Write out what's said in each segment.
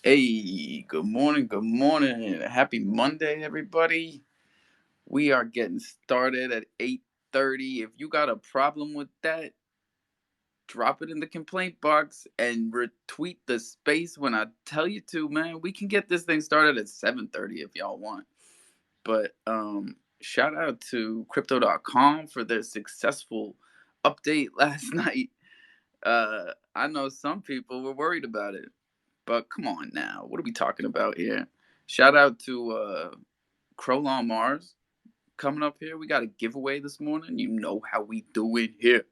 Hey, good morning, good morning. Happy Monday, everybody. We are getting started at 8:30. If you got a problem with that, drop it in the complaint box and retweet the space when I tell you to, man. We can get this thing started at 7:30 if y'all want. But shout out to crypto.com for their successful update last night. I know some people were worried about it. But come on now, what are we talking about here? Shout out to Crow on Mars coming up here. We got a giveaway this morning. You know how we do it here.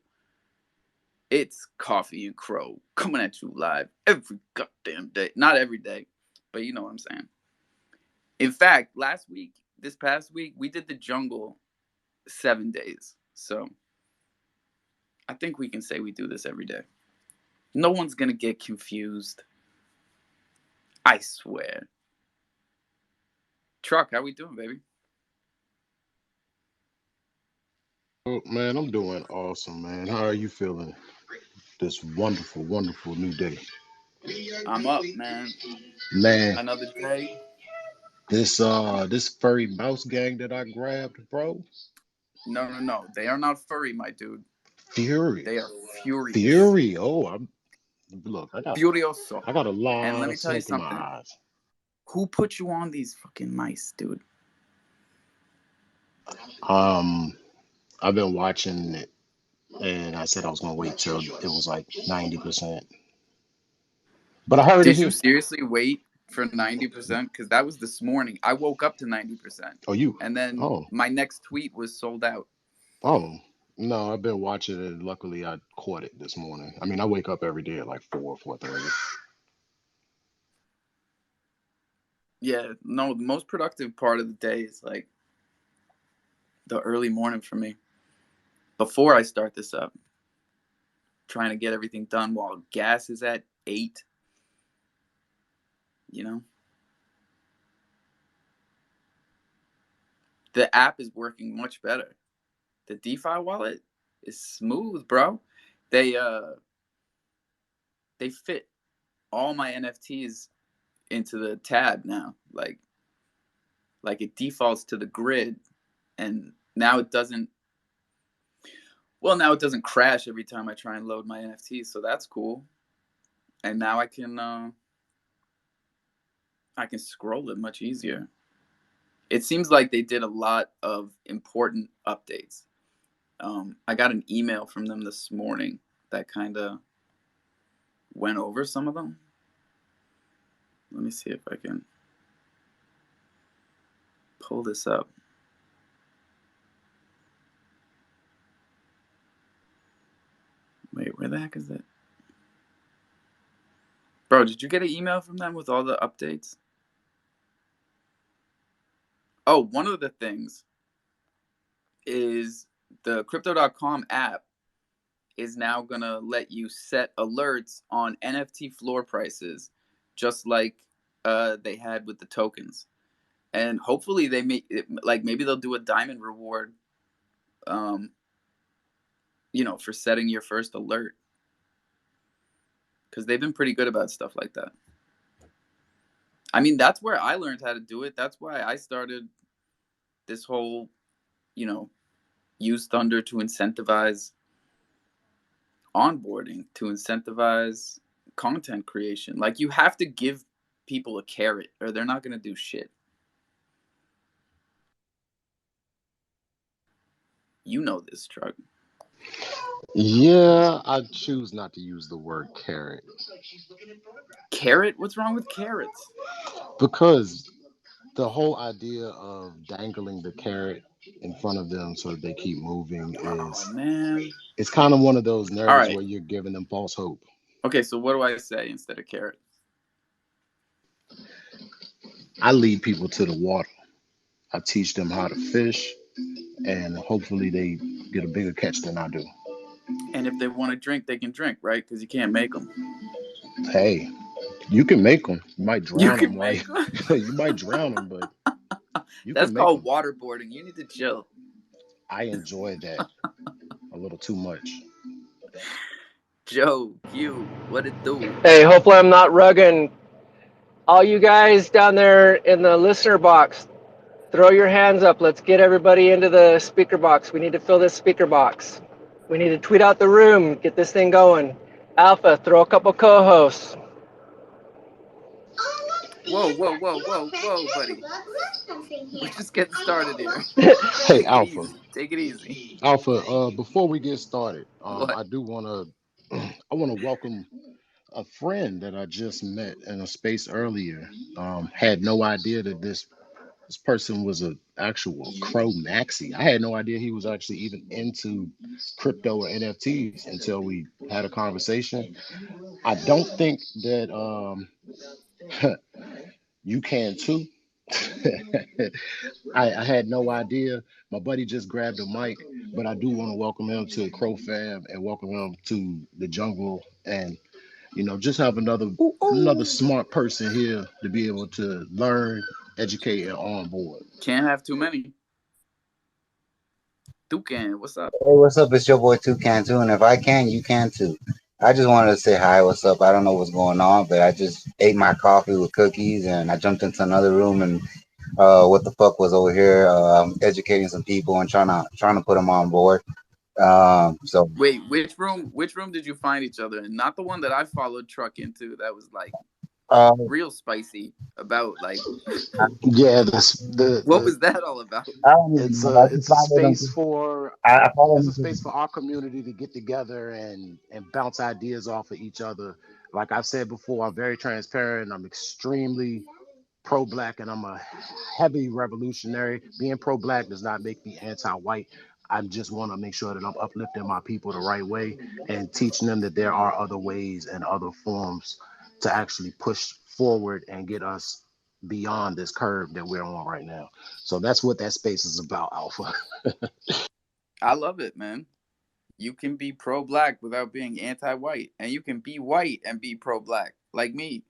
It's Coffee and Cro coming at you live every goddamn day. Not every day, but you know what I'm saying. In fact, this past week, we did the jungle 7 days. So I think we can say we do this every day. No one's gonna get confused. I swear. Truck, how we doing, baby? Oh, man, I'm doing awesome, man. How are you feeling this wonderful, wonderful new day? I'm up, man. Man, Another day. this furry mouse gang that I grabbed, bro, No, no, no. They are not furry, my dude. fury. They are furious. Fury. Oh, look, Furioso. I got a And let lot me of tell you smoke in my something. eyes. Who put you on these fucking mice, dude? Um, I've been watching it and I said I was gonna wait till it was like 90%. But I heard it Did you here. seriously wait for 90%? Because that was this morning. I woke up to 90%. Oh, you. And then Oh, my next tweet was sold out. oh. No, I've been watching it. Luckily, I caught it this morning. I mean, I wake up every day at like 4:30. Yeah, no, the most productive part of the day is like the early morning for me. Before I start this up, trying to get everything done while gas is at 8, you know? The app is working much better. The DeFi wallet is smooth, bro. They uh they fit all my NFTs into the tab now. Like it defaults to the grid, and now it doesn't crash every time I try and load my NFTs, so that's cool. And now I can scroll it much easier. It seems like they did a lot of important updates. I got an email from them this morning that kind of went over some of them. Let me see if I can pull this up. Wait, where the heck is it? Bro, did you get an email from them with all the updates? Oh, one of the things is the crypto.com app is now going to let you set alerts on NFT floor prices just like they had with the tokens. And hopefully they may like maybe they'll do a diamond reward um for setting your first alert, cuz they've been pretty good about stuff like that. I mean, that's where I learned how to do it. That's why I started this whole, you know, use Thunder to incentivize onboarding, to incentivize content creation. Like, you have to give people a carrot or they're not going to do shit. You know this, Truck. Yeah, I choose not to use the word carrot Carrot? What's wrong with carrots? because the whole idea of dangling the carrot in front of them so that they keep moving Oh, is man. it's kind of one of those All narratives right. where you're giving them false hope. Okay, so what do I say instead of carrot? I lead people to the water. I teach them how to fish, and hopefully they get a bigger catch than I do. And if they want to drink, they can drink, right? Because you can't make them. Hey, you can make them. You might You drown them. can While make them? you might drown them, but you That's can make called them. waterboarding. You need to chill. I enjoy that a little too much. Joe, Q, what it do? Hey, hopefully I'm not rugging All you guys down there in the listener box, throw your hands up. Let's get everybody into the speaker box. We need to fill this speaker box. We need to tweet out the room, get this thing going. Alpha, throw a couple co-hosts. Whoa, whoa, whoa, whoa, whoa, buddy. We're just getting started here. Hey, Take it Alpha. easy. Take it easy. Alpha. Before we get started, What? I do want to, I want to welcome a friend that I just met in a space earlier. Had no idea that this person was a actual Crow maxi. I had no idea he was actually even into crypto or NFTs until we had a conversation. I don't think that you can too. I had no idea. My buddy just grabbed a mic, but I do want to welcome him to crofam and welcome him to the jungle, and just have Ooh, another ooh. smart person here to be able to learn, educate, and on board. Can't have too many. Dukan, what's up? Hey, what's up? It's your boy Toucan too, and if I can, you can too. I just wanted to say hi. What's up? I don't know what's going on, but I just ate my coffee with cookies, and I jumped into another room, and what the fuck was over here, educating some people and trying to put them on board. So Wait, which room did you find each other in? Not the one that I followed truck into that was like uh, real spicy about like I, Yeah, this the what the was that all about? I don't even it's know. a I just it's a followed them. space for I followed it's a them. space for our community to get together and bounce ideas off of each other. Like I've said before, I'm very transparent. I'm extremely pro-black, and I'm a heavy revolutionary. Being pro-black does not make me anti-white. I just want to make sure that I'm uplifting my people the right way and teaching them that there are other ways and other forms to actually push forward and get us beyond this curve that we're on right now. So that's what that space is about, Alpha. I love it, man. You can be pro black without being anti white, and you can be white and be pro black, like me.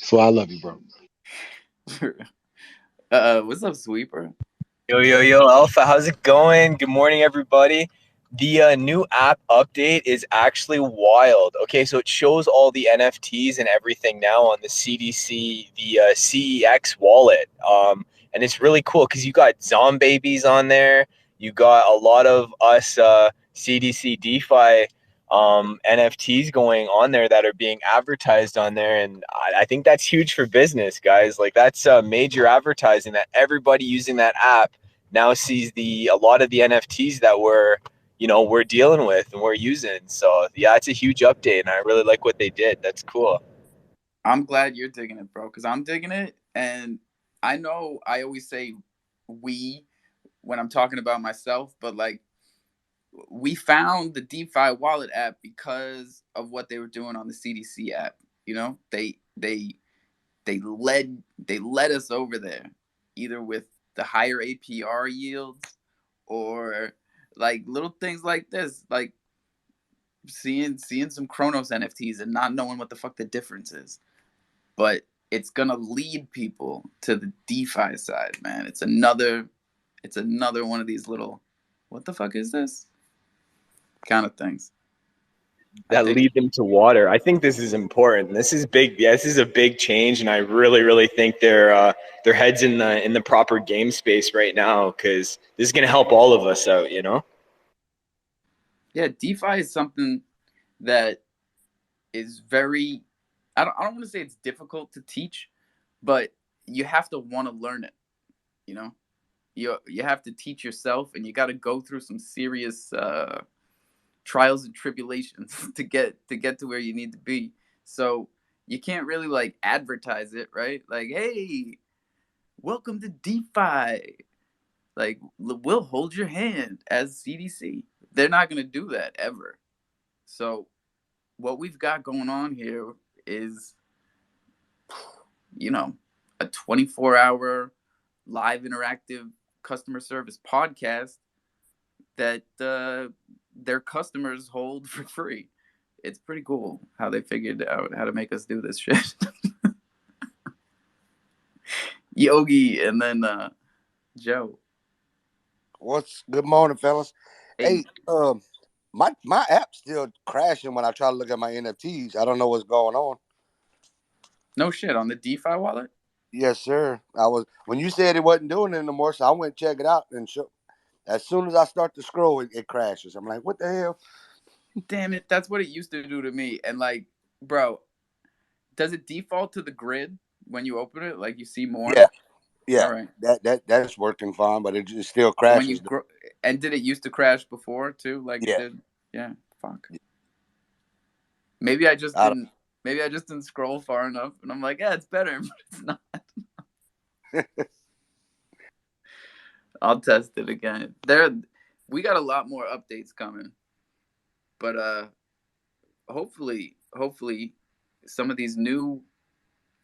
So I love you, bro. What's up, sweeper? Yo, yo, yo, Alpha, how's it going? Good morning, everybody. The new app update is actually wild. Okay, so it shows all the NFTs and everything now on the CDC, the CEX wallet. And it's really cool because you got Zombabies on there. You got a lot of us CDC DeFi NFTs going on there that are being advertised on there. And I think that's huge for business, guys. Like that's major advertising that everybody using that app now sees the a lot of the NFTs that we're dealing with and we're using. So yeah, it's a huge update, and I really like what they did. That's cool. I'm glad you're digging it, bro, because I'm digging it. And I know I always say we when I'm talking about myself, but like we found the DeFi wallet app because of what they were doing on the CDC app. You know, they led us over there, either with the higher APR yields or like little things like this, like seeing some Chronos NFTs and not knowing what the fuck the difference is. But it's gonna lead people to the DeFi side, man. It's another one of these little what the fuck is this kind of things. I That dig it. lead them to water. I think this is important. This is big. Yeah, this is a big change, and I really, really think their heads in the proper game space right now because this is going to help all of us out. Yeah, DeFi is something that is very I don't want to say it's difficult to teach, but you have to want to learn it, you know? You have to teach yourself and you got to go through some serious trials and tribulations to get to where you need to be. So, you can't really like advertise it, right? Like, "Hey, welcome to DeFi." Like, we'll hold your hand as CDC. They're not going to do that ever. So, what we've got going on here is, you know, a 24-hour live interactive customer service podcast that their customers hold for free. It's pretty cool how they figured out how to make us do this shit. Yogi and then Joe. What's good morning, fellas? Hey, Hey, My app's still crashing when I try to look at my NFTs. I don't know what's going on. No shit, on the DeFi wallet? Yes, sir. I was when you said it wasn't doing it anymore, so I went check it out and as soon as I start to scroll, it crashes. I'm like, what the hell? Damn it, that's what it used to do to me. And like, bro, does it default to the grid when you open it? Like you see more? Yeah, All yeah. right. That's working fine, but it just still So when crashes. you and did it used to crash before too, like it Yeah. did? Yeah. Fuck. Maybe I just I don't, didn't. Maybe I just didn't scroll far enough, and I'm like, yeah, it's better, but it's not. I'll test it again. We got a lot more updates coming, but hopefully, some of these new.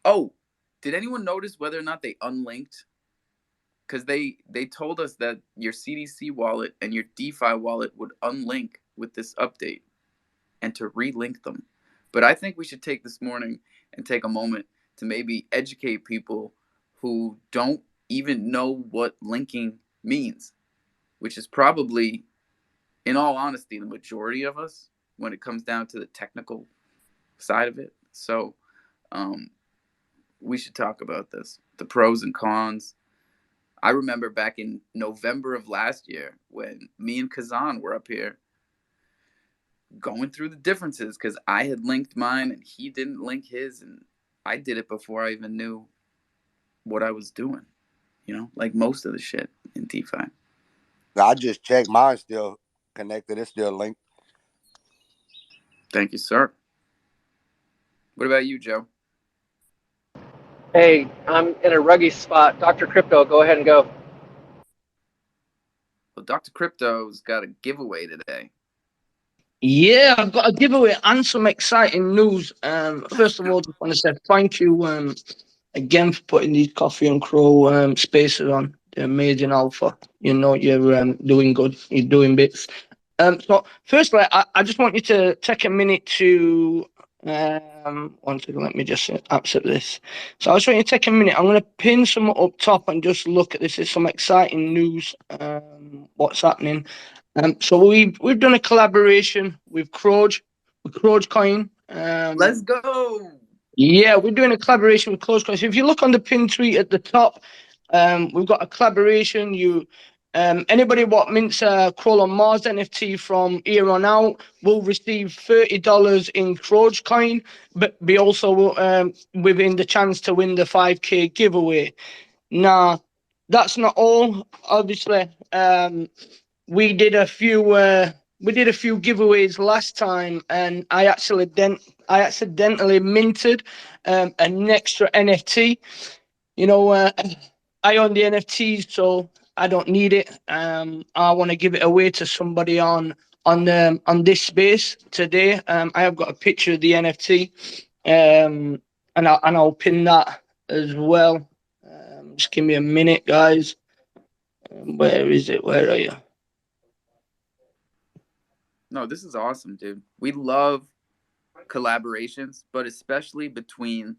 Oh, did anyone notice whether or not they unlinked? Because they told us that your CDC wallet and your DeFi wallet would unlink with this update, and to relink them. But I think we should take this morning and take a moment to maybe educate people who don't even know what linking means, which is probably, in all honesty, the majority of us when it comes down to the technical side of it. So we should talk about this, the pros and cons. I remember back in November of last year when me and Kazan were up here going through the differences because I had linked mine and he didn't link his, and I did it before I even knew what I was doing. You know, like most of the shit in DeFi. I just checked. Mine's still connected. It's still linked. Thank you, sir. What about you, Joe? Hey, I'm in a ruggy spot. Dr. Crypto, go ahead and go. Well, Dr. Crypto's got a giveaway today. Yeah, I've got a giveaway and some exciting news. First of all, just want to say thank you again for putting these Coffee and Cro spaces on. They're amazing, Alpha. You know you're doing good. You're doing bits. So firstly, I just want you to take a minute to one second, let me just accept this. So I just want you to take a minute. I'm going to pin some up top and just look at this. There's some exciting news. What's happening? So we've done a collaboration with Coin. Let's go. Yeah, we're doing a collaboration with Coin. So if you look on the pin tweet at the top, we've got a collaboration. Anybody what mints a Crawl on Mars NFT from here on out will receive $30 in Coin, but be also within the chance to win the 5K giveaway. Now, that's not all. Obviously, we did a few giveaways last time, and I accidentally minted an extra NFT. You know, I own the NFTs, so I don't need it. I want to give it away to somebody on this space today. I have got a picture of the NFT, and I'll pin that as well. Just give me a minute, guys. Where is it? Where are you? No, this is awesome, dude. We love collaborations, but especially between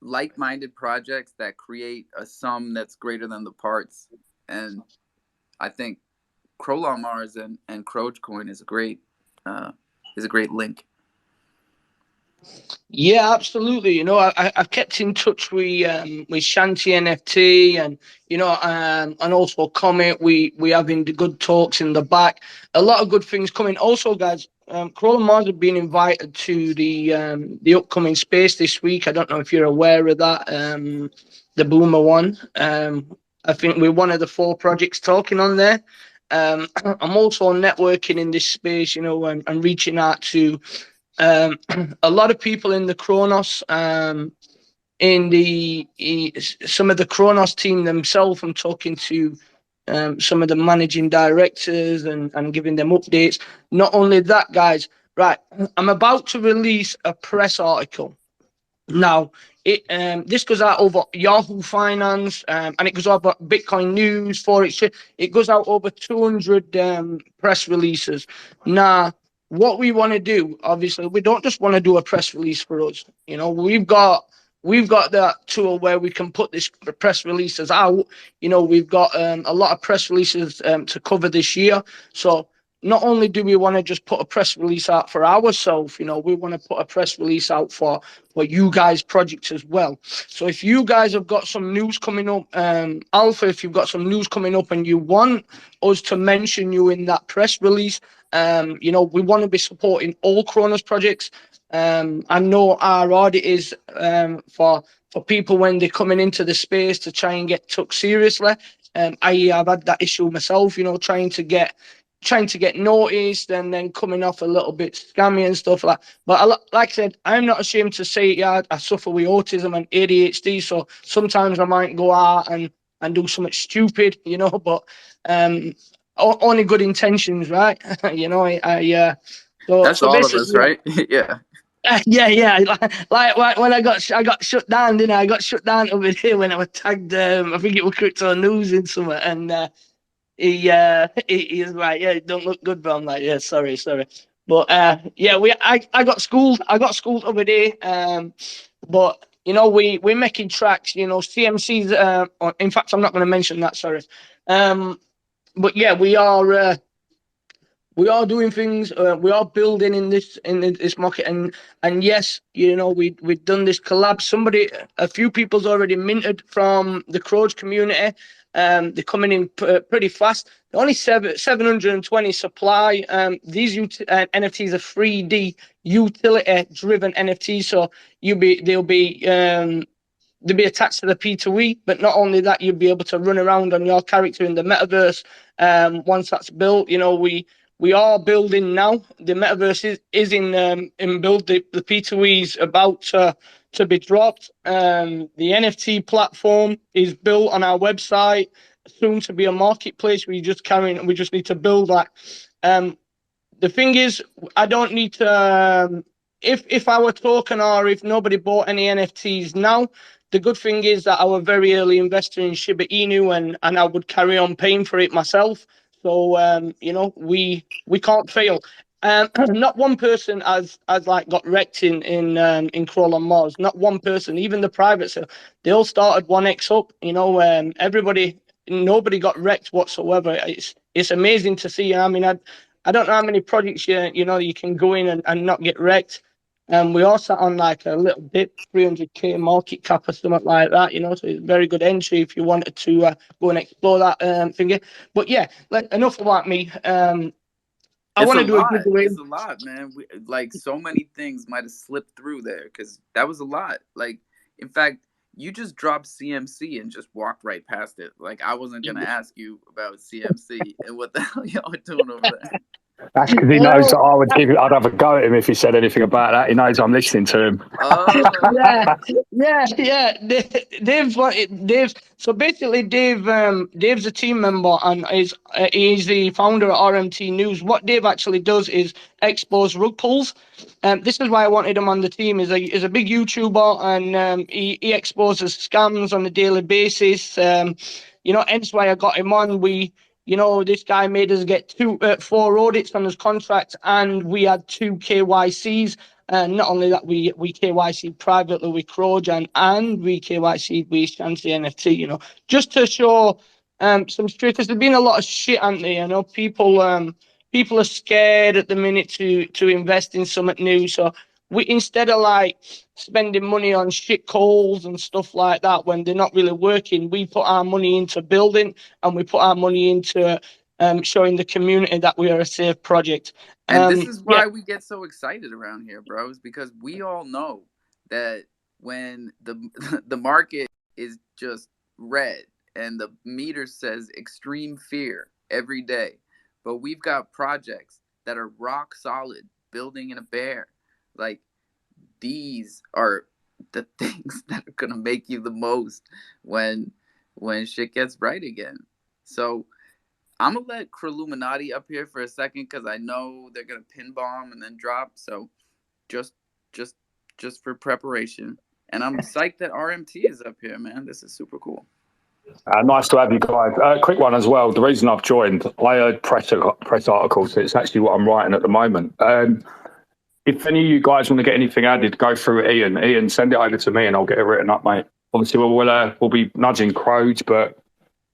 like-minded projects that create a sum that's greater than the parts. And I think Crolon Mars and Coin is a great link. Yeah, absolutely. You know, I've kept in touch with Shanty NFT and and also Comet. We having the good talks in the back. A lot of good things coming. Also, guys, Corolla Mars have been invited to the upcoming space this week. I don't know if you're aware of that. The Boomer one. I think we're one of the 4 projects talking on there. I'm also networking in this space, you know, and reaching out to a lot of people in the Kronos, some of the Kronos team themselves. I'm talking to some of the managing directors and giving them updates. Not only that, guys, right, I'm about to release a press article. Now, this goes out over Yahoo Finance, and it goes over Bitcoin News, Forex. It goes out over 200 press releases. Now, what we want to do, obviously, we don't just want to do a press release for us. You know, we've got that tool where we can put this press releases out. You know, we've got a lot of press releases to cover this year. So not only do we want to just put a press release out for ourselves, we want to put a press release out for you guys' projects as well. So if you guys have got some news coming up, Alpha, if you've got some news coming up and you want us to mention you in that press release, we want to be supporting all Kronos projects. I know our audit is for people when they're coming into the space to try and get took seriously. I've had that issue myself, trying to get noticed and then coming off a little bit scammy and stuff like that. But like I said, I'm not ashamed to say it. Yeah, I suffer with autism and ADHD, so sometimes I might go out and do something stupid, but only good intentions, right? That's So all of us, basically, right? Yeah. yeah. Like when I got shut down, didn't I? I got shut down over here when I was tagged. I think it was Crypto News in something, and he is like, yeah, it don't look good, but I'm like, yeah, sorry. But yeah, I got schooled. Over there. But we're making tracks. CMC's. In fact, I'm not going to mention that. Sorry. But yeah, we are. We are doing things. We are building in this market, and yes, we've done this collab. A few people's already minted from the Croge community. They're coming in pretty fast. Only 720 supply. These NFTs are 3D utility driven NFTs, so they'll be attached to the P2E, but not only that, you'll be able to run around on your character in the metaverse. Once that's built, we are building now. The metaverse is in build. The P2E is about to be dropped. The NFT platform is built on our website, soon to be a marketplace. We just need to build that. The thing is, I don't need to. If I were talking or if nobody bought any NFTs now, the good thing is that I was a very early investor in Shiba Inu, and I would carry on paying for it myself. So we can't fail. Not one person has like got wrecked in Crawl on Mars. Not one person, even the private sale. They all started 1x up. Nobody got wrecked whatsoever. It's amazing to see. I mean, I don't know how many projects you can go in and not get wrecked. We all sat on like a little dip, 300k market cap or something like that, so it's very good entry if you wanted to go and explore that thingy. But yeah, enough about me. I It's want a to do a lot. giveaway. It's a lot, man. Like so many things might have slipped through there because that was a lot. Like, in fact, you just dropped CMC and just walked right past it. Like, I wasn't gonna ask you about CMC and what the hell y'all are doing over there. That's because he knows that I'd have a go at him if he said anything about that. He knows I'm listening to him. Yeah. Dave. So basically, Dave's a team member and he's the founder of RMT News. What Dave actually does is expose rug pulls. This is why I wanted him on the team. He's a big YouTuber and he exposes scams on a daily basis. Hence why I got him on. This guy made us get 4 audits on his contract, and we had 2 KYCs. And not only that, we KYC privately with Crojan and we KYC with Shanty NFT, just to show some straight, because there's been a lot of shit, aren't there? People are scared at the minute to invest in something new. So we, instead of like spending money on shit calls and stuff like that when they're not really working, we put our money into building and we put our money into showing the community that we are a safe project. And this is why we get so excited around here, bros, because we all know that when the market is just red and the meter says extreme fear every day, but we've got projects that are rock solid, building in a bear. Like, these are the things that are gonna make you the most when shit gets right again. So I'm gonna let Croluminati up here for a second because I know they're gonna pin bomb and then drop. So just for preparation. And I'm psyched that RMT is up here, man. This is super cool. Nice to have you guys. Quick one as well. The reason I've joined, I heard press articles. It's actually what I'm writing at the moment. If any of you guys want to get anything added, go through Ian. Ian, send it over to me and I'll get it written up, mate. Obviously, we'll be nudging Croge, but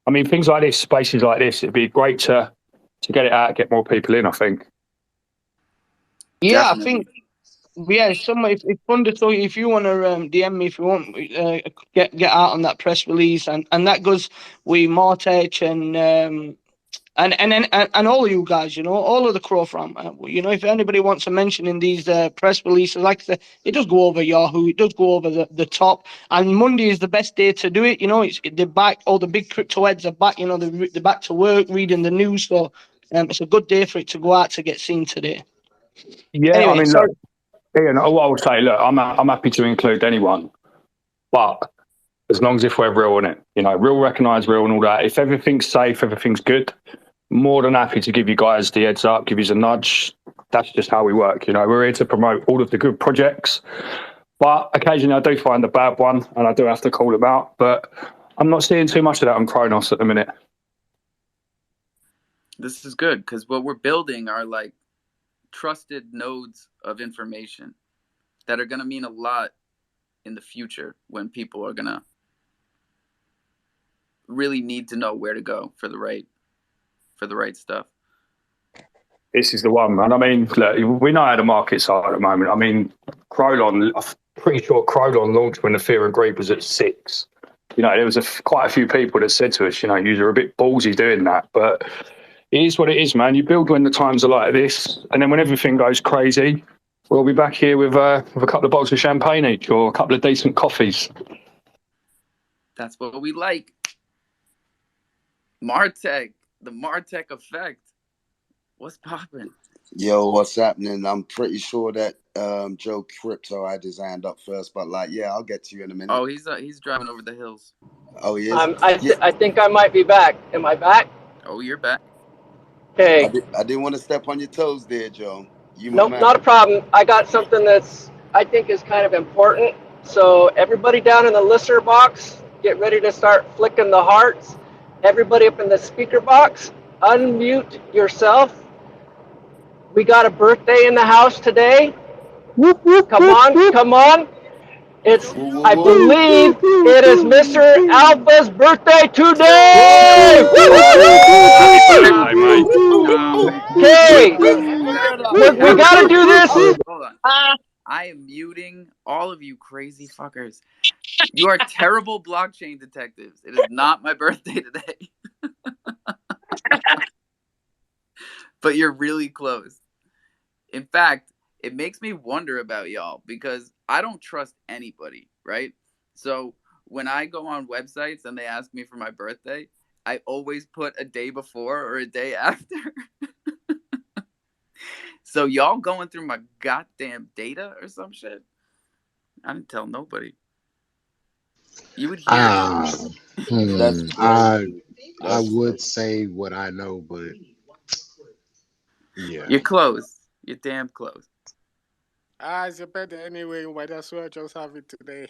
I mean, things like this, spaces like this, it'd be great to to get it out, get more people in, I think. Yeah, Definitely. I think. Yeah, if Thunder, so if you want to DM me if you want, get out on that press release, and that goes with Martech and all of you guys, you know, all of the crofam. You know, if anybody wants to mention in these press releases, like I said, it does go over Yahoo, it does go over the top, and Monday is the best day to do it. You know, they're back, all the big crypto heads are back. You know, they're back to work, reading the news, so it's a good day for it to go out to get seen today. Yeah, Anyway, I mean, look, Ian, what I would say, look, I'm happy to include anyone, but as long as if we're real on it, you know, real, recognise real and all that. If everything's safe, everything's good, more than happy to give you guys the heads up, give you a nudge. That's just how we work. You know, we're here to promote all of the good projects, but occasionally I do find a bad one and I do have to call them out. But I'm not seeing too much of that on Kronos at the minute. This is good because what we're building are like trusted nodes of information that are going to mean a lot in the future when people are going to really need to know where to go for the right stuff. This is the one, man. I mean, look, we know how the markets are at the moment. I mean, Crolon, I'm pretty sure Crolon launched when the Fear and Greed was at 6. You know, there was quite a few people that said to us, you know, you're a bit ballsy doing that, but it is what it is, man. You build when the times are like this, and then when everything goes crazy, we'll be back here with a couple of bottles of champagne each or a couple of decent coffees. That's what we like. Martech, the Martech effect. What's popping? Yo, what's happening? I'm pretty sure that Joe Crypto I designed up first, but like, yeah, I'll get to you in a minute. Oh, he's driving over the hills. Oh, he is? I think I might be back. Am I back? Oh, you're back. Okay. I didn't want to step on your toes there, Joe. You my Nope, man. not a problem. I got something that's I think is kind of important. So everybody down in the listener box, get ready to start flicking the hearts. Everybody up in the speaker box, unmute yourself. We got a birthday in the house today. Come on, come on. It's, Woo, I woo, woo. believe it is Mr. Alpha's birthday today. Happy birthday, mate. Okay, Turn up. we got to do this. Hold on. I am muting all of you crazy fuckers. You are terrible blockchain detectives. It is not my birthday today. But you're really close. In fact, it makes me wonder about y'all because I don't trust anybody, right? So when I go on websites and they ask me for my birthday, I always put a day before or a day after. So y'all going through my goddamn data or some shit? I didn't tell nobody. You would hear it. That's crazy. I would say what I know, but yeah. You're close. You're damn close. It's your birthday anyway. You might as well just have it today.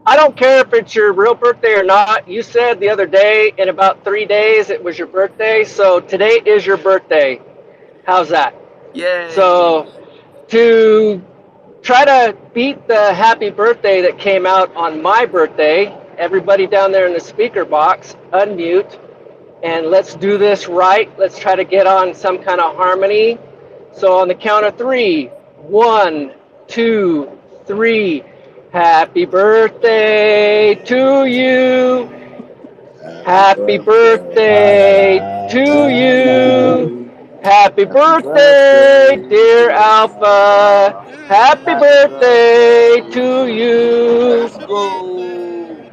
I don't care if it's your real birthday or not. You said the other day in about 3 days it was your birthday. So today is your birthday. How's that? Yay. So to try to beat the happy birthday that came out on my birthday, everybody down there in the speaker box, unmute, and let's do this right. Let's try to get on some kind of harmony. So on the count of 3, 1, 2, 3. Happy birthday to you. Happy birthday to you. Happy birthday, dear Alpha. Happy birthday to you. Let's go.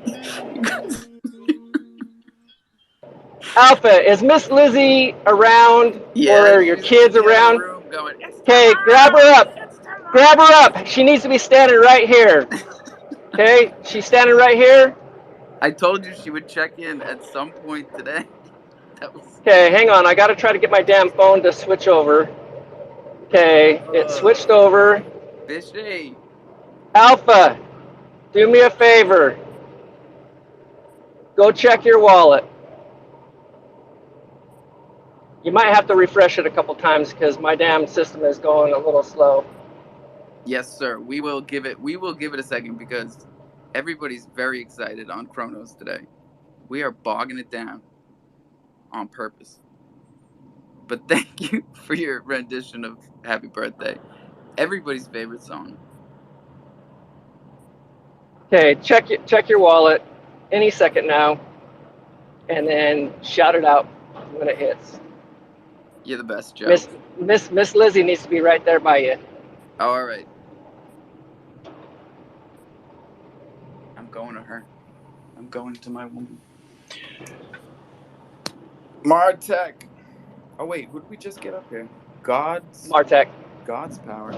Alpha, is Miss Lizzie around or Yeah, are your she's kids in the other around? room going, it's Okay, grab her tomorrow. up. Grab her up. She needs to be standing right here. Okay, she's standing right here. I told you she would check in at some point today. That was Okay, hang on. I got to try to get my damn phone to switch over. Okay, it switched over. fishy. Alpha, do me a favor. Go check your wallet. You might have to refresh it a couple times because my damn system is going a little slow. Yes, sir. We will give it a second because everybody's very excited on Kronos today. We are bogging it down. on purpose. But thank you for your rendition of Happy Birthday. Everybody's favorite song. Okay, check your wallet any second now, and then shout it out when it hits. You're the best, Joe. Miss Lizzie needs to be right there by you. Oh, all right. I'm going to her. I'm going to my woman. Martech. Oh wait, who did we just get up here? Martech. God's power.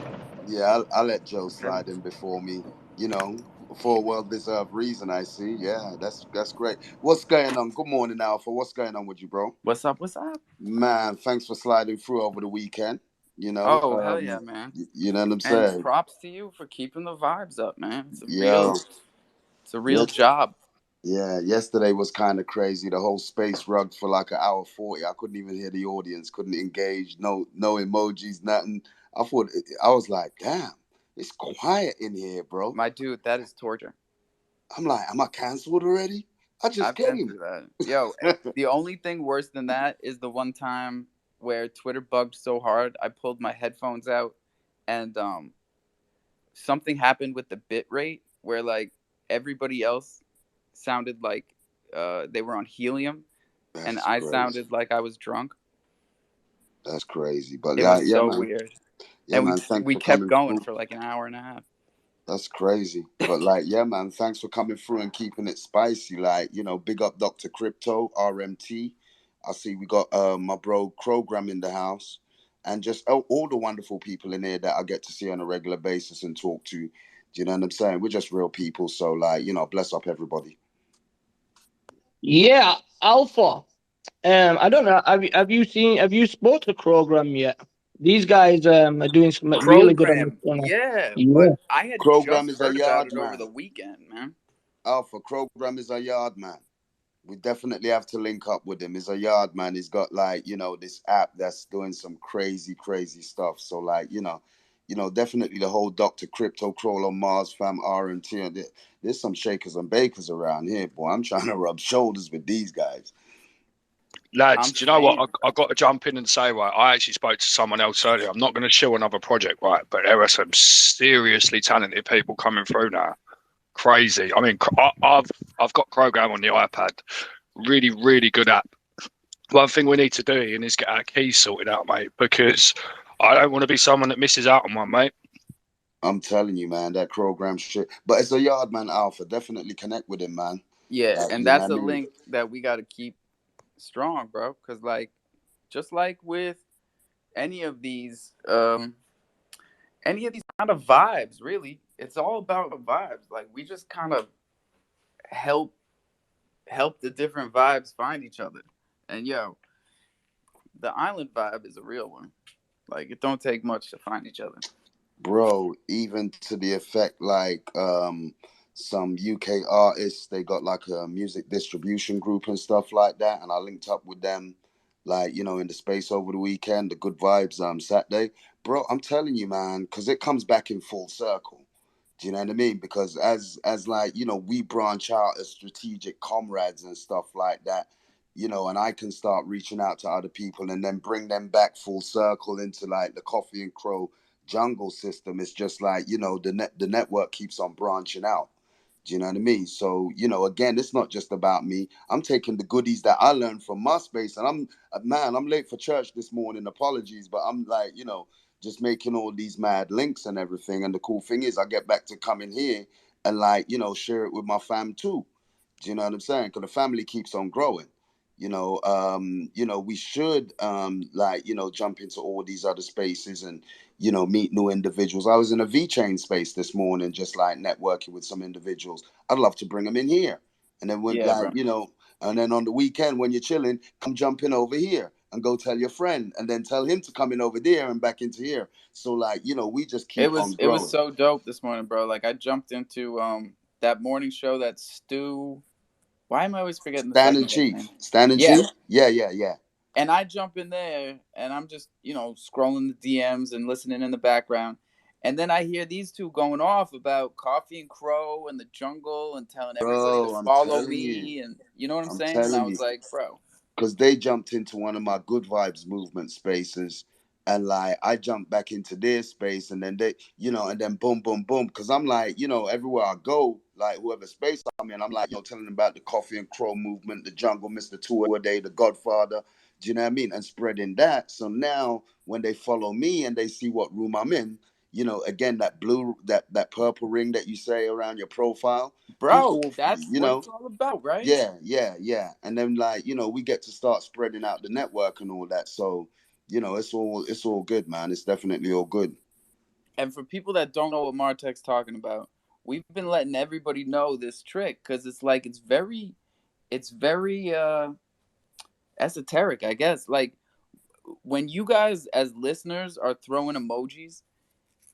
Yeah, I'll let Joe slide in before me. You know, for a well-deserved reason, I see. Yeah, that's great. What's going on? Good morning, Alpha. What's going on with you, bro? What's up? What's up? Man, thanks for sliding through over the weekend. You know, Oh hell yeah, man! you know what I'm And saying? props to you for keeping the vibes up, man. Yo, It's a real yes, job. yeah. Yesterday was kind of crazy. The whole space rugged for like an hour 40. I couldn't even hear the audience. Couldn't engage. No emojis. Nothing. I was like, damn, it's quiet in here, bro. My dude, that is torture. I'm like, am I canceled already? I just I've been came. through that. Yo, the only thing worse than that is the one time where Twitter bugged so hard I pulled my headphones out and something happened with the bit rate where like everybody else sounded like they were on helium and That's I crazy. sounded like I was drunk. That's crazy. But It was yeah, so man. weird. Yeah, And we man. Thanks we for kept coming going through. for like an hour and a half. That's crazy. But like, yeah, man. Thanks for coming through and keeping it spicy. Like, big up Dr. Crypto, RMT. I see we got my bro Krogram in the house. And just all the wonderful people in here that I get to see on a regular basis and talk to. Do you know what I'm saying? We're just real people. So like, bless up everybody. Yeah, Alpha. I don't know. Have you spoke to Program yet? These guys are doing some really good on this Program, channel. yeah, Yeah. but I had Krogram just is a heard about yard it over man. the weekend, man. Alpha Krogram is a yard man. We definitely have to link up with him. He's a yard man. He's got like, this app that's doing some crazy, crazy stuff. So like, definitely the whole Dr. Crypto Crawl on Mars fam R&T. There's some shakers and bakers around here, boy. I'm trying to rub shoulders with these guys. Lads, I'm do you know what? saying, I got to jump in and say, right, I actually spoke to someone else earlier. I'm not going to shill another project, right? But there are some seriously talented people coming through now. Crazy. I mean, I've got Program on the iPad. Really, really good app. One thing we need to do Ian, is get our keys sorted out, mate, because I don't want to be someone that misses out on one, mate. I'm telling you, man, that program shit. But it's a yard man Alpha. Definitely connect with him, man. yeah, Like, and you know that's what a I mean? link that we got to keep strong, bro. Because like, just like with any of these, any of these kind of vibes, really, it's all about vibes. Like we just kind of help the different vibes find each other. And yo, the island vibe is a real one. Like it don't take much to find each other. Bro, even to the effect like some UK artists, they got like a music distribution group and stuff like that, and I linked up with them like, in the space over the weekend, the good vibes Saturday. Bro, I'm telling you, man, because it comes back in full circle. Do you know what I mean? Because as like, we branch out as strategic comrades and stuff like that, and I can start reaching out to other people and then bring them back full circle into like the Coffee and Crow jungle system. It's just like, the network keeps on branching out. Do you know what I mean? So, again, it's not just about me. I'm taking the goodies that I learned from my space, and I'm late for church this morning. Apologies, but I'm like, just making all these mad links and everything. And the cool thing is, I get back to coming here and like, share it with my fam too. Do you know what I'm saying? Because the family keeps on growing. We should like, jump into all these other spaces and, meet new individuals. I was in a V Chain space this morning, just like networking with some individuals. I'd love to bring them in here. And then when Yeah, like, bro. and then on the weekend when you're chilling, come jump in over here and go tell your friend and then tell him to come in over there and back into here. So like, we just It keep on was it was growing. so dope this morning, bro. Like I jumped into that morning show that Stu. Why am I always forgetting the Standing second guy's chief. name? Standing Yeah, chief? Yeah, yeah, yeah. and I jump in there and I'm just scrolling the DMs and listening in the background, and then I hear these two going off about Coffee and Crow and the jungle and telling everybody to Bro, I'm follow telling you. me and you know what I'm I'm saying. And I telling was you. like, bro. because they jumped into one of my good vibes movement spaces, and like I jumped back into their space, and then they, and then boom, boom, boom. Because I'm like, everywhere I go, like whoever space I'm in, I'm like, telling them about the Coffee and Cro movement, the Jungle, Mr. Two a Day, the Godfather. Do you know what I mean? And spreading that. So now when they follow me and they see what room I'm in, again, that blue, that purple ring that you say around your profile, Bro, people, that's what it's all about, right? yeah. And then like, we get to start spreading out the network and all that. So, it's all good, man. It's definitely all good. And for people that don't know what Martek's talking about, we've been letting everybody know this trick because it's like it's very esoteric, I guess. Like when you guys as listeners are throwing emojis,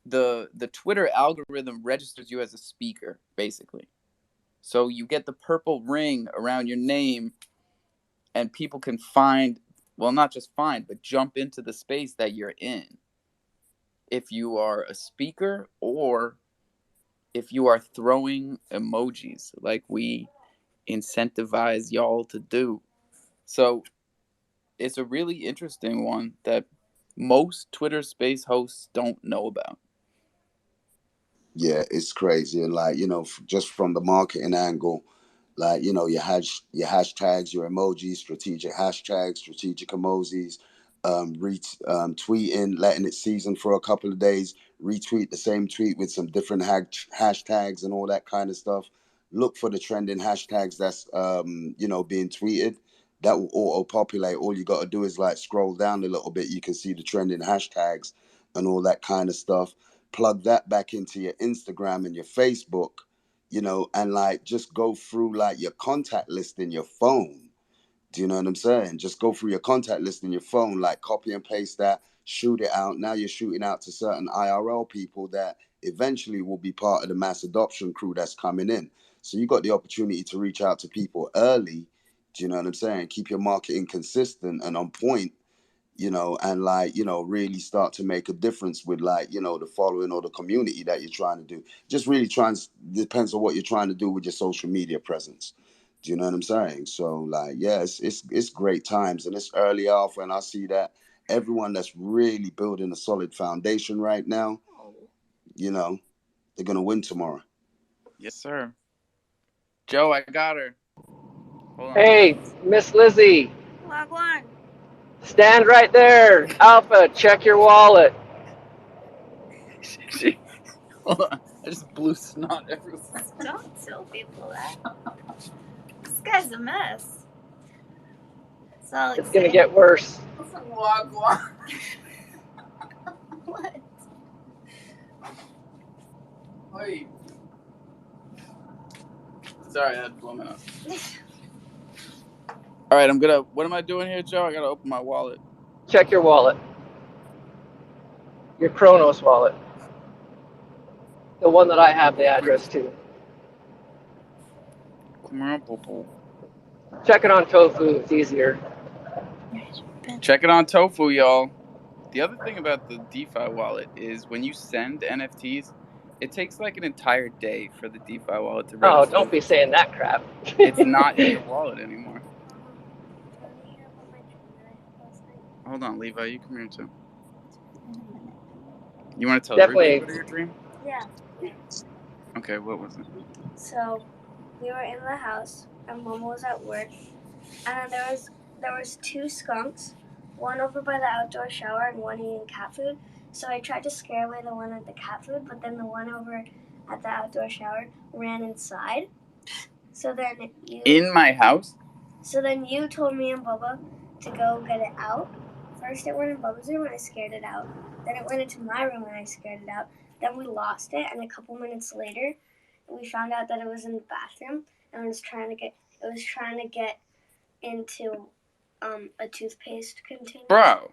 the Twitter algorithm registers you as a speaker, basically. So you get the purple ring around your name, and people can find, well, not just find, but jump into the space that you're in. If you are a speaker or if you are throwing emojis like we incentivize y'all to do. So it's a really interesting one that most Twitter space hosts don't know about. Yeah, it's crazy. And like, just from the marketing angle, like, your hashtags, your emojis, strategic hashtags, strategic emojis, tweeting, letting it season for a couple of days, retweet the same tweet with some different hashtags and all that kind of stuff. Look for the trending hashtags that's being tweeted. That will auto populate. All you got to do is like scroll down a little bit. You can see the trending hashtags and all that kind of stuff. Plug that back into your Instagram and your Facebook, and like just go through like your contact list in your phone. Do you know what I'm saying? Just go through your contact list in your phone, like copy and paste that, shoot it out. Now you're shooting out to certain IRL people that eventually will be part of the mass adoption crew that's coming in. So you got the opportunity to reach out to people early. Do you know what I'm saying? Keep your marketing consistent and on point, and like, really start to make a difference with like, the following or the community that you're trying to do. Just really depends on what you're trying to do with your social media presence. Do you know what I'm saying? So like, yeah, it's great times, and it's early off, and I see that everyone that's really building a solid foundation right now, they're gonna win tomorrow. Yes, sir. Joe, I got her. Hold on. Hey, Miss Lizzie, Wagwan. stand right there. Alpha, check your wallet. Hold on. I just blew snot everywhere. Don't tell people that. This guy's a mess. That's all It's gonna get worse. Wagwan. What? Wait. Sorry, I had to blow my nose. All right, what am I doing here, Joe? I gotta open my wallet. Check your wallet. Your Kronos wallet. The one that I have the address to. Check it on Tofu. It's easier. Check it on Tofu, y'all. The other thing about the DeFi wallet is when you send NFTs, it takes like an entire day for the DeFi wallet to register. Oh, don't be saying that crap. It's not in your wallet anymore. Hold on, Levi, you come here too. You want to tell everybody about your dream? Yeah. Okay, what was it? So, we were in the house, and Mom was at work, and then there was two skunks, one over by the outdoor shower and one eating cat food. So I tried to scare away the one at the cat food, but then the one over at the outdoor shower ran inside. So then in my house? So then you told me and Bubba to go get it out. First it went in Bubba's room and I scared it out. Then it went into my room and I scared it out. Then we lost it, and a couple minutes later we found out that it was in the bathroom and it was trying to get into a toothpaste container. Bro.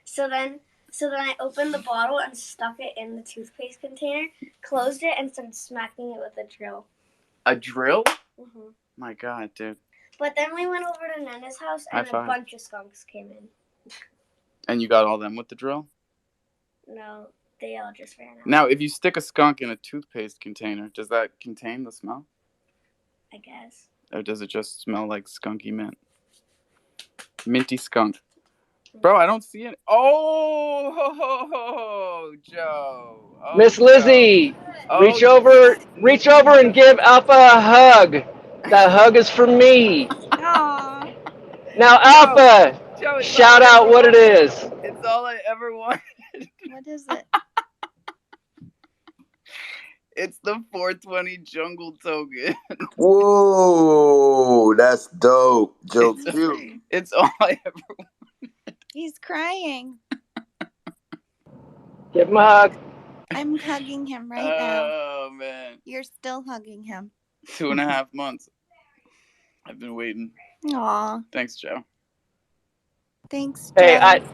So then I opened the bottle and stuck it in the toothpaste container, closed it, and started smacking it with a drill. A drill? Mm-hmm. My God, dude. But then we went over to Nana's house, and a bunch of skunks came in. And you got all them with the drill? No, they all just ran out. Now, if you stick a skunk in a toothpaste container, does that contain the smell? I guess. Or does it just smell like skunky mint? Minty skunk. Bro, I don't see it. Oh, Joe. Oh, Miss Lizzie, Oh, reach over and give Alpha a hug. That hug is for me. Aww. Now, Alpha, Joe, shout out what it is. It's all I ever wanted. What is it? It's the 420 jungle token. Whoa, that's dope. Joe cute. It's all I ever wanted. He's crying. Give him a hug. I'm hugging him right now. Oh, man. You're still hugging him. 2.5 months. I've been waiting. Aw. Thanks, Joe. Thanks, Hey, Joe.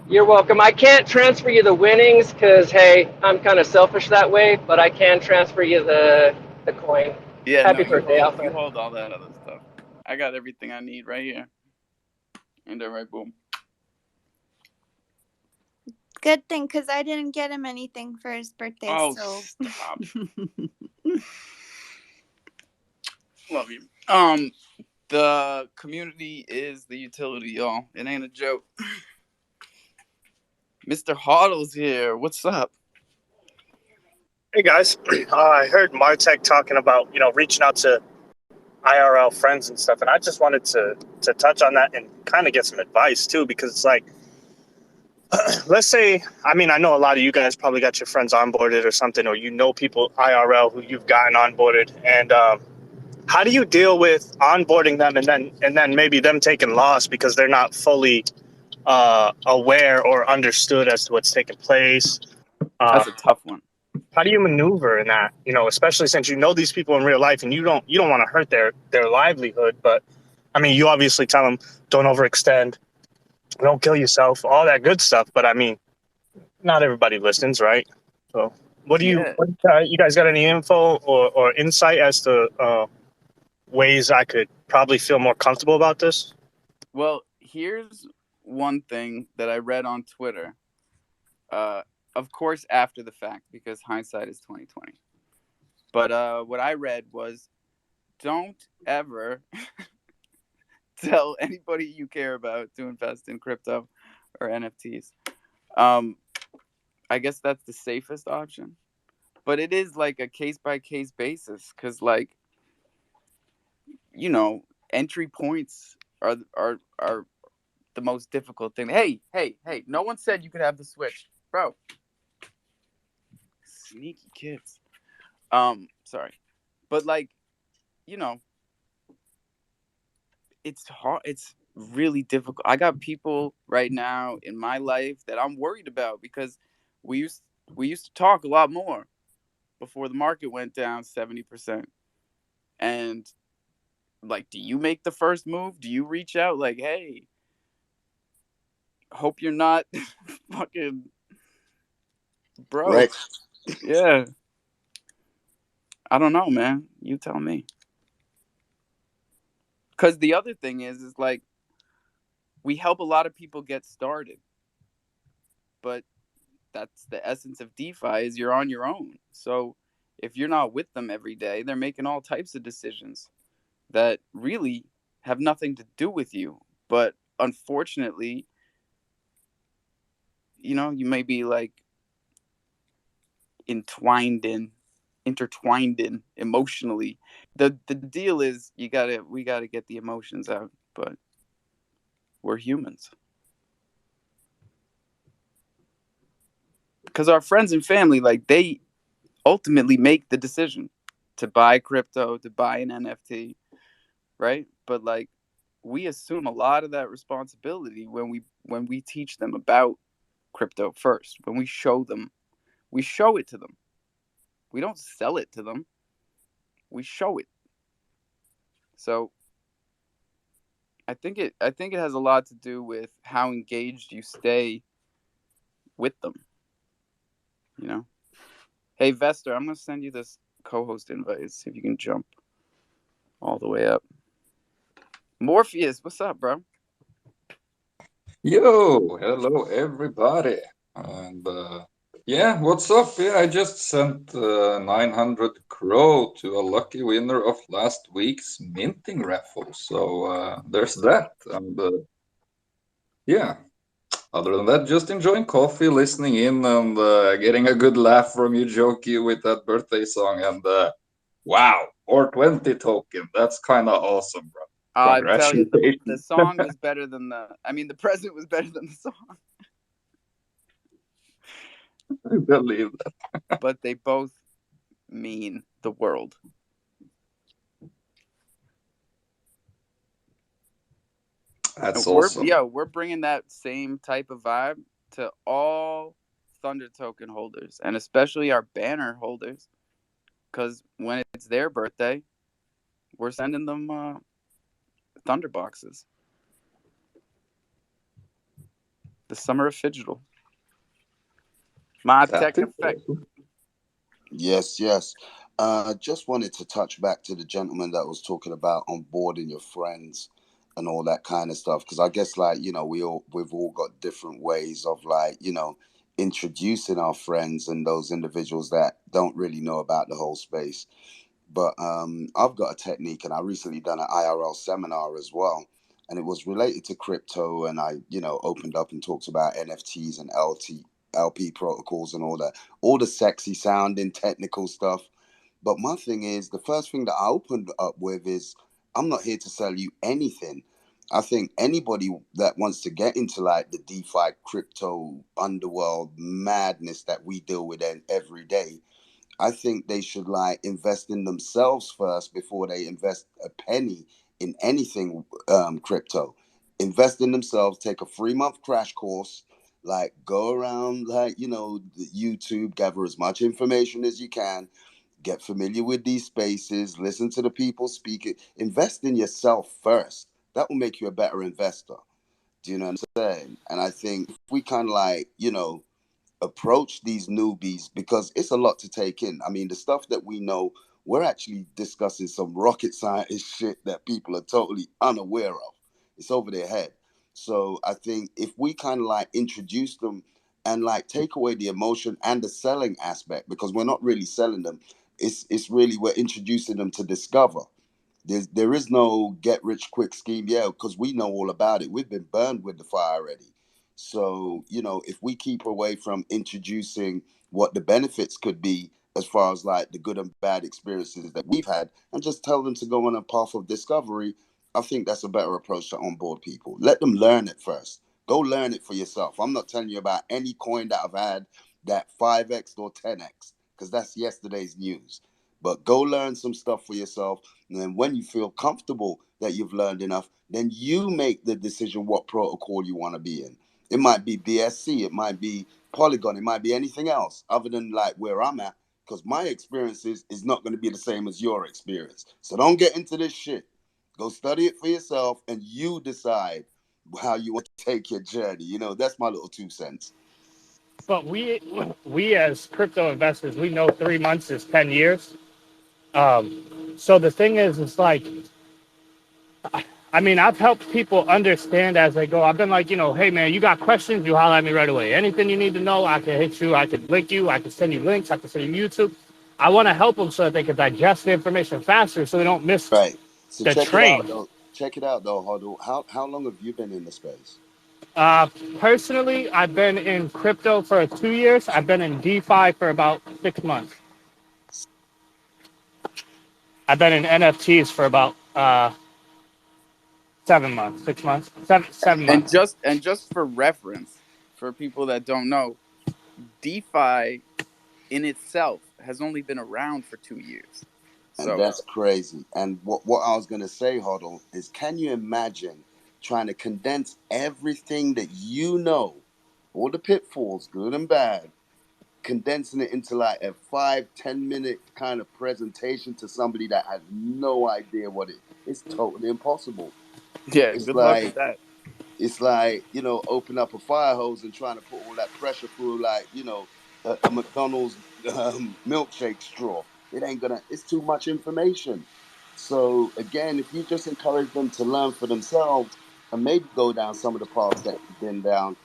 you're welcome. I can't transfer you the winnings because, hey, I'm kind of selfish that way, but I can transfer you the coin. Yeah, Happy birthday, Alpha. You hold all that other stuff. I got everything I need right here. And then right, boom. Good thing, because I didn't get him anything for his birthday. Oh, so. stop. Love you. The community is the utility, y'all. It ain't a joke. Mr. Hoddle's here. What's up? Hey guys, I heard Martek talking about reaching out to IRL friends and stuff, and I just wanted to touch on that and kind of get some advice too, because it's like, let's say, I know a lot of you guys probably got your friends onboarded or something, or people IRL who you've gotten onboarded, and how do you deal with onboarding them and then maybe them taking loss because they're not fully aware or understood as to what's taking place? That's a tough one. How do you maneuver in that? Especially since these people in real life, and you don't want to hurt their livelihood. But you obviously tell them don't overextend, don't kill yourself, all that good stuff. But not everybody listens, right? So, what you guys got any info or insight as to ways I could probably feel more comfortable about this? Well, here's one thing that I read on Twitter. Of course, after the fact, because hindsight is 20/20. But what I read was, don't ever tell anybody you care about to invest in crypto or NFTs. I guess that's the safest option, but it is like a case-by-case basis, because entry points are the most difficult thing. Hey, no one said you could have the Switch, bro. Sneaky kids. Sorry. But it's hard. It's really difficult. I got people right now in my life that I'm worried about, because we used to talk a lot more before the market went down 70%. And do you make the first move? Do you reach out like, hey, hope you're not fucking broke? Right. Yeah. I don't know, man. You tell me. Because the other thing is we help a lot of people get started. But that's the essence of DeFi, is you're on your own. So if you're not with them every day, they're making all types of decisions that really have nothing to do with you. But unfortunately, you may be intertwined in emotionally. The deal is we gotta get the emotions out, but we're humans. Because our friends and family, they ultimately make the decision to buy crypto, to buy an NFT, right? But we assume a lot of that responsibility when we teach them about crypto first. When we show it to them. We don't sell it to them. We show it. So I think it has a lot to do with how engaged you stay with them. Hey, Vester, I'm gonna send you this co-host invite. See if you can jump all the way up. Morpheus, what's up, bro? Yo, hello everybody. And yeah, what's up? Yeah, I just sent 900 Cro to a lucky winner of last week's minting raffle. So there's that. And Yeah. Other than that, just enjoying coffee, listening in, and getting a good laugh from you, Jokey, with that birthday song. And wow, 420 token. That's kind of awesome, bro. I tell you, the Congratulations. song was better than the present was better than the song. I believe that. But they both mean the world. That's awesome. We're bringing that same type of vibe to all Thunder token holders, and especially our banner holders, because when it's their birthday, we're sending them Thunder boxes. The summer of Fidgetal. My tech effect. Awesome. Yes, yes. Just wanted to touch back to the gentleman that was talking about onboarding your friends and all that kind of stuff. Because I guess, like, we've all got different ways of, like, introducing our friends and those individuals that don't really know about the whole space. But I've got a technique, and I recently done an IRL seminar as well, and it was related to crypto. And I, opened up and talked about NFTs and LP protocols and all the sexy sounding technical stuff. But my thing is, the first thing that I opened up with is, I'm not here to sell you anything. I think anybody that wants to get into like the DeFi crypto underworld madness that we deal with every day, I think they should like invest in themselves first before they invest a penny in anything crypto. Invest in themselves, take a 3 month crash course, like go around like, the YouTube, gather as much information as you can, get familiar with these spaces, listen to the people speaking, invest in yourself first. That will make you a better investor. Do you know what I'm saying? And I think if we kind of like, approach these newbies, because it's a lot to take in. I mean, the stuff that we know, we're actually discussing some rocket scientist shit that people are totally unaware of. It's over their head. So I think if we kind of like introduce them and like take away the emotion and the selling aspect, because we're not really selling them, it's really we're introducing them to discover. There is no get rich quick scheme, yeah, because we know all about it. We've been burned with the fire already. So, if we keep away from introducing what the benefits could be as far as like the good and bad experiences that we've had, and just tell them to go on a path of discovery, I think that's a better approach to onboard people. Let them learn it first. Go learn it for yourself. I'm not telling you about any coin that I've had that 5x or 10x, because that's yesterday's news. But go learn some stuff for yourself. And then when you feel comfortable that you've learned enough, then you make the decision what protocol you want to be in. It might be BSC, it might be Polygon, it might be anything else other than like where I'm at, because my experiences is not going to be the same as your experience. So don't get into this shit. Go study it for yourself and you decide how you want to take your journey. That's my little 2 cents. But we as crypto investors, we know 3 months is 10 years. So the thing is, it's like, I mean, I've helped people understand as they go. I've been like, hey man, you got questions, you holler at me right away. Anything you need to know, I can hit you, I can link you, I can send you links, I can send you YouTube. I want to help them so that they can digest the information faster so they don't miss Right. So the check it out train. though. Check it out though, Hodl. How long have you been in the space? Uh, Personally, I've been in crypto for 2 years. I've been in DeFi for about 6 months. I've been in NFTs for about 7 months, 6 months, seven And months. just for reference, for people that don't know, DeFi in itself has only been around for 2 years. And So that's crazy. And what I was gonna say, Hodl, is can you imagine trying to condense everything that all the pitfalls, good and bad, condensing it into like a 5-10 minute kind of presentation to somebody that has no idea what it's totally impossible. yeah, It's good luck with like that. open up a fire hose and trying to put all that pressure through like, a McDonald's milkshake straw. It ain't gonna, it's too much information. So again, if you just encourage them to learn for themselves and maybe go down some of the paths that you've been down,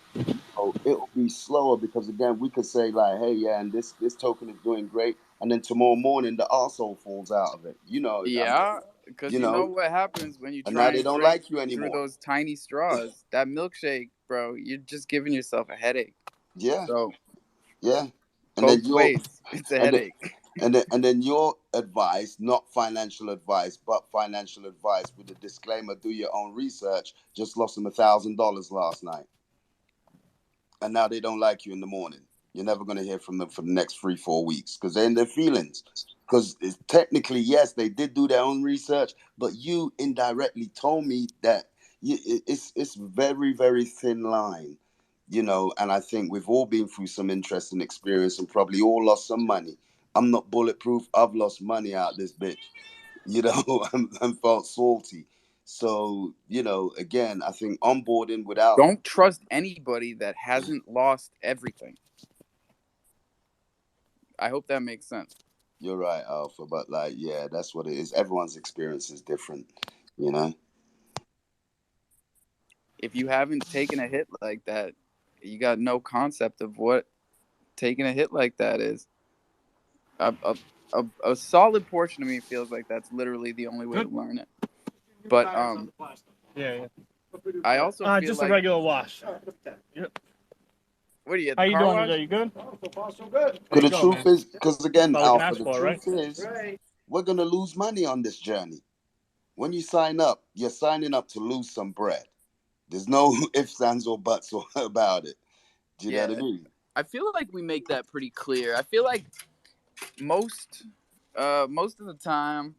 it'll be slower, because again, we could say like, hey, yeah, and this token is doing great, and then tomorrow morning the arsehole falls out of it. I mean, Yeah, because you you know know, what happens when you and try now they and don't drink like you through anymore. those tiny straws. That milkshake bro, you're just giving yourself a headache. Yeah, So yeah. And then both your ways, it's a and then, headache. and then your advice, not financial advice, but financial advice with a disclaimer: do your own research. Just lost them $1,000 last night, and now they don't like you in the morning. You're never going to hear from them for the next 3-4 weeks because they're in their feelings. Because technically, yes, they did do their own research, but you indirectly told me that it's very, very thin line, And I think we've all been through some interesting experience and probably all lost some money. I'm not bulletproof. I've lost money out this bitch, and felt salty. So, again, I think onboarding without. Don't trust anybody that hasn't lost everything. I hope that makes sense. You're right, Alpha, but yeah, that's what it is. Everyone's experience is different, you know. If you haven't taken a hit like that, you got no concept of what taking a hit like that is. A solid portion of me feels like that's literally the only way to learn it. But Yeah. I also feel just like a regular wash. What are you at How the you car doing wash? today? You good? So far, so good. Because the Go, truth man. is, because again, That's all we can Alpha, ask the for, truth is, we're gonna lose money on this journey. When you sign up, you're signing up to lose some bread. There's no ifs, ands, or buts about it. Do you know what I mean? I feel like we make that pretty clear. I feel like most most of the time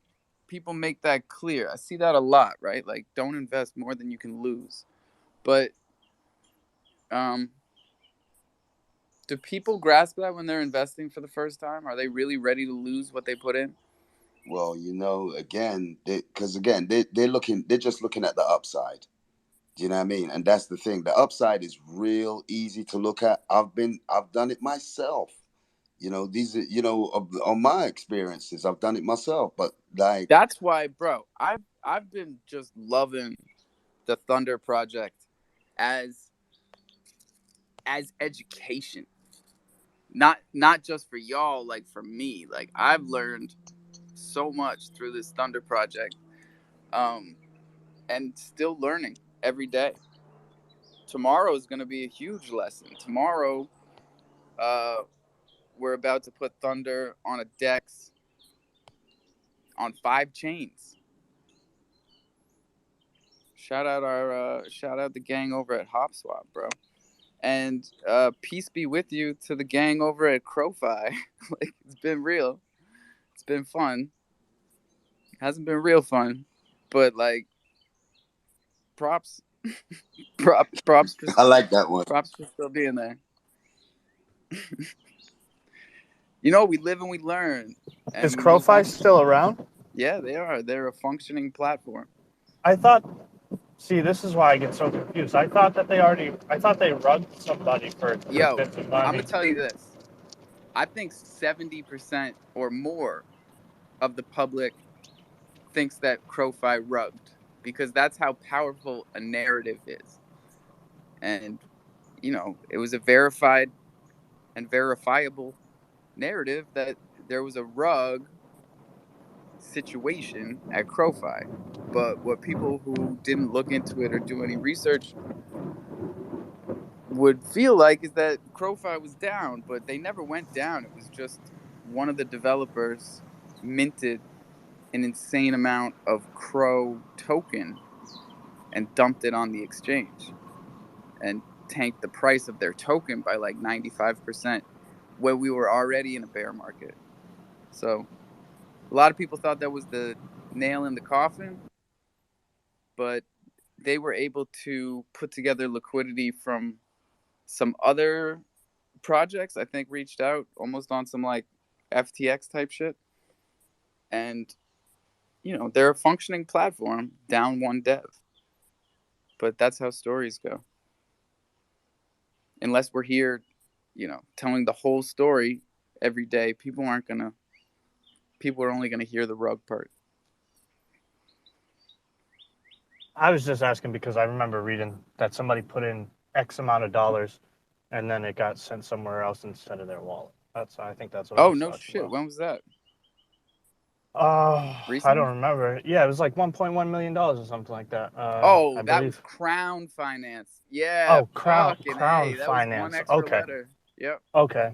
people make that clear. I see that a lot, right? Like don't invest more than you can lose. But um do people grasp that when they're investing for the first time? Are they really ready to lose what they put in? Well, again, they're just looking at the upside. Do you know what I mean? And that's the thing. The upside is real easy to look at. I've done it myself. These are, on my experiences, I've done it myself. But That's why, bro, I've been just loving the Thunder Project as education. Not just for y'all, like for me. Like I've learned so much through this Thunder Project. And still learning every day. Tomorrow is going to be a huge lesson. Tomorrow, we're about to put Thunder on a DEX on 5 chains. Shout out the gang over at HopSwap, bro. And peace be with you to the gang over at CroFi. Like it's been real. It's been fun. It hasn't been real fun, but like props, props for I like that one. props for still being there. We live and we learn. And Is CroFi still around? Yeah, they are. They're a functioning platform. I thought. See, this is why I get so confused. I thought they rugged somebody for Yo, $50 I'm gonna tell you this. I think 70% or more of the public thinks that CroFi rugged because that's how powerful a narrative is. And it was a verified and verifiable narrative that there was a rug situation at CroFi. But what people who didn't look into it or do any research would feel like is that CroFi was down, but they never went down. It was just one of the developers minted an insane amount of Cro token and dumped it on the exchange and tanked the price of their token by like 95% where we were already in a bear market. So a lot of people thought that was the nail in the coffin, but they were able to put together liquidity from some other projects. I think reached out almost on some like FTX type shit. And they're a functioning platform down one dev. But that's how stories go. Unless we're here, telling the whole story every day, people are only gonna hear the rug part. I was just asking because I remember reading that somebody put in X amount of dollars, and then it got sent somewhere else instead of their wallet. I think that's what. Oh no shit! When was that? I recently? don't remember. Yeah, it was like $1.1 million or something like that. Oh, I that was believe. Crown Finance. Yeah, Oh, fucking Crown A. That was one Finance. extra Okay. letter. Yep. Okay.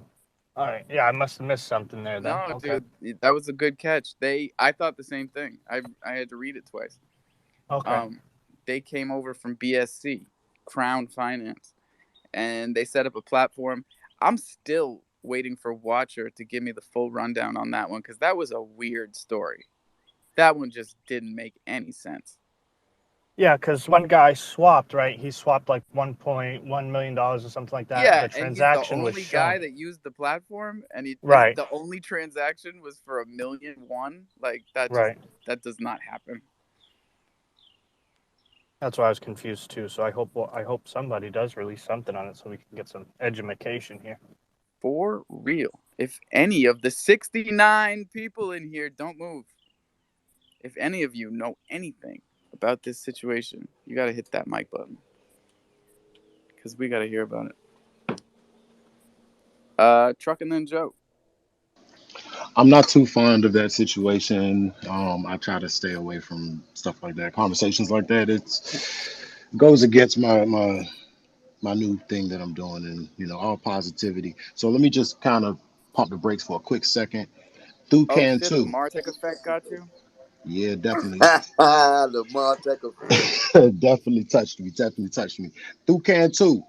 All right. Yeah, I must have missed something there then. No, Okay. dude, that was a good catch. I thought the same thing. I had to read it twice. Okay. Um, they came over from BSC, Crown Finance, and they set up a platform. I'm still waiting for Watcher to give me the full rundown on that one because that was a weird story. That one just didn't make any sense. Yeah, because one guy swapped, right? He swapped like $1.1 million or something like that. Yeah, The and he's the transaction was only shown. guy that used the platform, and Right. the only transaction was for 1,000,001. Like Right. that does not happen. That's why I was confused too. So I hope somebody does release something on it so we can get some education here. For real. If any of the 69 people in here don't move, if any of you know anything about this situation, you got to hit that mic button because we got to hear about it. Truck and then Joe. I'm not too fond of that situation. I try to stay away from stuff like that. Conversations like that, it's goes against my new thing that I'm doing, and all positivity. So let me just kind of pump the brakes for a quick second. Through Oh can shit, the too. Martech effect got you. Yeah, definitely. The Martech effect. Definitely touched me. Definitely touched me. Through can too.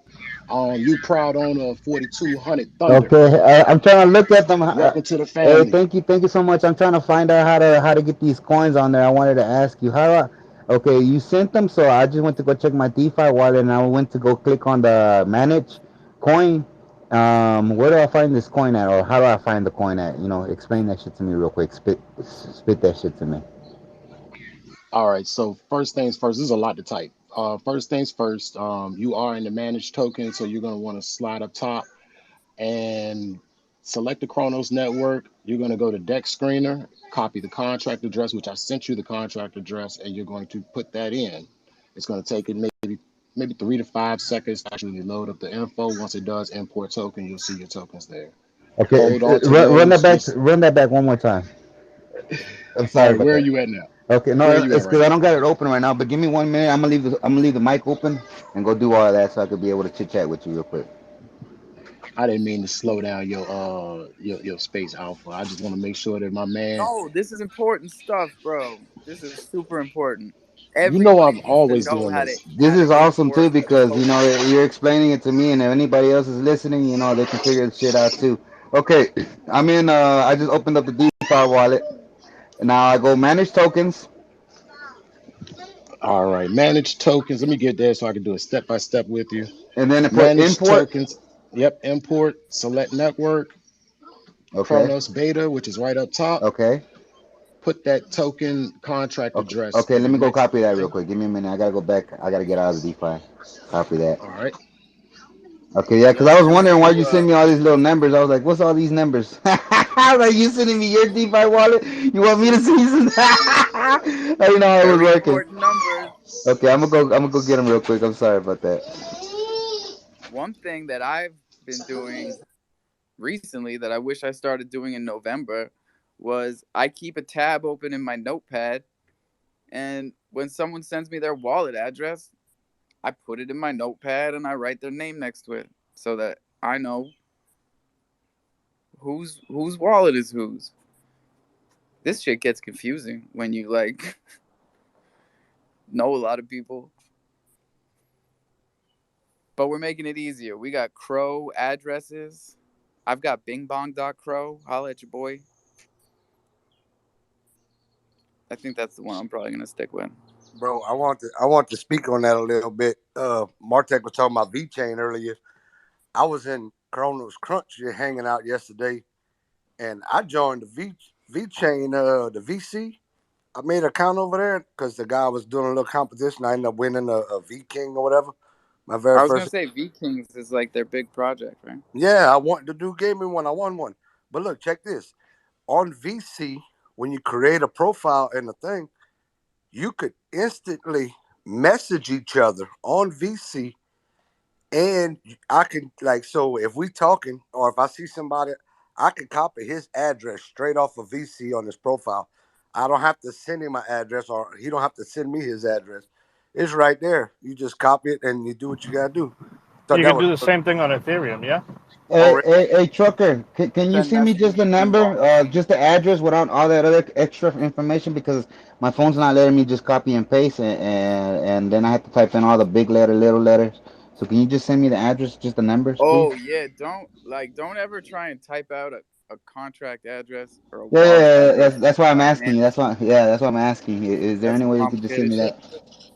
You proud owner of 4200 Thunder. Okay, I'm trying to look at them. Welcome to the Hey, family. thank you so much. I'm trying to find out how to get these coins on there. I wanted to ask you how. Okay, you sent them, so I just went to go check my DeFi wallet, and I went to go click on the manage coin. Where do I find this coin at, or how do I find the coin at? Explain that shit to me real quick. Spit that shit to me. All right. So first things first. This is a lot to type. First things first. You are in the managed token, so you're gonna want to slide up top and select the Chronos network. You're going to go to Deck Screener, copy the contract address, which I sent you the contract address, and you're going to put that in. It's going to take it maybe 3 to 5 seconds to actually load up the info. Once it does import token, you'll see your tokens there. Okay, Hold on to run that those. back. Just Run that back one more time. I'm all sorry right. about Where are that. you at now? Okay, no, Where are you at it's right because I now? don't got it open right now. But give me 1 minute. I'm gonna leave the mic open and go do all of that so I could be able to chit chat with you real quick. I didn't mean to slow down your space alpha. I just want to make sure that my man. No, this is important stuff, bro. This is super important. I'm Everybody needs to always know doing this. This how to is awesome too import a because token. you're explaining it to me, and if anybody else is listening, they can figure the shit out too. Okay, I'm in. I just opened up the DeFi wallet. Now I go manage tokens, All right, manage tokens. Let me get there so I can do it step by step with you. and then I put Manage import. tokens. Yep, import, select network, Okay, Chronos Beta, which is right up top. okay, Put that token contract okay, address okay. in Let the me go next copy that real thing. quick. Give me a minute. I gotta go back. I gotta get out of the DeFi. Copy that. All right. Okay, yeah, because Yo, I was just wondering why to you sent me all these little numbers. I was like, what's all these numbers? I was like, you sending me your DeFi wallet? You want me to see some? I didn't know how it was very working. important numbers. Okay, I'm gonna go get them real quick. I'm sorry about that. One thing that I've been doing recently that I wish I started doing in November was I keep a tab open in my notepad, and when someone sends me their wallet address, I put it in my notepad and I write their name next to it so that I know whose wallet is whose. This shit gets confusing when you like know a lot of people, but we're making it easier. We got Crow addresses. I've got bingbong.crow. Holla at your boy. I think that's the one I'm probably gonna stick with. Bro, I want to speak on that a little bit. Martek was talking about V Chain earlier. I was in Kronos Crunch hanging out yesterday, and I joined the V Chain, the VC. I made an account over there because the guy was doing a little competition. I ended up winning a V King or whatever. My very I was gonna first. say V Kings is like their big project, right? Yeah, I want the dude gave me one. I won one. But look, check this. On VC, when you create a profile and a thing, you could instantly message each other on VC, and I can so if we talking or if I see somebody, I can copy his address straight off of VC on his profile. I don't have to send him my address, or he don't have to send me his address. It's right there. You just copy it and you do what you gotta do. Thought You that can was do the same thing on Ethereum, yeah? already. Hey, trucker, can you Send send me just messages the between number, wallets. just the address without all that other extra information? Because my phone's not letting me just copy and paste, and then I have to type in all the big letter, little letters. So can you just send me the address, just the numbers, please? Oh yeah, don't ever try and type out a contract address or a Yeah, yeah, wallet yeah, address that's why I'm asking you. manually. That's why I'm asking. Is there That's any some way you could just send complicated me shit. that?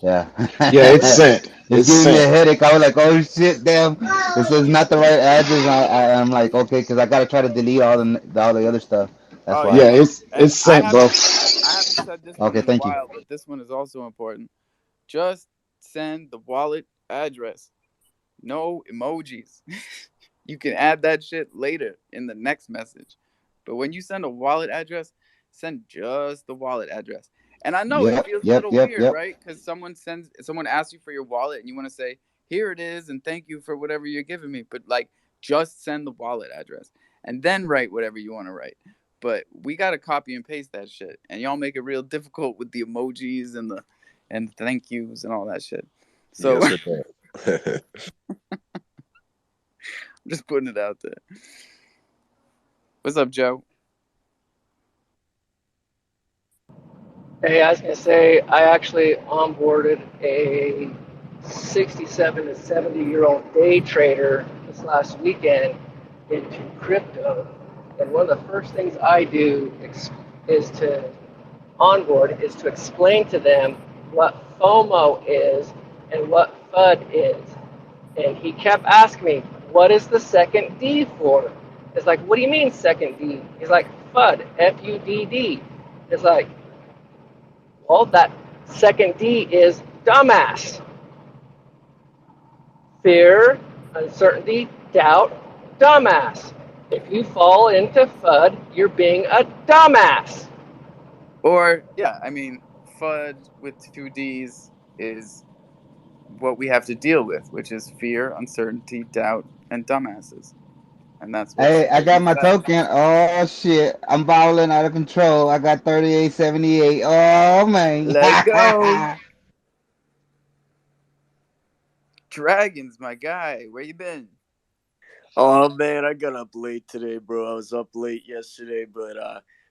Yeah. Yeah, it's sent. It's It's giving me a sent. headache. I was like, oh shit, damn. This is not the right address. I'm like, okay, because I gotta try to delete all the other stuff. That's Oh why. Yeah, yeah, and it's sent, bro. I haven't said this one Okay, in a thank you. while, but this one is also important. Just send the wallet address. No emojis. You can add that shit later in the next message. But when you send a wallet address, send just the wallet address. And I know it Yep, feels a yep, little yep, weird, yep. right? Because someone asks you for your wallet and you want to say, here it is, and thank you for whatever you're giving me. But like, just send the wallet address and then write whatever you want to write. But we gotta copy and paste that shit. And y'all make it real difficult with the emojis and thank yous and all that shit. So Yes, it does. I'm just putting it out there. What's up, Joe? Hey, I was going to say, I actually onboarded a 67 to 70-year-old day trader this last weekend into crypto. And one of the first things I do is to onboard is to explain to them what FOMO is and what FUD is. And he kept asking me, what is the second D for? It's like, what do you mean second D? He's like, FUD, F-U-D-D. It's like, well, that second D is dumbass. Fear, uncertainty, doubt, dumbass. If you fall into FUD, you're being a dumbass. Or yeah, I mean, FUD with two D's is what we have to deal with, which is fear, uncertainty, doubt, and dumbasses. And that's Hey, I what you got my said. token. Oh shit, I'm balling out of control. I got 3878. Oh man. Let's go. Dragons, my guy. Where you been? Oh man, I got up late today, bro. I was up late yesterday, but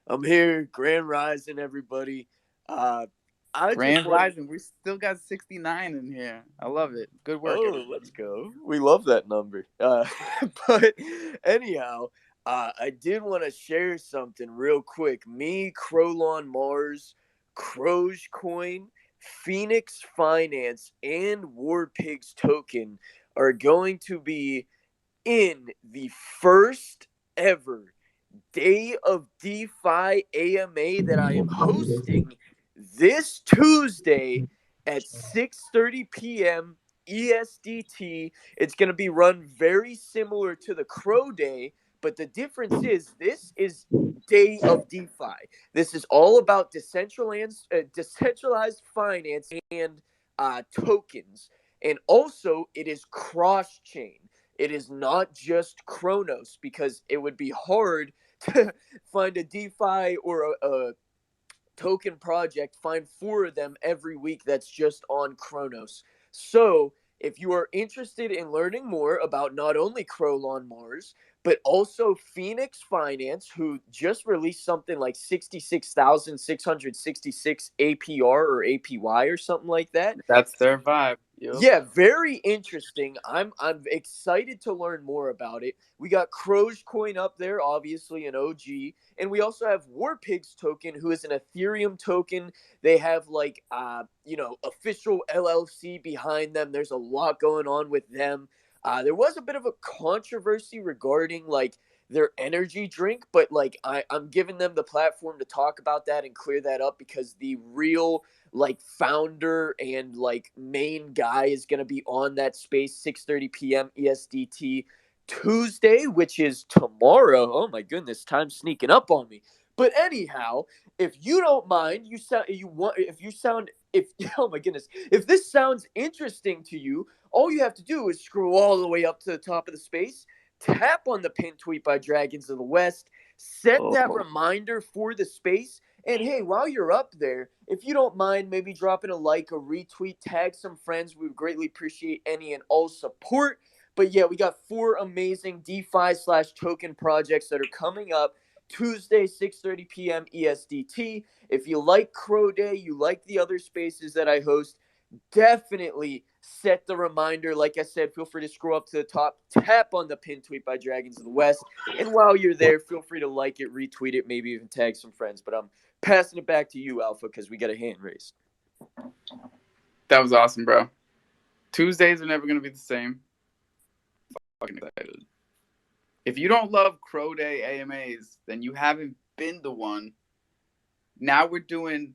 I'm here. Grand Rising, everybody. Uh, I just Grand wanted. Rising. We still got 69 in here. I love it. Good work, Oh, everybody. let's go. We love that number. But anyhow, I did want to share something real quick. Me, Crolon Mars, Croge Coin, Phoenix Finance, and War Pigs Token are going to be in the first ever Day of DeFi AMA that I am hosting this Tuesday at 6:30 p.m. ESDT. It's going to be run very similar to the Crow Day, but the difference is this is Day of DeFi. This is all about decentralized finance and tokens. And also, it is cross chain. It is not just Chronos because it would be hard to find a DeFi or a token project, find 4 of them every week that's just on Chronos. So, if you are interested in learning more about not only Crolon Mars, but also Phoenix Finance, who just released something like 66,666 APR or APY or something like that, That's their vibe. Yep. yeah, very interesting. I'm excited to learn more about it. We got Croge Coin up there, obviously an OG, and we also have War Pigs token, who is an Ethereum token. They have like official LLC behind them. There's a lot going on with them. There was a bit of a controversy regarding like their energy drink, but like I'm giving them the platform to talk about that and clear that up because the real like founder and like main guy is going to be on that space 6:30 p.m. ESDT Tuesday, which is tomorrow. Oh my goodness, time's sneaking up on me. But anyhow, if you don't mind, if oh my goodness, if this sounds interesting to you, all you have to do is scroll all the way up to the top of the space, tap on the pinned tweet by Dragons of the West, set that Oh. reminder for the space, And hey, while you're up there, if you don't mind maybe dropping a like, a retweet, tag some friends, we would greatly appreciate any and all support. But yeah, we got 4 amazing DeFi slash token projects that are coming up Tuesday, 6:30 p.m. ESDT. If you like Crow Day, you like the other spaces that I host, definitely set the reminder. Like I said, feel free to scroll up to the top, tap on the pin tweet by Dragons of the West. And while you're there, feel free to like it, retweet it, maybe even tag some friends. But I'm passing it back to you, Alpha, because we got a hand raised. That was awesome, bro. Tuesdays are never going to be the same. Fucking excited. If you don't love Crow Day AMAs, then you haven't been to one. Now we're doing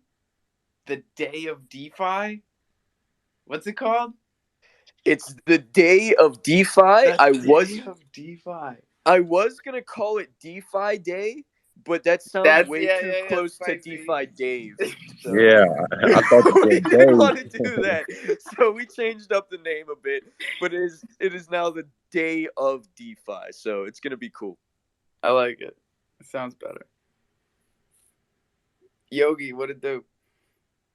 the day of DeFi. What's it called? It's the day of DeFi. I was gonna call it DeFi Day, but that sounds way too close to DeFi Dave. So. Yeah, I thought you We said didn't want Dave. to do that, so we changed up the name a bit. But it is now the day of DeFi, so it's gonna be cool. I like it. It sounds better. Yogi, what it do?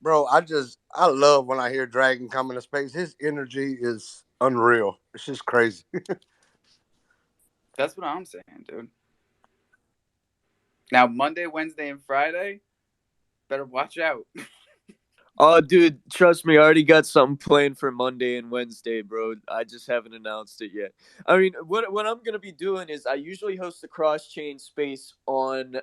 Bro, I love when I hear Dragon come into space. His energy is unreal. It's just crazy. That's what I'm saying, dude. Now, Monday, Wednesday, and Friday, better watch out. Oh, dude, trust me, I already got something planned for Monday and Wednesday, bro. I just haven't announced it yet. I mean, what I'm gonna be doing is I usually host the cross chain space on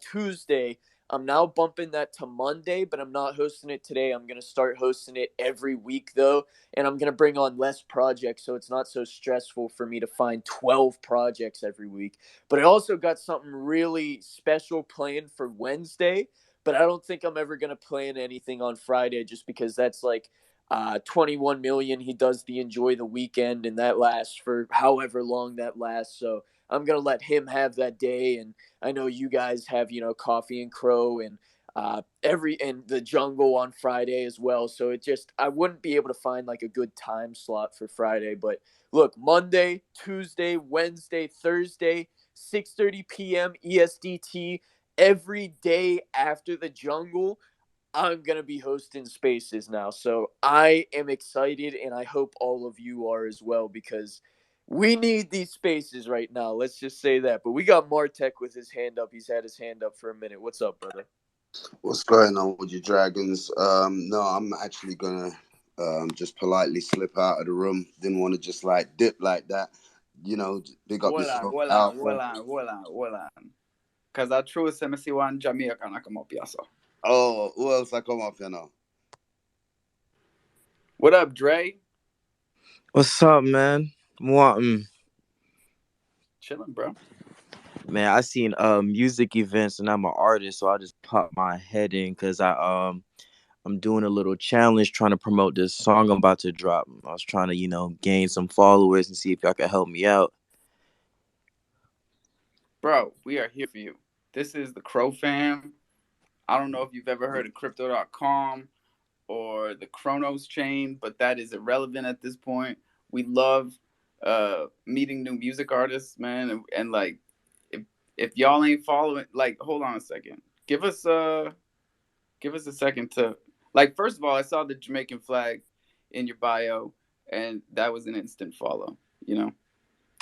Tuesday. I'm now bumping that to Monday, but I'm not hosting it today. I'm gonna start hosting it every week though, and I'm gonna bring on less projects so it's not so stressful for me to find 12 projects every week. But I also got something really special planned for Wednesday. But I don't think I'm ever going to plan anything on Friday just because that's like 21 million. He does the enjoy the weekend, and that lasts for however long that lasts. So I'm going to let him have that day. And I know you guys have, Coffee and Cro and and the jungle on Friday as well. So I wouldn't be able to find like a good time slot for Friday. But look, Monday, Tuesday, Wednesday, Thursday, 6:30 p.m. ESDT. Every day after the jungle, I'm going to be hosting spaces now. So I am excited, and I hope all of you are as well, because we need these spaces right now. Let's just say that. But we got Martek with his hand up. He's had his hand up for a minute. What's up, brother? What's going on with you, Dragons? No, I'm actually gonna just politely slip out of the room. Didn't want to just like dip like that. Big up yourself. Hold on. Because I true se me si wan Jamaica na come up here, so. Oh, who else I come up here now? What up, Dre? What's up, man? Chilling, bro. Man, I seen music events and I'm an artist, so I just popped my head in because I'm doing a little challenge trying to promote this song I'm about to drop. I was trying to, gain some followers and see if y'all can help me out. Bro, we are here for you. This is the crofam. I don't know if you've ever heard of crypto.com or the Chronos chain, but that is irrelevant at this point. We love meeting new music artists, man, and like if y'all ain't following, like, hold on a second. Give us a second to, like, first of all, I saw the Jamaican flag in your bio, and that was an instant follow,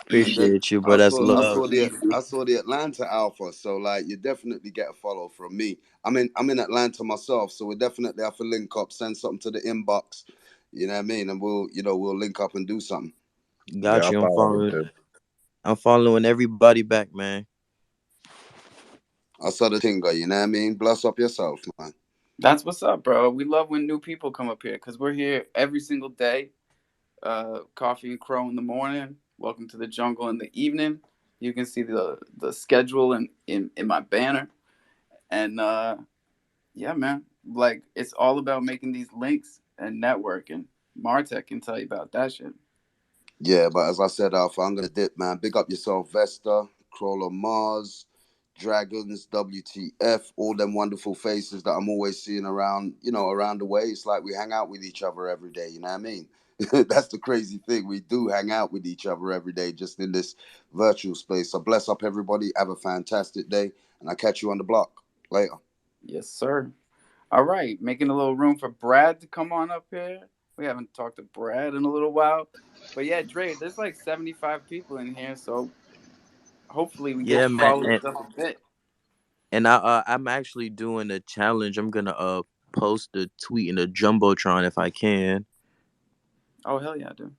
Appreciate you, I bro. That's saw love. the Atlanta Alpha, so like you definitely get a follow from me. I'm in Atlanta myself, so we definitely have to link up, send something to the inbox. You know what I mean? And we'll link up and do something. Got you. I'm following everybody back, man. I saw the Tinga, you know what I mean? Bless up yourself, man. That's what's up, bro. We love when new people come up here because we're here every single day. Coffee and Cro in the morning. Welcome to the jungle in the evening. You can see the schedule in my banner. And yeah, man. Like, it's all about making these links and networking. Martek can tell you about that shit. Yeah, but as I said, Alpha, I'm gonna dip, man. Big up yourself, Vesta, Crawler Mars, Dragons, WTF, all them wonderful faces that I'm always seeing around, around the way. It's like we hang out with each other every day, you know what I mean? That's the crazy thing. We do hang out with each other every day, just in this virtual space. So bless up everybody. Have a fantastic day, and I'll catch you on the block later. Yes, sir. All right, making a little room for Brad to come on up here. We haven't talked to Brad in a little while. But yeah, Dre, there's like 75 people in here, so hopefully we get Yeah, you man, followed up a bit. and I'm actually doing a challenge. I'm gonna post a tweet in a jumbotron if I can. Oh, hell yeah, dude.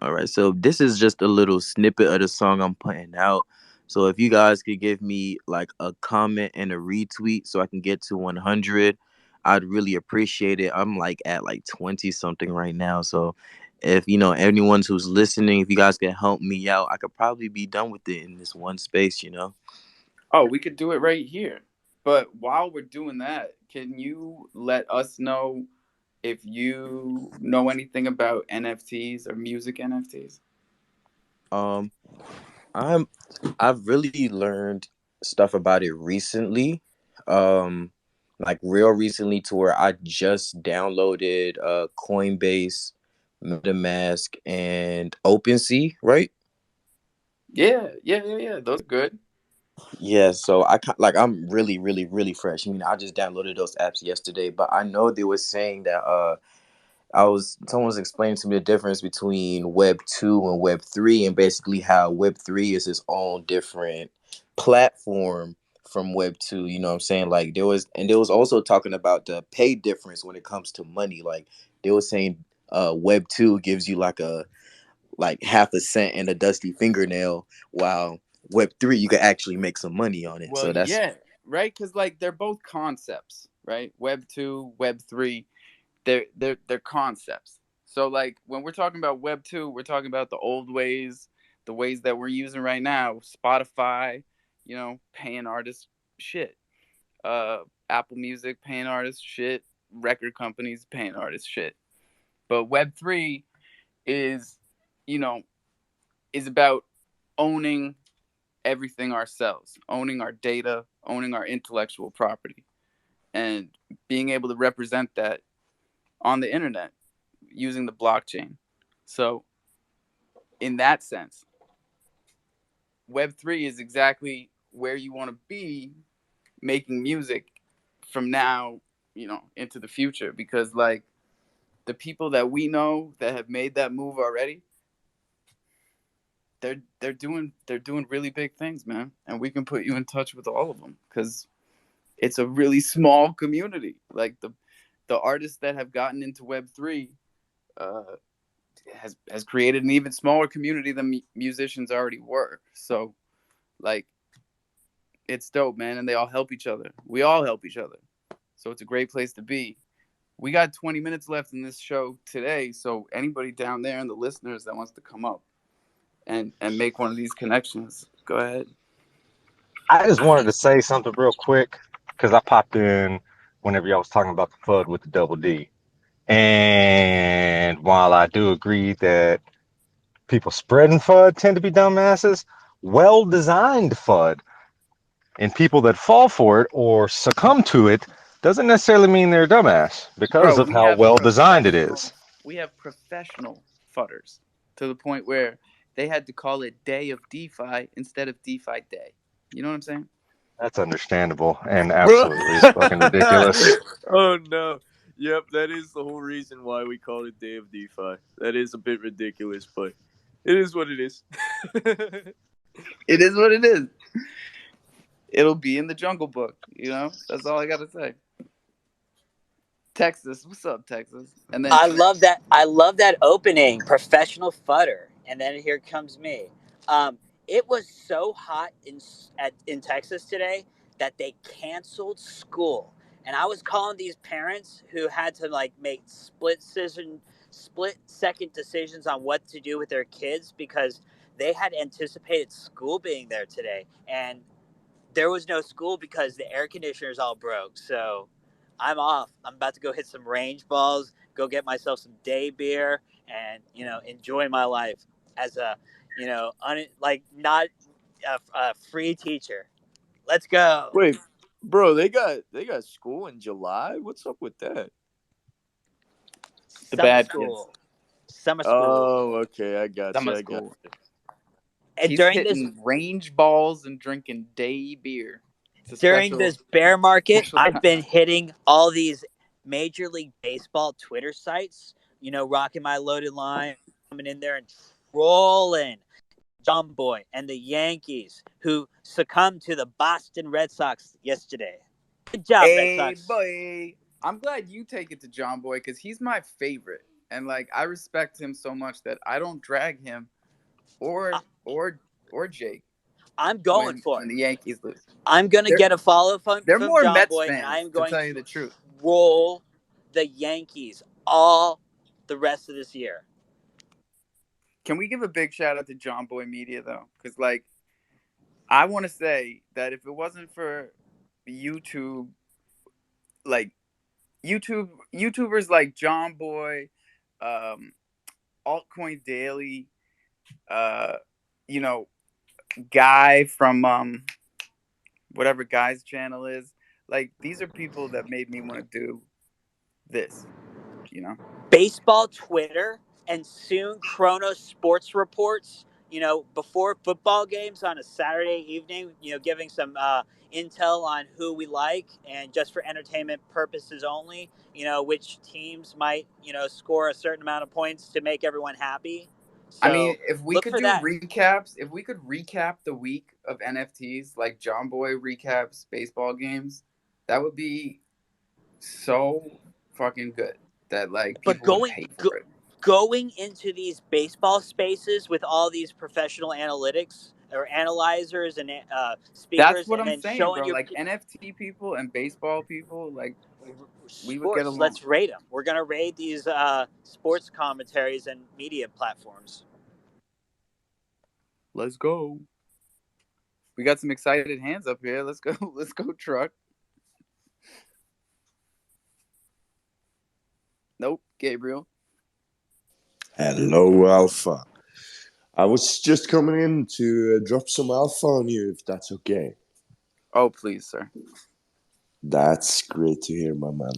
All right, so this is just a little snippet of the song I'm putting out. So if you guys could give me like a comment and a retweet so I can get to 100, I'd really appreciate it. I'm like at like 20 something right now. So if anyone who's listening, if you guys can help me out, I could probably be done with it in this one space. Oh, we could do it right here. But while we're doing that, can you let us know if you know anything about NFTs or music NFTs? Um I'm I've really learned stuff about it recently. Um like real recently to where I just downloaded Coinbase, MetaMask, and OpenSea, right? Yeah, yeah, yeah, yeah. Those are good. Yeah, so I'm really, really, really fresh. I mean, I just downloaded those apps yesterday, but I know they were saying that someone was explaining to me the difference between Web 2 and Web 3, and basically how Web 3 is its own different platform from Web 2. You know what I'm saying? Like there was also talking about the pay difference when it comes to money. Like they were saying Web 2 gives you like half a cent and a dusty fingernail, while Web 3 you can actually make some money on it. Well, So that's yeah, right? Because like they're both concepts, right? Web 2, Web 3, they're concepts. So like when we're talking about Web 2, we're talking about the old ways, the ways that we're using right now, Spotify, paying artists shit. Uh Apple Music paying artists shit, record companies paying artists shit. But Web 3 is, you know, is about owning everything ourselves, owning our data, owning our intellectual property, and being able to represent that on the internet using the blockchain. So, in that sense, Web3 is exactly where you want to be making music from now, into the future. Because, like, the people that we know that have made that move already, they're doing really big things, man. And we can put you in touch with all of them because it's a really small community. Like the artists that have gotten into Web3 uh, has created an even smaller community than musicians already were. So like it's dope, man, and they all help each other. We all help each other. So it's a great place to be. We got 20 minutes left in this show today, so anybody down there and the listeners that wants to come up and make one of these connections, go ahead. I just wanted to say something real quick because I popped in whenever y'all was talking about the FUD with the double D. And while I do agree that people spreading FUD tend to be dumbasses, well-designed FUD and people that fall for it or succumb to it doesn't necessarily mean they're a dumbass because Bro, of how well-designed it is. we have professional fudders to the point where they had to call it Day of DeFi instead of DeFi Day. You know what I'm saying? That's understandable and Bro. absolutely is fucking ridiculous. Oh no. Yep, that is the whole reason why we call it Day of DeFi. That is a bit ridiculous, but it is what it is. It is what it is. It'll be in the Jungle Book. That's all I gotta say. Texas, what's up, Texas? And then I love that. I love that opening, professional fudder, and then here comes me. Um, it was so hot in Texas today that they canceled school, and I was calling these parents who had to like make split second decisions on what to do with their kids because they had anticipated school being there today, and there was no school because the air conditioners all broke. So I'm off. I'm about to go hit some range balls, go get myself some day beer, and enjoy my life as a like not a free teacher. Let's go. Wait, bro, they got school in July? What's up with that? the Summer bad kids. school. Summer school. Oh, okay, I got you. Summer I got school. you. And He's during this hitting range balls and drinking day beer. It's a During special this bear market, special I've time. been hitting all these Major League Baseball Twitter sites, rocking my loaded line, coming in there and trolling John Boy and the Yankees, who succumbed to the Boston Red Sox yesterday. Good job, Red Hey Sox. boy, I'm glad you take it to John Boy because he's my favorite, and like I respect him so much that I don't drag him or Jake I'm going for when it. the Yankees lose. I'm going to They're get a follow they're from more John Mets Boy, and I fans, am to going tell you to the truth. roll the Yankees all the rest of this year. Can we give a big shout out to John Boy Media though? Because like I want to say that if it wasn't for YouTube, like YouTubers like John Boy, um, Altcoin Daily, uh, you know, Guy from whatever Guy's channel is. Like these are people that made me want to do this. Baseball Twitter and soon Chronos Sports Reports, before football games on a Saturday evening, giving some intel on who we like and just for entertainment purposes only, which teams might, score a certain amount of points to make everyone happy. I mean, So if we look could for do that. recaps, if we could recap the week of NFTs like John Boy recaps baseball games, that would be so fucking good that like But people would pay for it. going into these baseball spaces with all these professional analytics or analyzers and That's speakers, what and I'm then saying, showing bro. your Like NFT people and baseball people, like we would get sports. along. Let's rate them. We're gonna rate these sports commentaries and media platforms. Let's go. We got some excited hands up here. Let's go. Let's go, truck. Nope, Gabriel. Hello, Alpha. I was just coming in to drop some alpha on you, if that's okay. Oh, please, sir. That's great to hear, my man.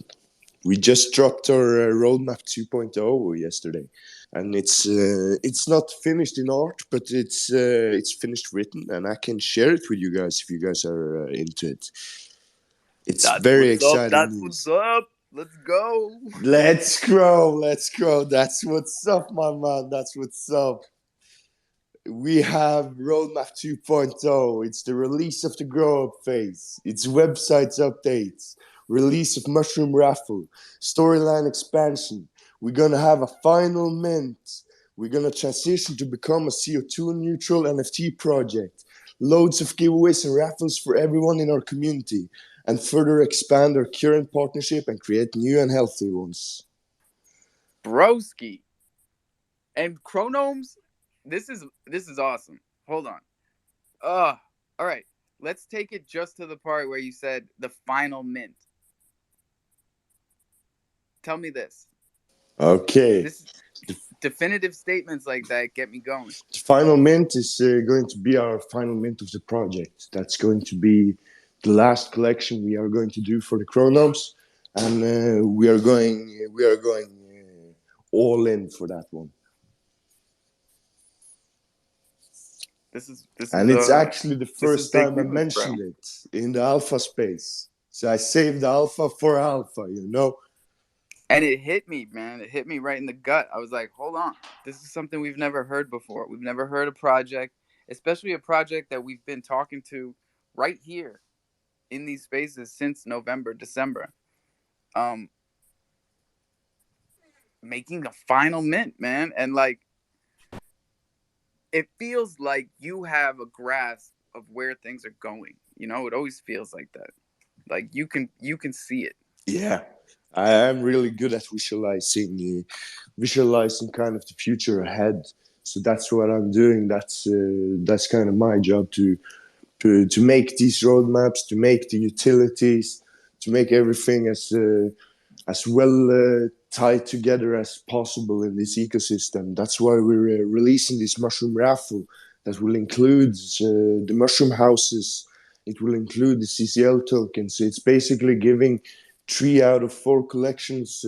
We just dropped our roadmap 2.0 yesterday, and it's not finished in art, but it's finished written, and I can share it with you guys if you guys are into it. It's That's very what's up. exciting That's news. what's up. Let's go. Let's grow. Let's grow. That's what's up, my man. That's what's up. We have Roadmap 2.0. It's the release of the grow up phase. It's websites updates, release of Mushroom Raffle, storyline expansion. We're going to have a final mint. We're going to transition to become a CO2 neutral NFT project. Loads of giveaways and raffles for everyone in our community, and further expand our current partnership and create new and healthy ones. Broski. And Chronomes, this is awesome. Hold on. All right. Let's take it just to the part where you said the final mint. Tell me this. Okay. This definitive statements like that get me going. The final mint is going to be our final mint of the project. That's going to be the last collection we are going to do for the Chronos, and we are going all in for that one. And it's actually the first time I mentioned it in the alpha space. So I saved the alpha for alpha, And it hit me, man. It hit me right in the gut. I was like, hold on. This is something we've never heard before. We've never heard a project, especially a project that we've been talking to right here in these spaces since November, December. Making the final mint, man. And like it feels like you have a grasp of where things are going. It always feels like that. Like you can see it. Yeah. I am really good at visualizing kind of the future ahead. So that's what I'm doing. That's kind of my job to make these roadmaps, to make the utilities, to make everything as well tied together as possible in this ecosystem. That's why we're releasing this mushroom raffle that will include the mushroom houses. It will include the CCL tokens. It's basically giving 3 out of 4 collections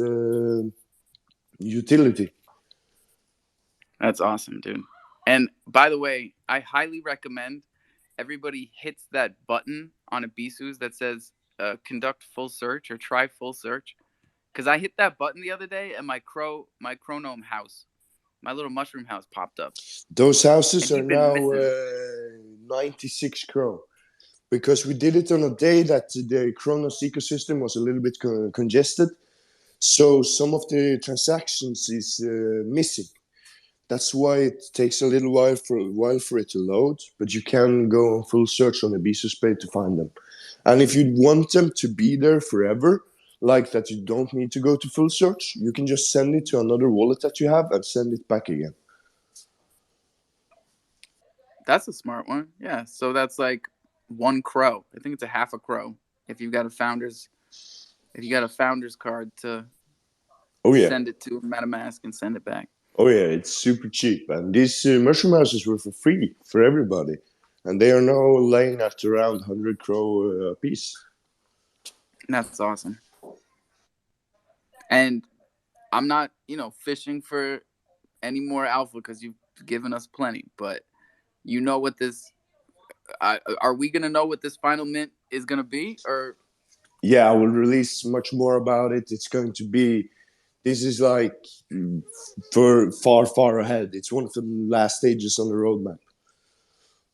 utility. That's awesome, dude. And by the way, I highly recommend everybody hits that button on a Bisous that says conduct full search or try full search. Because I hit that button the other day and my chronome house, my little mushroom house popped up. Those houses And are he'd been now missing. 96 Cro. Because we did it on a day that the Kronos ecosystem was a little bit congested. So some of the transactions is missing. That's why it takes a little while for it to load, but you can go on full search on the Bisous page to find them. And if you want them to be there forever, like that you don't need to go to full search, you can just send it to another wallet that you have and send it back again. That's a smart one. Yeah. So that's like 1 Cro. I think it's a half a Cro if you got a founder's card to send it to MetaMask and send it back. Oh yeah, it's super cheap. And these mushroom houses were for free for everybody. And they are now laying at around 100 Cro a piece. That's awesome. And I'm not, fishing for any more alpha because you've given us plenty. But you know what this... are we going to know what this final mint is going to be? Or... Yeah, I will release much more about it. It's going to be... This is like for far ahead. It's one of the last stages on the roadmap.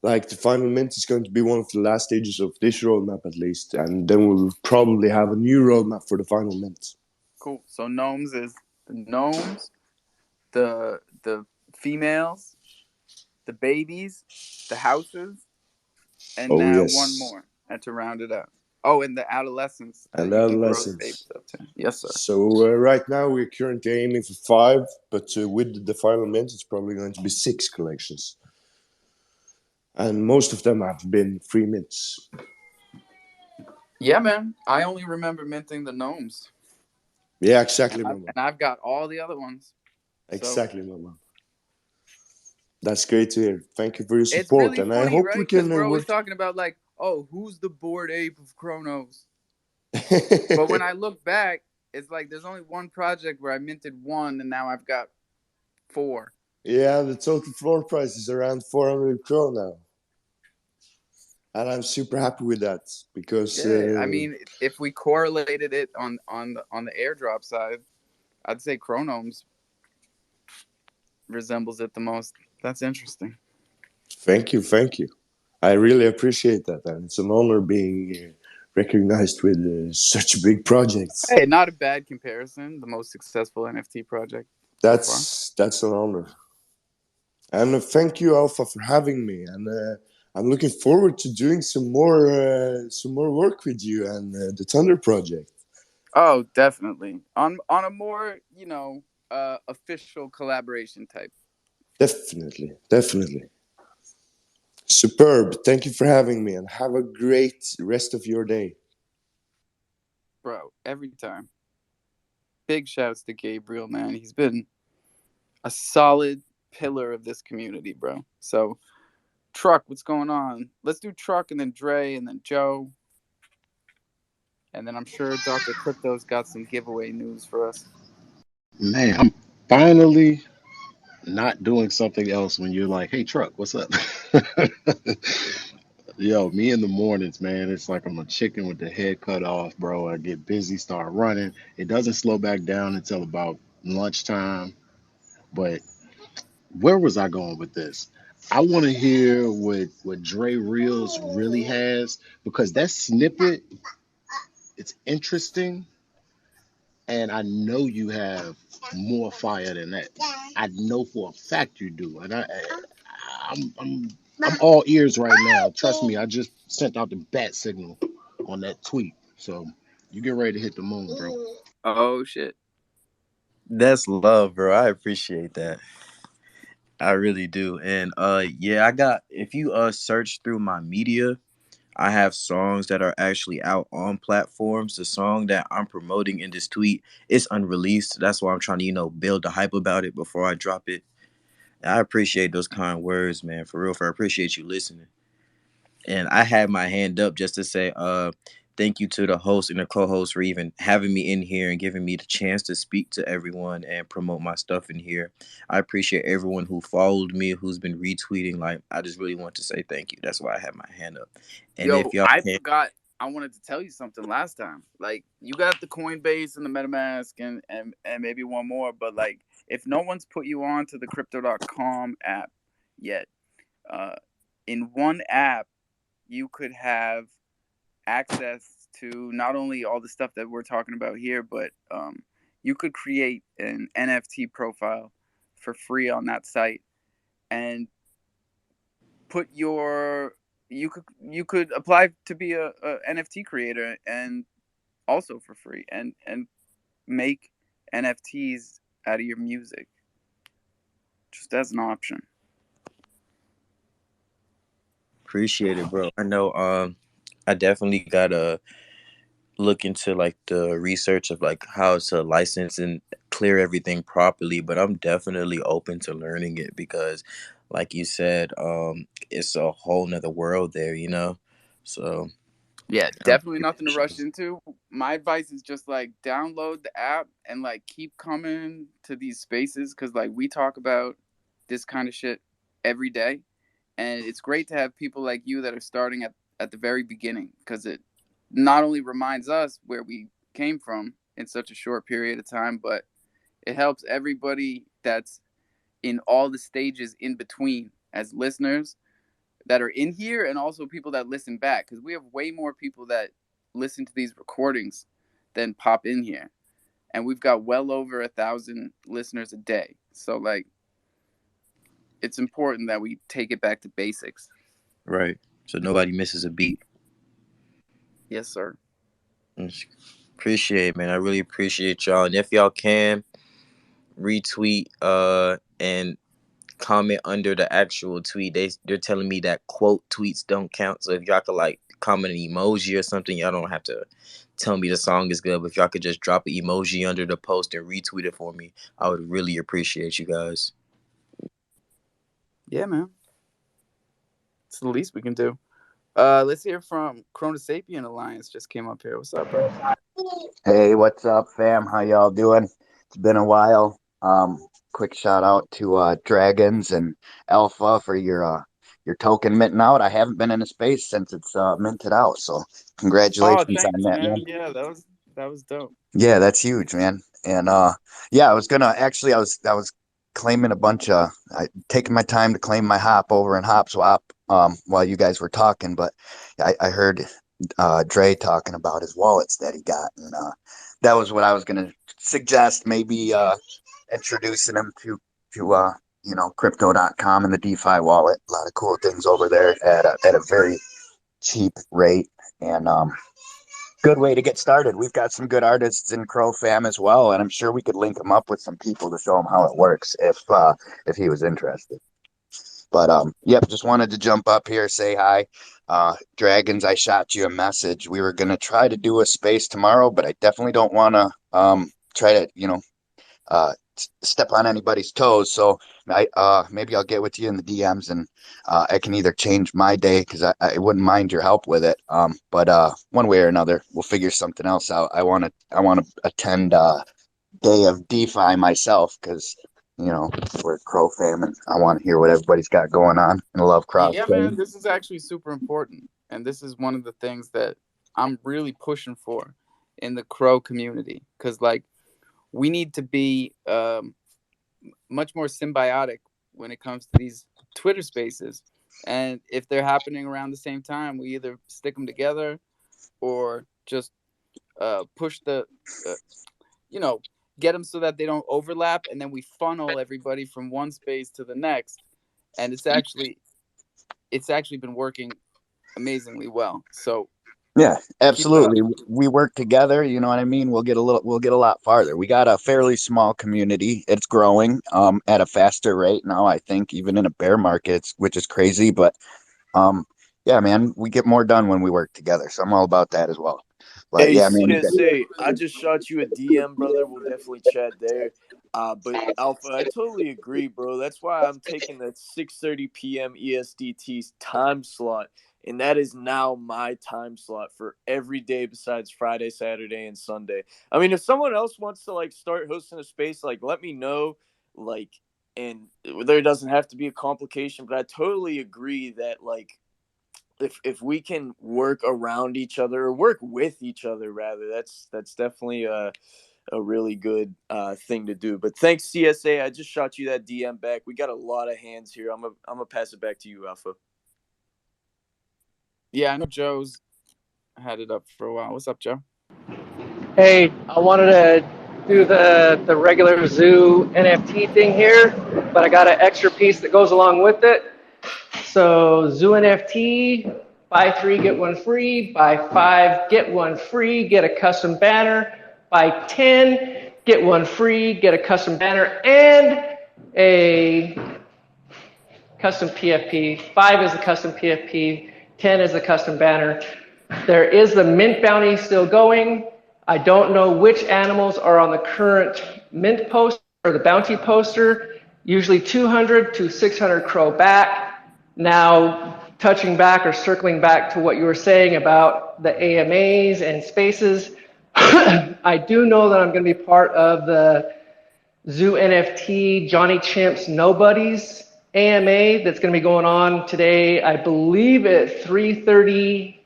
Like the final mint is going to be one of the last stages of this roadmap at least. And then we'll probably have a new roadmap for the final mint. Cool. So gnomes is the gnomes, the females, the babies, the houses, and one more and to round it out. Oh, and the adolescents. And adolescents. Yes, sir. So right now we're currently aiming for 5, but with the final mint, it's probably going to be 6 collections. And most of them have been free mints. Yeah, man. I only remember minting the gnomes. Yeah, exactly, and I've got all the other ones. Exactly, Mama. That's great to hear. Thank you for your support. It's really funny, I hope right? We can we're always talking about like, oh, who's the Bored Ape of Kronos? But when I look back, it's like there's only one project where I minted 1 and now I've got 4. Yeah, the total floor price is around 400 Cro now. And I'm super happy with that because I mean, if we correlated it on the airdrop side, I'd say Chronomes resembles it the most. That's interesting. Thank you. I really appreciate that, and it's an honor being recognized with such big projects. Hey, not a bad comparison. The most successful NFT project. That's an honor, and thank you, Alpha, for having me. And I'm looking forward to doing some more work with you and the Thunder project. Oh, definitely on a more official collaboration type. Definitely. Superb. Thank you for having me, and have a great rest of your day. Bro, every time. Big shouts to Gabriel, man. He's been a solid pillar of this community, bro. So, Truck, what's going on? Let's do Truck and then Dre and then Joe. And then I'm sure Dr. Crypto's got some giveaway news for us. Man, I'm finally not doing something else when you're like, hey, Truck, what's up? Yo, me in the mornings, man, it's like I'm a chicken with the head cut off, bro. I get busy, start running. It doesn't slow back down until about lunchtime. But where was I going with this? I want to hear what Dre Reels really has, because that snippet, it's interesting. And I know you have more fire than that. I know for a fact you do. And I'm all ears right now. Trust me, I just sent out the bat signal on that tweet. So you get ready to hit the moon, bro. Oh shit. That's love, bro. I appreciate that. I really do. And I got, if you search through my media, I have songs that are actually out on platforms. The song that I'm promoting in this tweet is unreleased. That's why I'm trying to, build the hype about it before I drop it. And I appreciate those kind words, man. For real, I appreciate you listening. And I had my hand up just to say, thank you to the host and the co-host for even having me in here and giving me the chance to speak to everyone and promote my stuff in here. I appreciate everyone who followed me, who's been retweeting. Like, I just really want to say thank you. That's why I have my hand up. And if Yo, y'all I can, forgot. I wanted to tell you something last time. Like, you got the Coinbase and the MetaMask and maybe one more, but like, if no one's put you on to the crypto.com app yet, uh, in one app, you could have access to not only all the stuff that we're talking about here, but you could create an NFT profile for free on that site and put your you could apply to be a NFT creator and also for free and make NFTs out of your music just as an option. appreciate it, bro. I know I definitely gotta look into like the research of like how to license and clear everything properly, but I'm definitely open to learning it because like you said, it's a whole nother world there, you know? So Yeah, I definitely really nothing to appreciate rush it. into. My advice is just like download the app and like keep coming to these spaces because like we talk about this kind of shit every day, and it's great to have people like you that are starting at the very beginning because it not only reminds us where we came from in such a short period of time, but it helps everybody that's in all the stages in between as listeners that are in here and also people that listen back because we have way more people that listen to these recordings than pop in here, and we've got well over 1,000 listeners a day. So like, it's important that we take it back to basics. Right. So nobody misses a beat. Yes, sir. Appreciate it, man. I really appreciate y'all. And if y'all can retweet and comment under the actual tweet. They're telling me that quote tweets don't count. So if y'all could like comment an emoji or something, y'all don't have to tell me the song is good. But if y'all could just drop an emoji under the post and retweet it for me, I would really appreciate you guys. Yeah, man. It's the least we can do. Let's hear from Chronosapien Alliance. Just came up here. What's up, bro? Hey, what's up, fam? How y'all doing? It's been a while. Quick shout out to Dragons and Alpha for your token minting out. I haven't been in a space since it's minted out, so Oh, congratulations on thanks, that, man. man. Yeah, that was dope. Yeah, that's huge, man. And yeah, I was gonna actually I was claiming a bunch of taking my time to claim my hop over in Hop Swap while you guys were talking, but I heard Dre talking about his wallets that he got, and that was what I was gonna suggest. Maybe introducing him to crypto.com and the DeFi wallet. A lot of cool things over there at a very cheap rate, and good way to get started. We've got some good artists in crofam as well, and I'm sure we could link him up with some people to show him how it works if he was interested. But yep, just wanted to jump up here, say hi. Dragons, I shot you a message. We were gonna try to do a space tomorrow, but I definitely don't want to try to step on anybody's toes. So I maybe I'll get with you in the DMs, and I can either change my day because I wouldn't mind your help with it. But one way or another, we'll figure something else out. I want to attend day of DeFi myself because we're Crow fam and I want to hear what everybody's got going on and love cross Yeah, man, training. this is actually super important. And this is one of the things that I'm really pushing for in the Crow community. Because, like, we need to be much more symbiotic when it comes to these Twitter spaces. And if they're happening around the same time, we either stick them together or just push uh, you know, get them so that they don't overlap. And then we funnel everybody from one space to the next. And it's actually been working amazingly well. So Yeah, keep it up. absolutely. We work together, you know what I mean? We'll get a lot farther. We got a fairly small community. It's growing at a faster rate now, I think, even in a bear market, which is crazy, but yeah, man, we get more done when we work together. So I'm all about that as well. But Hey, yeah, man, CSA, I just shot you a DM, brother. We'll definitely chat there. But Alpha, I totally agree, bro. That's why I'm taking that 6:30 p.m. ESDT time slot. And that is now my time slot for every day besides Friday, Saturday, and Sunday. I mean, if someone else wants to like start hosting a space, like let me know, like, and there doesn't have to be a complication, but I totally agree that like if we can work around each other or work with each other rather, that's definitely a really good thing to do. But thanks, CSA. I just shot you that DM back. We got a lot of hands here. I'm gonna pass it back to you, Alpha. Yeah, I know Joe's had it up for a while. What's up, Joe? Hey, I wanted to do the regular zoo NFT thing here, but I got an extra piece that goes along with it. So zoo NFT, buy 3, get 1 free, buy 5, get 1 free, get a custom banner, buy 10, get 1 free, get a custom banner, and a custom PFP. 5 is the custom PFP, 10 is the custom banner. There is the mint bounty still going. I don't know which animals are on the current mint poster or the bounty poster. Usually 200 to 600 crow back. Now, touching back or circling back to what you were saying about the AMAs and spaces, I do know that I'm going to be part of the Zoo NFT Johnny Chimp's Nobodies AMA that's going to be going on today, I believe at 3:30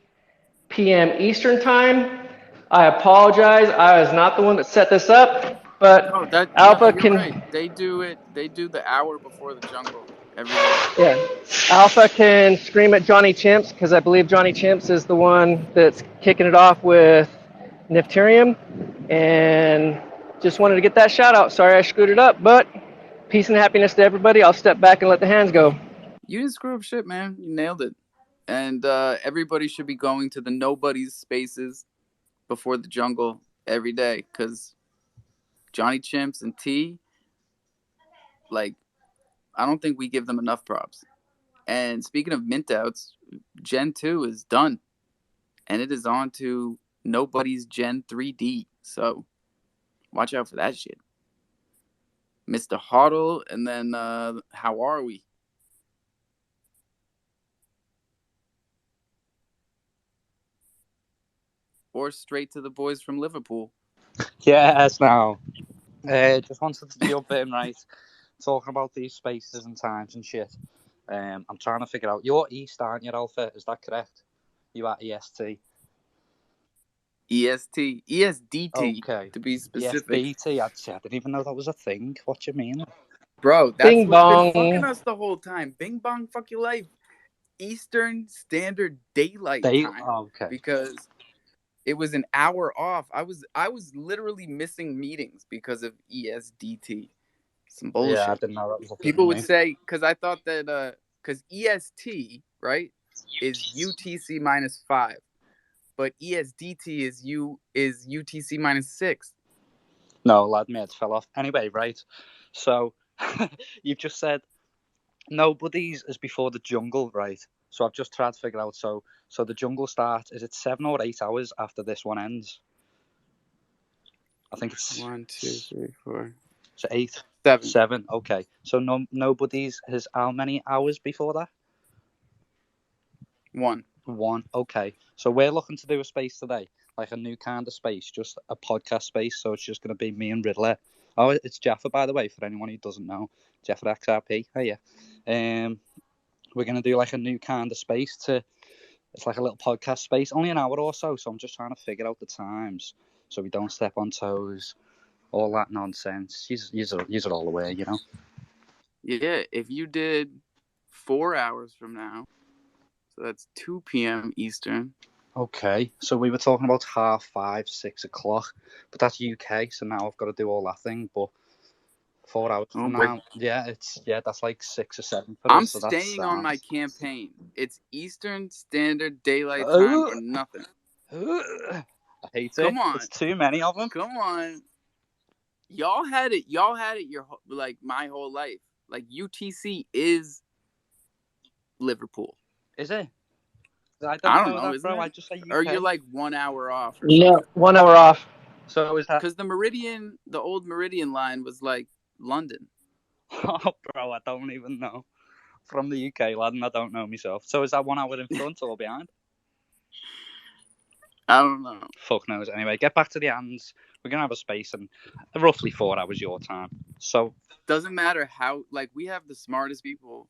p.m. Eastern Time. I apologize. I was not the one that set this up, but Alpha You're can. right. They do it. They do the hour before the jungle every day. Yeah, Alpha can scream at Johnny Chimps because I believe Johnny Chimps is the one that's kicking it off with Nifterium, and just wanted to get that shout out. Sorry I screwed it up, but peace and happiness to everybody. I'll step back and let the hands go. You didn't screw up shit, man. You nailed it. And everybody should be going to the Nobody's spaces before the jungle every day because Johnny Chimps and T, like, I don't think we give them enough props. And speaking of mint outs, Gen 2 is done. And it is on to Nobody's Gen 3D. So watch out for that shit. Mr. Hoddle, and then How Are We? Or straight to the boys from Liverpool. Yes, now. Just wanted to jump in, right? Talking about these spaces and times and shit. I'm trying to figure out. You're East, aren't you, Alpha? Is that correct? You are EST. EST. ESDT, okay. to be specific. ESDT, I didn't even know that was a thing. What do you mean? Bro, that's Bing what's bong. been fucking us the whole time. Bing bong, fuck your life. Eastern Standard Daylight Time. Okay. Because it was an hour off. I was literally missing meetings because of ESDT. Some bullshit. Yeah, I didn't know that was a thing. People would say, because I thought that, because EST, right, is UTC minus 5. But ESDT is UTC minus 6. No, lad, mates fell off. Anyway, right. So you've just said Nobody's is before the jungle, right? So I've just tried to figure out. So the jungle starts. Is it 7 or 8 hours after this one ends? I think it's 1, 2, 3, 4. So 8. 7. 7. Okay. So Nobody's is how many hours before that? 1. 1. Okay. So we're looking to do a space today, like a new kind of space, just a podcast space. So it's just going to be me and Riddler. Oh, it's Jaffa, by the way, for anyone who doesn't know. Jaffa XRP. Oh, yeah. We're going to do like a new kind of space it's like a little podcast space, only an hour or so. So I'm just trying to figure out the times so we don't step on toes, all that nonsense. Use it all the way, you know? Yeah, if you did 4 hours from now, so that's 2 p.m. Eastern. Okay, so we were talking about 5:30, 6 o'clock, but that's UK, so now I've got to do all that thing, but 4 hours from now, that's like 6 or 7 for us. I'm so staying on my campaign. It's Eastern Standard Daylight Time or nothing. I hate it. Come on. It's too many of them. Come on. Y'all had it your like my whole life. Like UTC is Liverpool. Is it? I don't know that, bro. I just say UK. Or you're like 1 hour off. Or yeah, 1 hour off. So is that because the old Meridian line was like London. Oh, bro, I don't even know. from the UK, lad, and I don't know myself. So is that 1 hour in front or behind? I don't know. Fuck knows. Anyway, get back to the hands. We're gonna have a space and roughly 4 hours your time. So doesn't matter how, like, we have the smartest people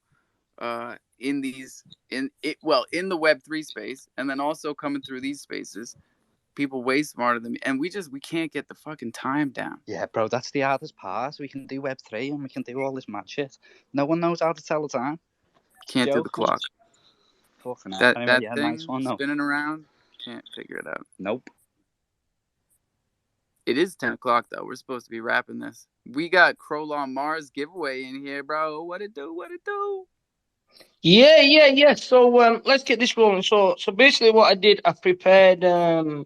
in these in the Web3 space, and then also coming through these spaces, people way smarter than me, and we can't get the fucking time down. yeah, bro, that's the hardest part. We can do Web3 and we can do all this mad shit. No one knows how to tell the time. Can't do Joe, the clock. Fucking hell. That Anyway, that yeah, thing nice one. No. spinning around, can't figure it out. Nope. It is 10 o'clock though. We're supposed to be wrapping this. We got Cro on Mars giveaway in here, bro. What it do? What it do? Yeah. So let's get this rolling. So basically, what I did, I prepared a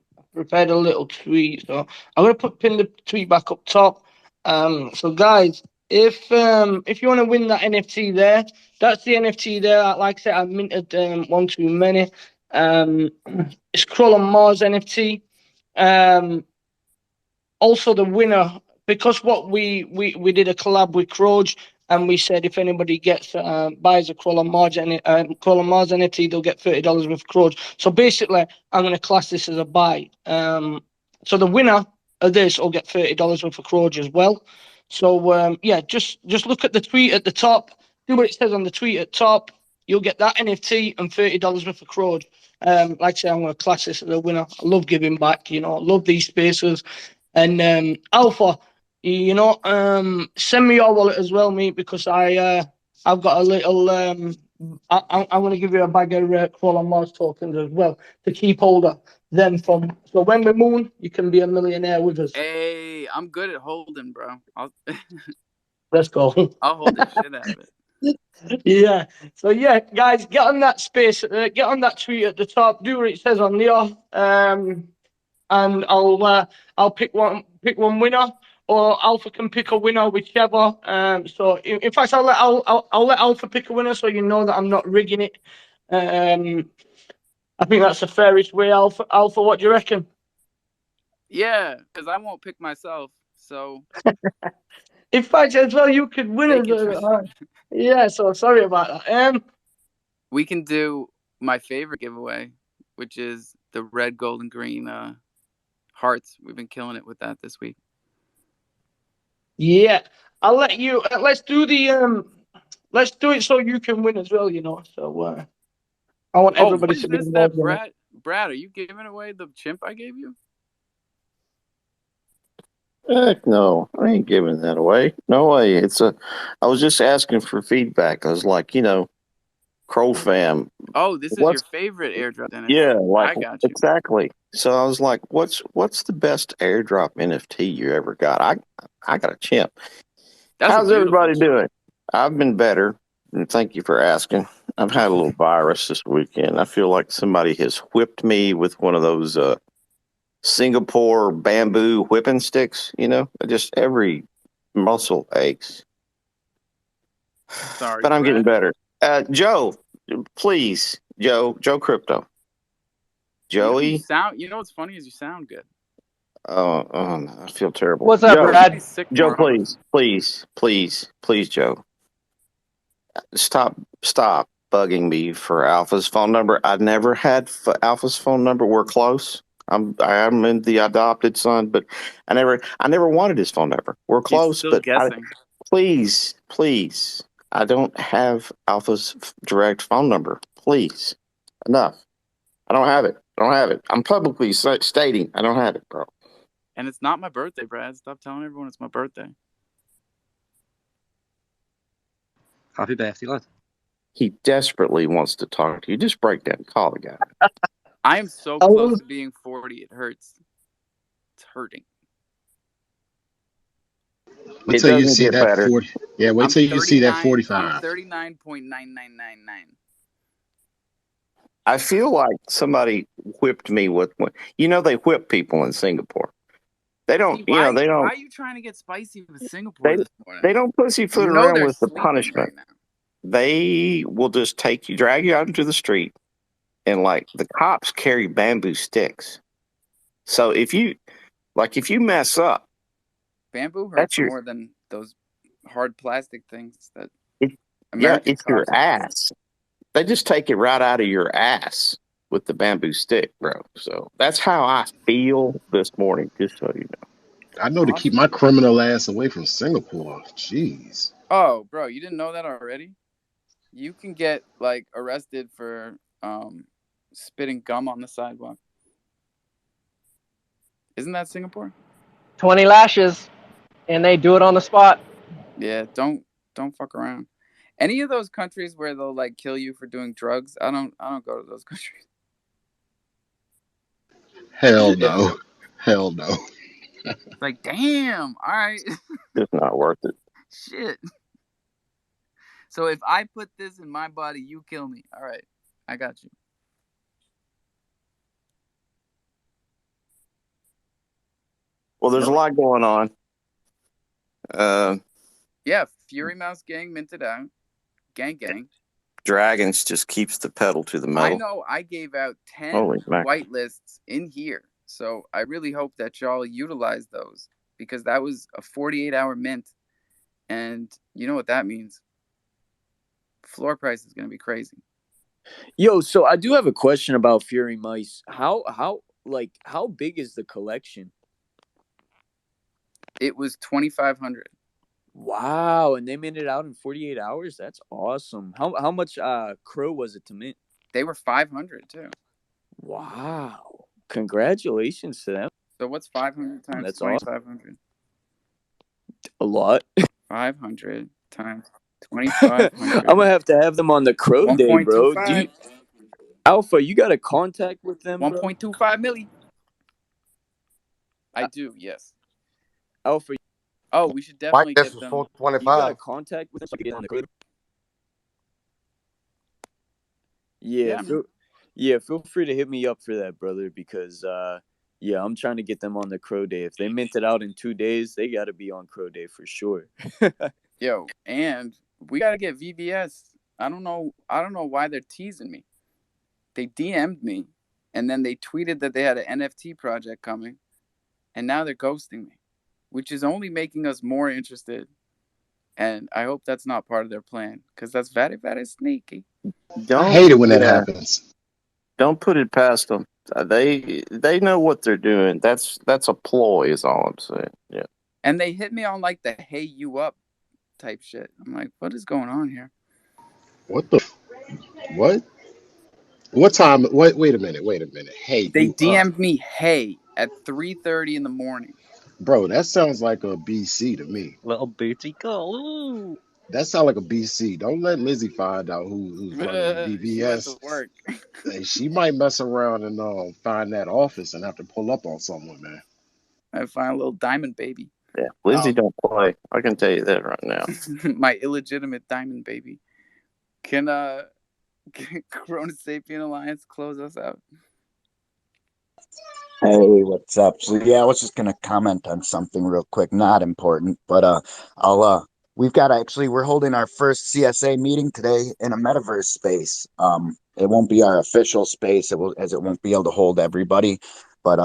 little tweet. So I'm gonna pin the tweet back up top. So guys, if you want to win that NFT there, that's the NFT there. Like I said, I minted one too many. It's Crawl on Mars NFT. Also the winner, because what we did a collab with Croj, and we said if anybody gets buys a Crawl on Mars NFT, they'll get $30 with Croj. So basically, I'm going to class this as a buy. So the winner of this will get $30 worth of Croj as well. So yeah, just look at the tweet at the top. Do what it says on the tweet at top. You'll get that NFT and $30 worth of Croj. Like I say, I'm going to class this as a winner. I love giving back. I love these spaces. And Alpha, send me your wallet as well, mate, because I've got a little. I'm going to give you a bag of Crawl on Mars tokens as well to keep hold of them from. So when we moon, you can be a millionaire with us. Hey, I'm good at holding, bro. Let's go. I'll hold the shit out of it. Yeah. So yeah, guys, get on that space. Get on that tweet at the top. Do what it says on there. And I'll pick one winner, or Alpha can pick a winner, whichever. So in fact, I'll let Alpha pick a winner, so you know that I'm not rigging it. I think that's the fairest way. Alpha, what do you reckon? Yeah, because I won't pick myself. So in fact, as well, you could win as yeah. So sorry about that. We can do my favorite giveaway, which is the red, gold, and green hearts. We've been killing it with that this week. Yeah, I'll let you. Let's do the let's do it so you can win as well. So I want everybody to be involved. Brad, are you giving away the chimp I gave you? Heck no, I ain't giving that away. No way. I was just asking for feedback. I was like, crofam. Oh, this is your favorite airdrop, Dennis. Yeah, like I got you. Exactly. So I was like, what's the best airdrop NFT you ever got? I got a chimp. How's everybody doing? I've been better, and thank you for asking. I've had a little virus this weekend. I feel like somebody has whipped me with one of those Singapore bamboo whipping sticks, just every muscle aches. Sorry, but I'm getting better. Joe, please, Joe Crypto. Joey. You know what's funny is you sound good. Oh, I feel terrible. What's up, Brad? Joe, please, Joe. Stop bugging me for Alpha's phone number. I've never had Alpha's phone number. We're close. I am in the adopted son, but I never wanted his phone number. We're close, still but guessing. Please, I don't have Alpha's direct phone number. Please, enough. I don't have it. I'm publicly stating I don't have it, bro. And it's not my birthday, Brad. Stop telling everyone it's my birthday. Happy birthday, lad. He desperately wants to talk to you. Just break down. Call the guy. I am so close to being 40. It hurts. It's hurting. Wait till you see that 40. Yeah, wait till you see that 45. 39.9999. I feel like somebody whipped me with one. They whip people in Singapore. They don't, See, why are you trying to get spicy with Singapore this morning? They don't pussyfoot around with the punishment. They will just drag you out into the street, and the cops carry bamboo sticks. So if you mess up, bamboo hurts more than those hard plastic things that American it's your cars are ass. They just take it right out of your ass with the bamboo stick, bro. So that's how I feel this morning, just so you know. I know to keep my criminal ass away from Singapore. Jeez. Oh, bro, you didn't know that already? You can get like arrested for spitting gum on the sidewalk. Isn't that Singapore? 20 lashes, and they do it on the spot. Yeah, don't fuck around. Any of those countries where they'll like kill you for doing drugs, I don't go to those countries. Hell Yeah. no. Hell no. It's like, damn, all right. It's not worth it. Shit. So if I put this in my body, you kill me. All right. I got you. Well, there's a lot going on. Yeah, Fury Mouse Gang minted out. Gang. Dragons just keeps the pedal to the metal. I know I gave out 10 Holy mac. white lists in here. So I really hope that y'all utilize those because that was a 48-hour mint. And you know what that means? Floor price is going to be crazy. Yo, so I do have a question about Fury Mice. How big is the collection? It was 2,500. Wow, and they minted it out in 48 hours? That's awesome. How much Cro was it to mint? They were 500 too. Wow. Congratulations to them. So what's 500 times That's 2,500? A lot. 500 times 2,500. I'm gonna have to have them on the Cro Day, bro. 1.25. Alpha, you got a contact with them, bro? 1.25 million. I do, yes. Alpha. Oh, we should definitely get them. You got a contact with them so I can get on the Cro? Yeah, feel free to hit me up for that, brother, because I'm trying to get them on the Cro Day. If they mint it out in 2 days, they got to be on Cro Day for sure. Yo, and we got to get VVS. I don't know why they're teasing me. They DM'd me, and then they tweeted that they had an NFT project coming, and now they're ghosting me, which is only making us more interested. And I hope that's not part of their plan, because that's very, very sneaky. I hate it when that happens. Don't put it past them. They know what they're doing. That's a ploy, is all I'm saying. Yeah. And they hit me on like the "Hey, you up" type shit. I'm like, what is going on here? What the? What? What time? Wait a minute. Hey, they you DM'd me "Hey" at 3:30 in the morning. Bro, that sounds like a BC to me. Little booty call. Ooh. That sounds like a BC. Don't let Lizzie find out who's running She went VVS. to work. She might mess around and find that office and have to pull up on someone, man. I find a little diamond baby. Yeah, Lizzie don't play. I can tell you that right now. My illegitimate diamond baby. Can Corona Sapien Alliance close us out? Hey, what's up? So yeah, I was just gonna comment on something real quick, not important, but we're holding our first CSA meeting today in a metaverse space. It won't be our official space, it won't be able to hold everybody, but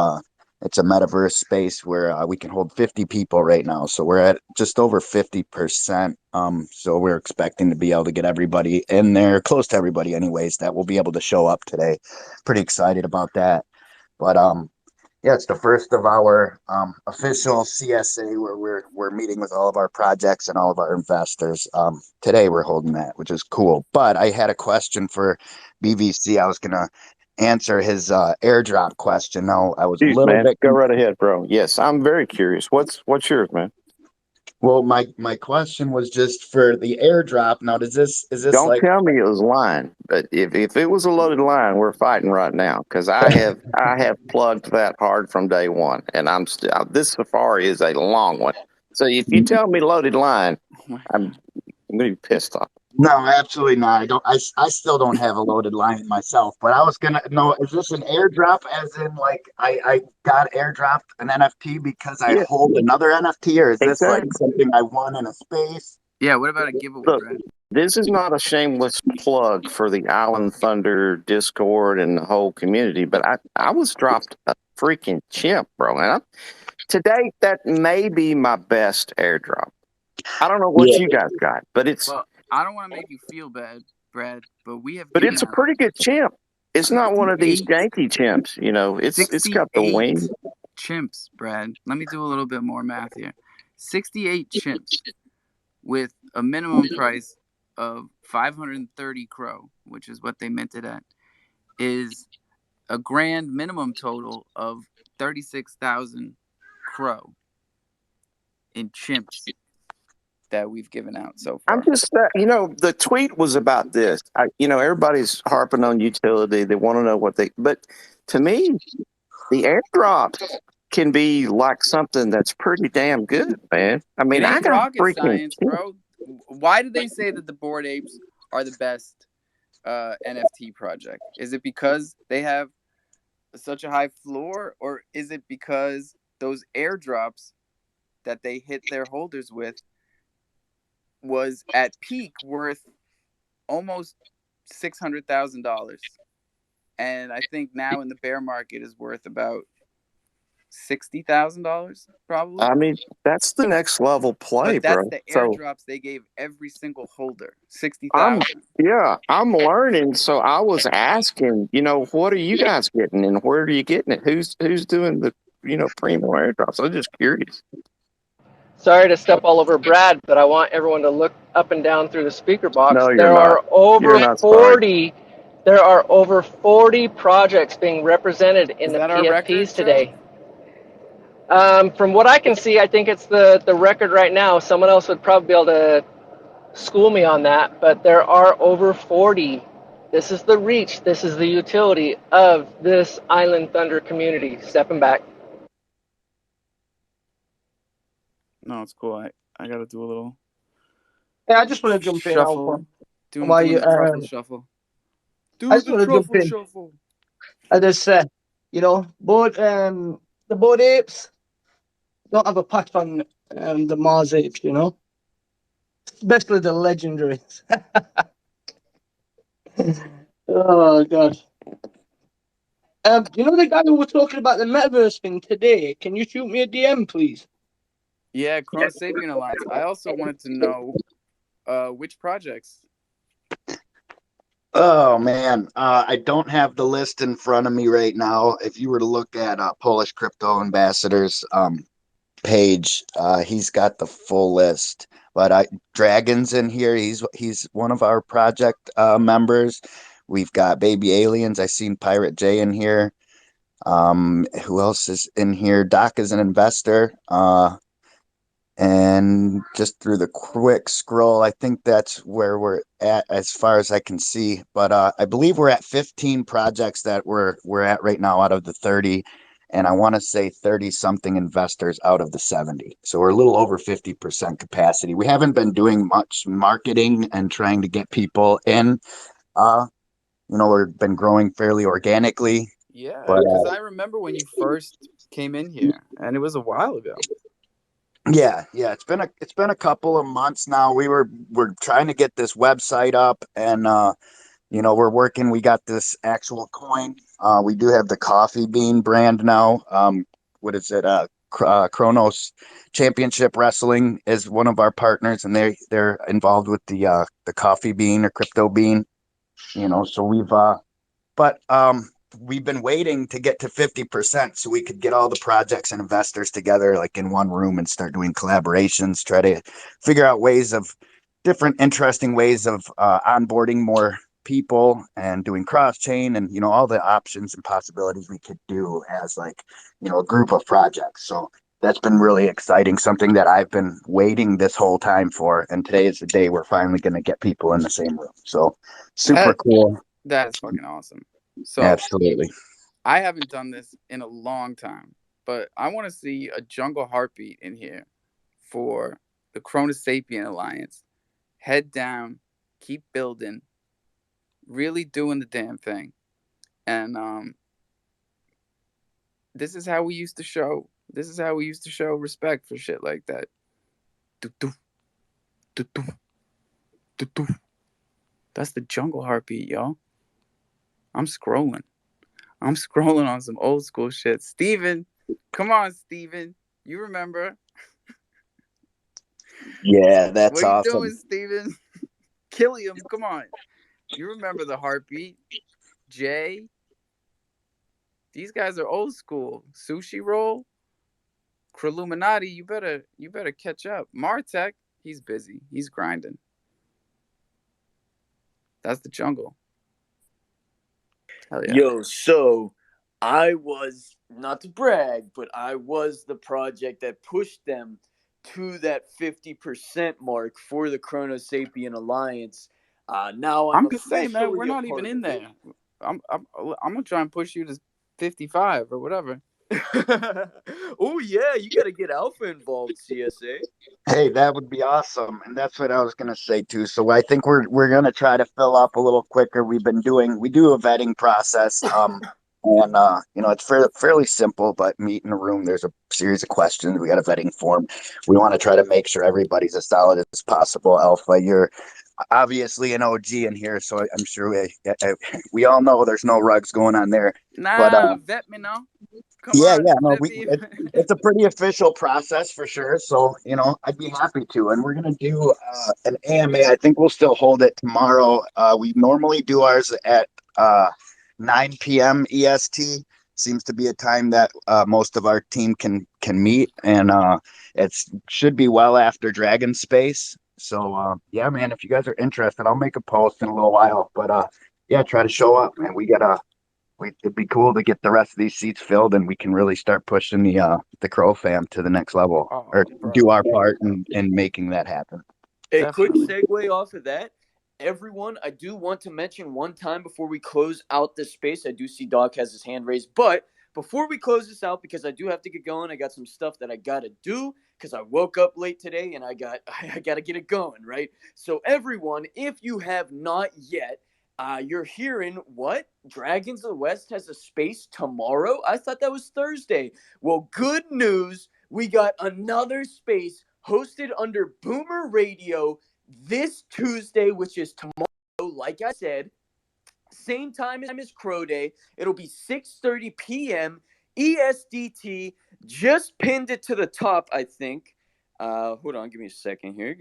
it's a metaverse space where we can hold 50 people right now. So we're at just over 50%. So we're expecting to be able to get everybody in there, close to everybody anyways, that will be able to show up today. Pretty excited about that. But yeah, it's the first of our official CSA where we're meeting with all of our projects and all of our investors. Today we're holding that, which is cool. But I had a question for BVC. I was gonna answer his airdrop question. No, I was Jeez, a little man, bit. go right ahead, bro. Yes, I'm very curious. What's yours, man? Well, my question was just for the airdrop. Now, is this Don't like? tell me it was line, but if it was a loaded line, we're fighting right now because I have plugged that hard from day one, and I'm still this safari is a long one. So if you tell me loaded line, I'm gonna be pissed off. No, absolutely not. I still don't have a loaded line myself, but I was gonna know, is this an airdrop as in like I got airdropped an NFT because I hold another NFT, or is this like something I won in a space? Yeah, what about a giveaway, Look, Brad? this is not a shameless plug for the Island Thunder Discord and the whole community, but I was dropped a freaking chimp, bro. And to date, that may be my best airdrop. I don't know what you guys got, but it's I don't want to make you feel bad, Brad, but we have But given it's a out pretty good chimp. It's not one of these 68 janky chimps, you know. It's got the 68 wing. chimps, Brad. Let me do a little bit more math here. 68 chimps with a minimum price of 530 Cro, which is what they minted at, is a grand minimum total of 36,000 Cro in chimps that we've given out so I'm far. just, the tweet was about this. Everybody's harping on utility. They want to know but to me, the airdrops can be like something that's pretty damn good, man. I mean, It I ain't got rocket freaking. science, bro. Why do they say that the Bored Apes are the best NFT project? Is it because they have such a high floor, or is it because those airdrops that they hit their holders with was at peak worth almost $600,000, and I think now in the bear market is worth about $60,000 probably. I mean, that's the next level play, But that's bro. the So airdrops they gave every single holder, I'm 60,000. I'm learning. So I was asking, what are you guys getting, and where are you getting it? Who's doing the primo airdrops? I'm just curious. Sorry to step all over Brad, but I want everyone to look up and down through the speaker box. No, you're There not. are over You're not sorry. 40. There are over 40 projects being represented in Is the that our record, PFPs Joe? today. From what I can see, I think it's the record right now. Someone else would probably be able to school me on that, but there are over 40. This is the reach. This is the utility of this Island Thunder community. Stepping back. No, it's cool. I got to do a little Yeah, I just want to jump in, Alpha. shuffle. Doing Why you? the truffle shuffle. I Do just the want to jump truffle in. shuffle. I just said, the Bored Apes don't have a patch on the Mars Apes, especially the legendaries. Oh god. The guy who was talking about the metaverse thing today? Can you shoot me a DM, please? Yeah, Chronosapien Alliance. I also wanted to know which projects. Oh man, I don't have the list in front of me right now. If you were to look at Polish Crypto Ambassadors page, he's got the full list. But Dragon's in here. He's one of our project members. We've got Baby Aliens. I seen Pirate J in here. Who else is in here? Doc is an investor. And just through the quick scroll, I think that's where we're at as far as I can see. But I believe we're at 15 projects that we're at right now out of the 30. And I want to say 30 something investors out of the 70. So we're a little over 50% capacity. We haven't been doing much marketing and trying to get people in. We've been growing fairly organically. Yeah, But because I remember when you first came in here, and it was a while ago. Yeah, it's been a couple of months now. We're trying to get this website up, and we're working. We got this actual coin. We do have the coffee bean brand now. What is it? Kronos Championship Wrestling is one of our partners, and they're involved with the coffee bean or crypto bean. So we've been waiting to get to 50% so we could get all the projects and investors together like in one room and start doing collaborations, try to figure out interesting ways of onboarding more people and doing cross chain and all the options and possibilities we could do as a group of projects. So that's been really exciting, something that I've been waiting this whole time for, and today is the day we're finally going to get people in the same room. So super cool. That is fucking awesome. So absolutely. I haven't done this in a long time, but I want to see a jungle heartbeat in here for the Chronosapien Alliance. Head down, keep building, really doing the damn thing. And this is how we used to show respect for shit like that. That's the jungle heartbeat, y'all. I'm scrolling on some old school shit. Steven, come on, Steven. You remember? Yeah, that's what awesome. What you doing, Steven? Killiam, come on. You remember the Heartbeat. Jay. These guys are old school. Sushi Roll. Croluminati, you better catch up. Martek, he's busy. He's grinding. That's the jungle. Hell yeah. Yo, so I was, not to brag, but I was the project that pushed them to that 50% mark for the Chrono Sapien Alliance. Now I'm I'm just saying, man, we're officially a not even part in of it. there. I'm gonna try and push you to 55 or whatever. Oh yeah, you got to get Alpha involved, CSA. Hey, that would be awesome, and that's what I was gonna say too. So I think we're gonna try to fill up a little quicker. We do a vetting process, and it's fairly simple. But meet in a room. There's a series of questions. We got a vetting form. We want to try to make sure everybody's as solid as possible. Alpha, you're obviously an OG in here, so I'm sure we all know there's no rugs going on there. But Nah, vet me now. Come yeah, on, yeah, no, let me. it's a pretty official process for sure. So, I'd be happy to. And we're going to do an AMA. I think we'll still hold it tomorrow. We normally do ours at 9 p.m. EST. Seems to be a time that most of our team can meet. And it should be well after Dragon Space. So, yeah, man, if you guys are interested, I'll make a post in a little while. But yeah, try to show up, man. It'd be cool to get the rest of these seats filled, and we can really start pushing the crofam to the next level, or do our part in making that happen. A quick segue off of that. Everyone, I do want to mention one time before we close out this space. I do see Doc has his hand raised, but before we close this out, because I do have to get going, I got some stuff that I gotta do because I woke up late today and I gotta get it going, right? So everyone, if you have not yet, you're hearing what? Dragons of the West has a space tomorrow? I thought that was Thursday. Well, good news. We got another space hosted under Boomer Radio this Tuesday, which is tomorrow, like I said. Same time as Crow Day. It'll be 6:30 p.m. ESDT. Just pinned it to the top, I think. Hold on, give me a second here.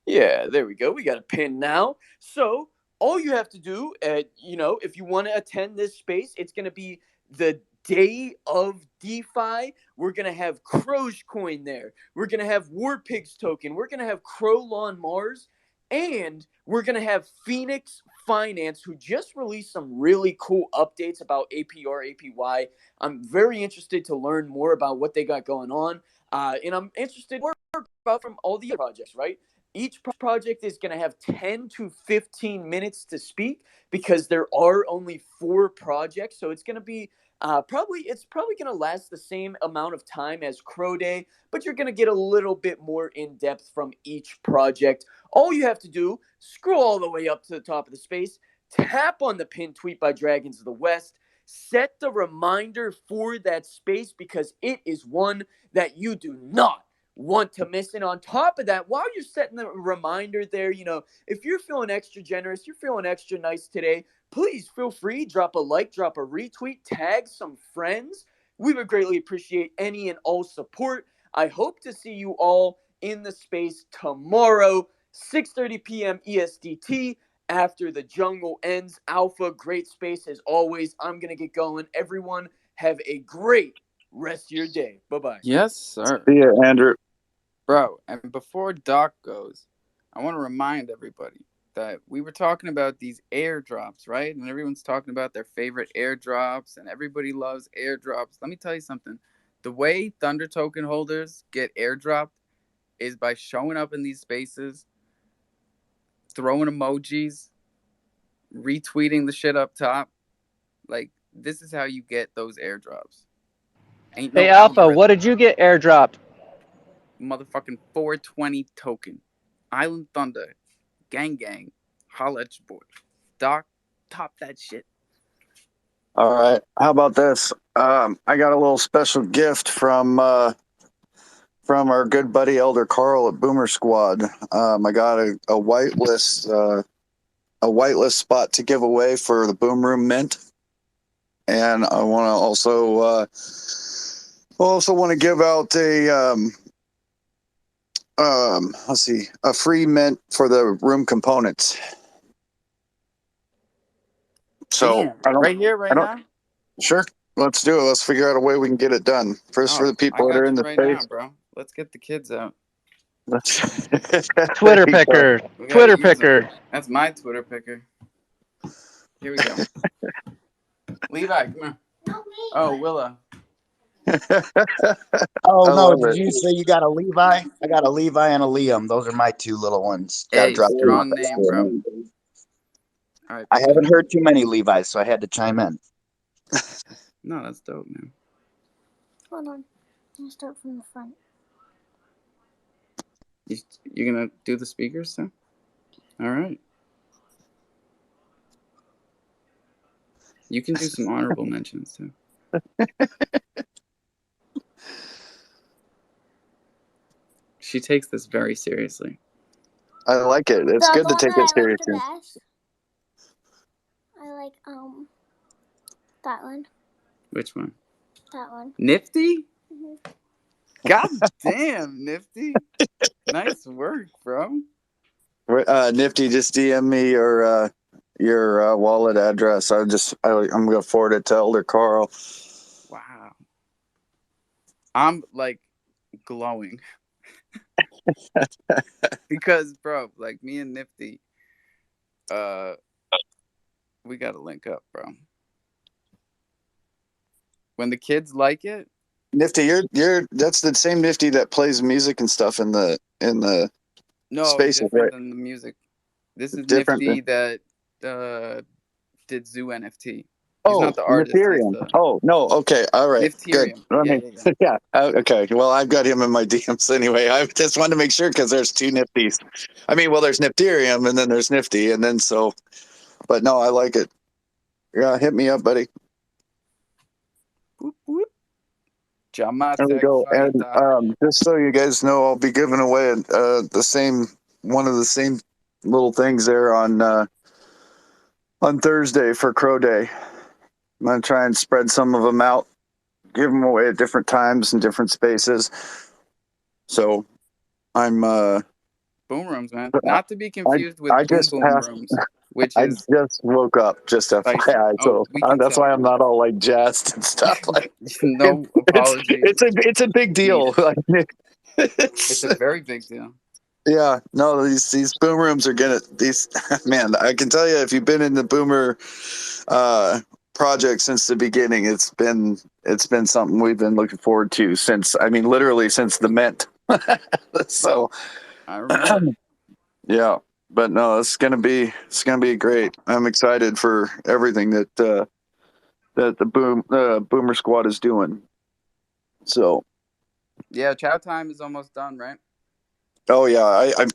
Yeah, there we go. We got a pin now. So all you have to do, if you want to attend this space, it's going to be the day of DeFi. We're going to have Croge Coin there. We're going to have War Pigs token. We're going to have Crolon Mars. And we're going to have Phoenix Finance, who just released some really cool updates about APR, APY. I'm very interested to learn more about what they got going on. And I'm interested more about from all the other projects, right? Each project is going to have 10 to 15 minutes to speak because there are only 4 projects. So it's going to be probably going to last the same amount of time as Crow Day, but you're going to get a little bit more in depth from each project. All you have to do, scroll all the way up to the top of the space, tap on the pinned tweet by Dragons of the West, set the reminder for that space because it is one that you do not want to miss. And on top of that, while you're setting the reminder there, if you're feeling extra generous, you're feeling extra nice today, please feel free, drop a like, drop a retweet, tag some friends. We would greatly appreciate any and all support. I hope to see you all in the space tomorrow, 6:30 p.m. ESDT, after the jungle ends. Alpha, great space as always. I'm going to get going. Everyone, have a great rest of your day. Bye-bye. Yes, sir. See ya, Andrew. Bro, and before Doc goes, I want to remind everybody that we were talking about these airdrops, right? And everyone's talking about their favorite airdrops, and everybody loves airdrops. Let me tell you something. The way Thunder token holders get airdropped is by showing up in these spaces, throwing emojis, retweeting the shit up top. Like, this is how you get those airdrops. Ain't no Hey, Alpha, algorithm. what did you get airdropped? Motherfucking 420 token. Island Thunder. Gang. Holla at your boy. Doc, top that shit. All right. How about this? I got a little special gift from our good buddy Elder Carl at Boomer Squad. I got a whitelist spot to give away for the Boom Room Mint, and I want to also want to give out let's see, a free mint for the room components. So Damn, right here, right now. Sure, let's do it. Let's figure out a way we can get it done. First, for the I people that are got in you the right now, space. bro. Let's get the kids out. Twitter picker. We gotta Twitter use 'em. picker. That's my Twitter picker. Here we go. Levi, come here. Oh, Willa. Oh I no! love Did it. you say you got a Levi? I got a Levi and a Liam. Those are my two little ones. Got to Hey, drop them off strong at name, school. bro. All right, I pick haven't it. heard too many Levi's, so I had to chime in. No, that's dope, man. Hold on. I'll start from the front. You gonna do the speakers too? All right. You can do some honorable mentions too. She takes this very seriously. I like it. It's good to take it seriously. I like that one. Which one? That one. Nifty? Mm-hmm. God damn, Nifty. Nice work, bro. Nifty, just DM me your wallet address. I'm gonna forward it to Elder Carl. Wow. I'm like glowing. Because, bro, like me and Nifty, we gotta link up, bro. When the kids like it. Nifty, you're that's the same Nifty that plays music and stuff in the No, spaces, different right? than the music. This is Different. Nifty that did Zoo NFT. He's Oh, not the artist. He's Nifterium. the Oh no. Okay. All right. Good. Nifterium. Let me. Yeah. Yeah. Okay. Well, I've got him in my DMs anyway. I just wanted to make sure because there's two Nifties. I mean, well, there's Nifterium and then there's Nifty, and then so. But no, I like it. Yeah, hit me up, buddy. Whoop, whoop. There we go. And just so you guys know, I'll be giving away one of the same little things there on Thursday for Crow Day. I'm gonna try and spread some of them out, give them away at different times and different spaces. So I'm Boom rooms, man. Not to be I confused with boom just boom passed. rooms, which I is just woke up, just spicy. FYI. Oh, So we can that's tell. why I'm not all like jazzed and stuff. Like No apologies. it's a big deal. Like, It's a very big deal. yeah, no, these boom rooms are gonna these man. I can tell you if you've been in the boomer project since the beginning, it's been something we've been looking forward to since literally since the mint. So I remember. yeah, but no, it's gonna be great. I'm excited for everything that the boomer squad is doing. So Yeah, chow time is almost done, right? oh yeah, I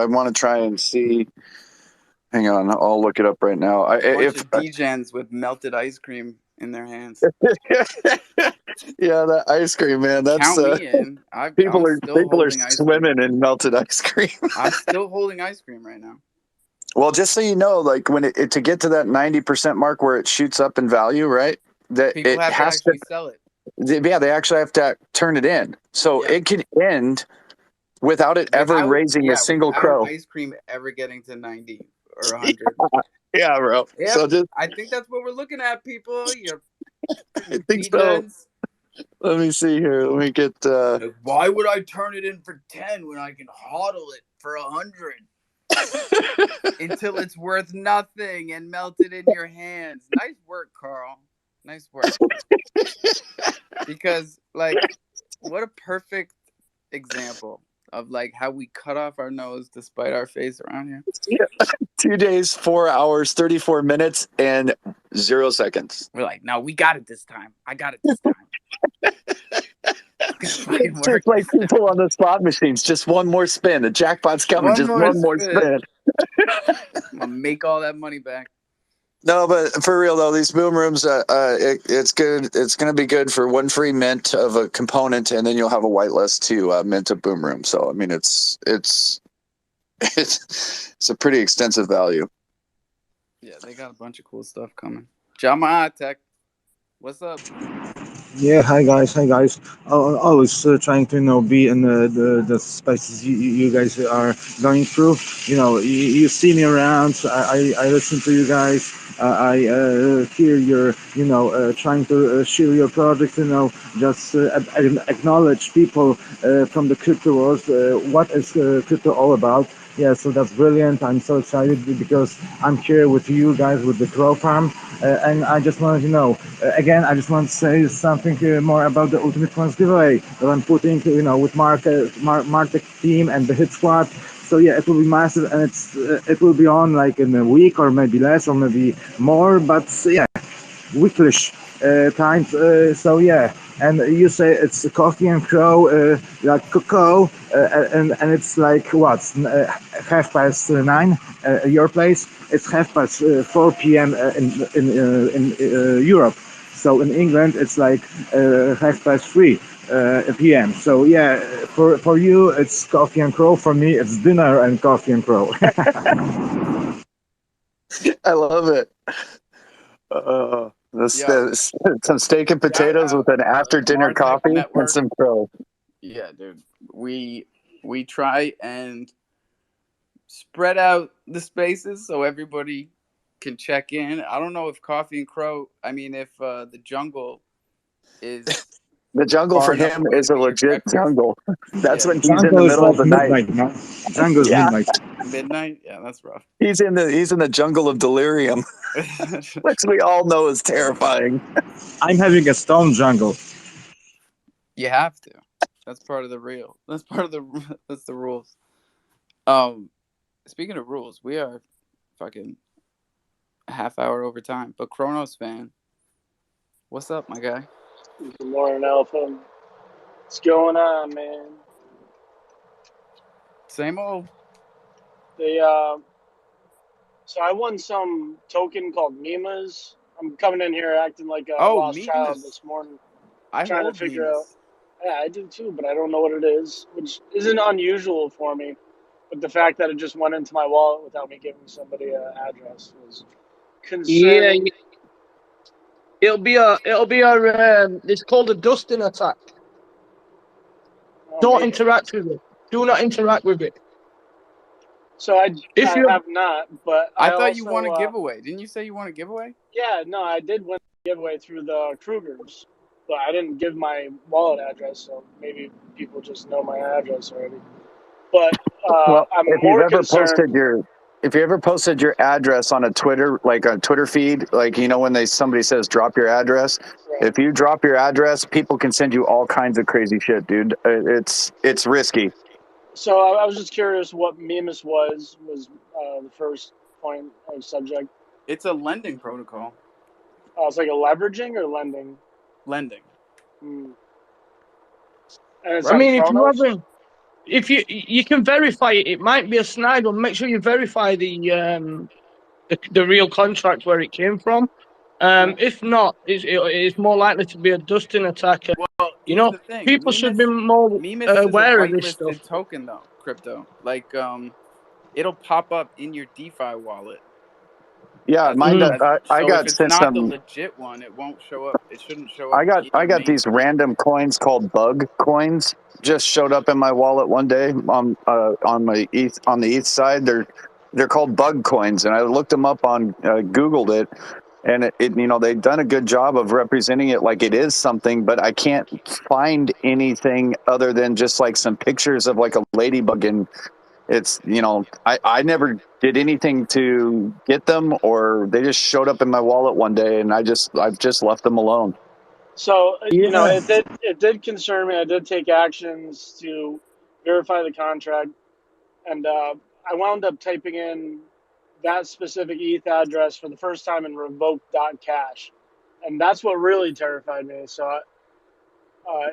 want to try and see. Hang on, I'll look it up right now. Bunch of DJs with melted ice cream in their hands. Yeah, that ice cream, man. That's Count me in. people I'm are still holding ice cream. swimming in melted ice cream. I'm still holding ice cream right now. Well, just so you know, like when it to get to that 90% mark where it shoots up in value, right? That People it have to has actually sell it. yeah, they actually have to turn it in. So it can end without it ever raising a single without crow. ice cream ever getting to 90 or 100. Yeah, bro. Yep. So just I think that's what we're looking at, people. You're I think so. Let me see here. Let me get. Like, why would I turn it in for 10 when I can hodl it for 100 until it's worth nothing and melt it in your hands? Nice work, Carl. Nice work. Because, like, what a perfect example of like how we cut off our nose to spite our face around here. Yeah. 2 days, 4 hours, 34 minutes, and 0 seconds. We're like, no, we got it this time. I got it this time. It's just like people on the slot machines. Just one more spin. The jackpot's coming. One more spin. I'm gonna make all that money back. No, but for real though, these boom rooms, it's good. It's going to be good for one free mint of a component, and then you'll have a whitelist to mint a boom room. So I mean, it's a pretty extensive value. Yeah, they got a bunch of cool stuff coming. Jama Tech, what's up? Yeah, hi guys, hi guys. I was trying to be in the spaces you guys are going through. You see me around. I listen to you guys. I hear your trying to share your project. Just acknowledge people from the crypto world. What is crypto all about? Yeah, so that's brilliant. I'm so excited because I'm here with you guys with the crofam, and I just wanted to know. Again, I just want to say something more about the Ultimate Ones giveaway that I'm putting, with Mark the team and the Hit Squad. So yeah, it will be massive, and it will be on like in a week or maybe less or maybe more. But yeah, weeklish times. So yeah, and you say it's Coffee and Cro, like cocoa, and it's like what 9:30 your place. It's 4 p.m. In Europe. So in England it's like 3:30 p.m. So yeah, for you it's Coffee and Cro. For me it's dinner and Coffee and Cro. I love it. Yo, Some steak and shout potatoes with out an after dinner Martech coffee and Network. some crow. Yeah, dude. We try and spread out the spaces so everybody can check in. I don't know if Coffee and Crow, I mean, if the jungle is The jungle far for enough him away to is a be your legit breakfast. jungle. That's Yeah, when he's in the Jungle is middle of like the night. midnight, man. Jungle is Yeah, midnight. midnight. Yeah, that's rough. he's in the jungle of delirium, which we all know is terrifying. I'm having a stone jungle. You have to. That's part of the real. That's part of the. That's the rules. Um, Speaking of rules, we are fucking a half hour over time. But Kronos fan, what's up, my guy? Good morning, Alpha. What's going on, man? Same old. They so I won some token called Mimas. I'm coming in here acting like a Oh, lost child Mimas. this morning, I trying to hold figure out. Mimas. Yeah, I do too, but I don't know what it is, which isn't unusual for me. But the fact that it just went into my wallet without me giving somebody an address was Yeah, concerning. it'll be a it's called a dusting attack. Oh, Don't maybe. interact with it. Do not interact with it. So If I you have not, but I I thought you won also a giveaway. Didn't you say you won a giveaway? yeah, no, I did win the giveaway through the Krugers, but I didn't give my wallet address, so maybe people just know my address already. But Well, I'm more concerned. if you ever posted your address on a Twitter, like a Twitter feed, like when somebody says drop your address, Right. if you drop your address, people can send you all kinds of crazy shit, dude. It's risky. So I was just curious what Mimas was the first point of subject. It's a lending protocol. It's like a leveraging or lending. Lending. Hmm. And it's I on Right. mean, if you Chronos. haven't, if you can verify it, it might be a snide one. Make sure you verify the real contract where it came from. Yeah. If not, it's more likely to be a dusting attack. Well, here's the thing. People should be more Mimas is a aware of this stuff. whitelisted token though, crypto. Like it'll pop up in your DeFi wallet Yeah, as mine does. as I so if got it's sent not the some. legit one, it won't show up. It shouldn't show I up got in I your got main these pool. random coins called bug coins. Just showed up in my wallet one day on the ETH side. They're called bug coins, and I looked them up on Googled it, and they've done a good job of representing it like it is something, but I can't find anything other than just like some pictures of like a ladybug, and I never did anything to get them, or they just showed up in my wallet one day, and I've just left them alone. So Yeah. it did concern me. I did take actions to verify the contract, and I wound up typing in that specific ETH address for the first time in revoke.cash, and that's what really terrified me. So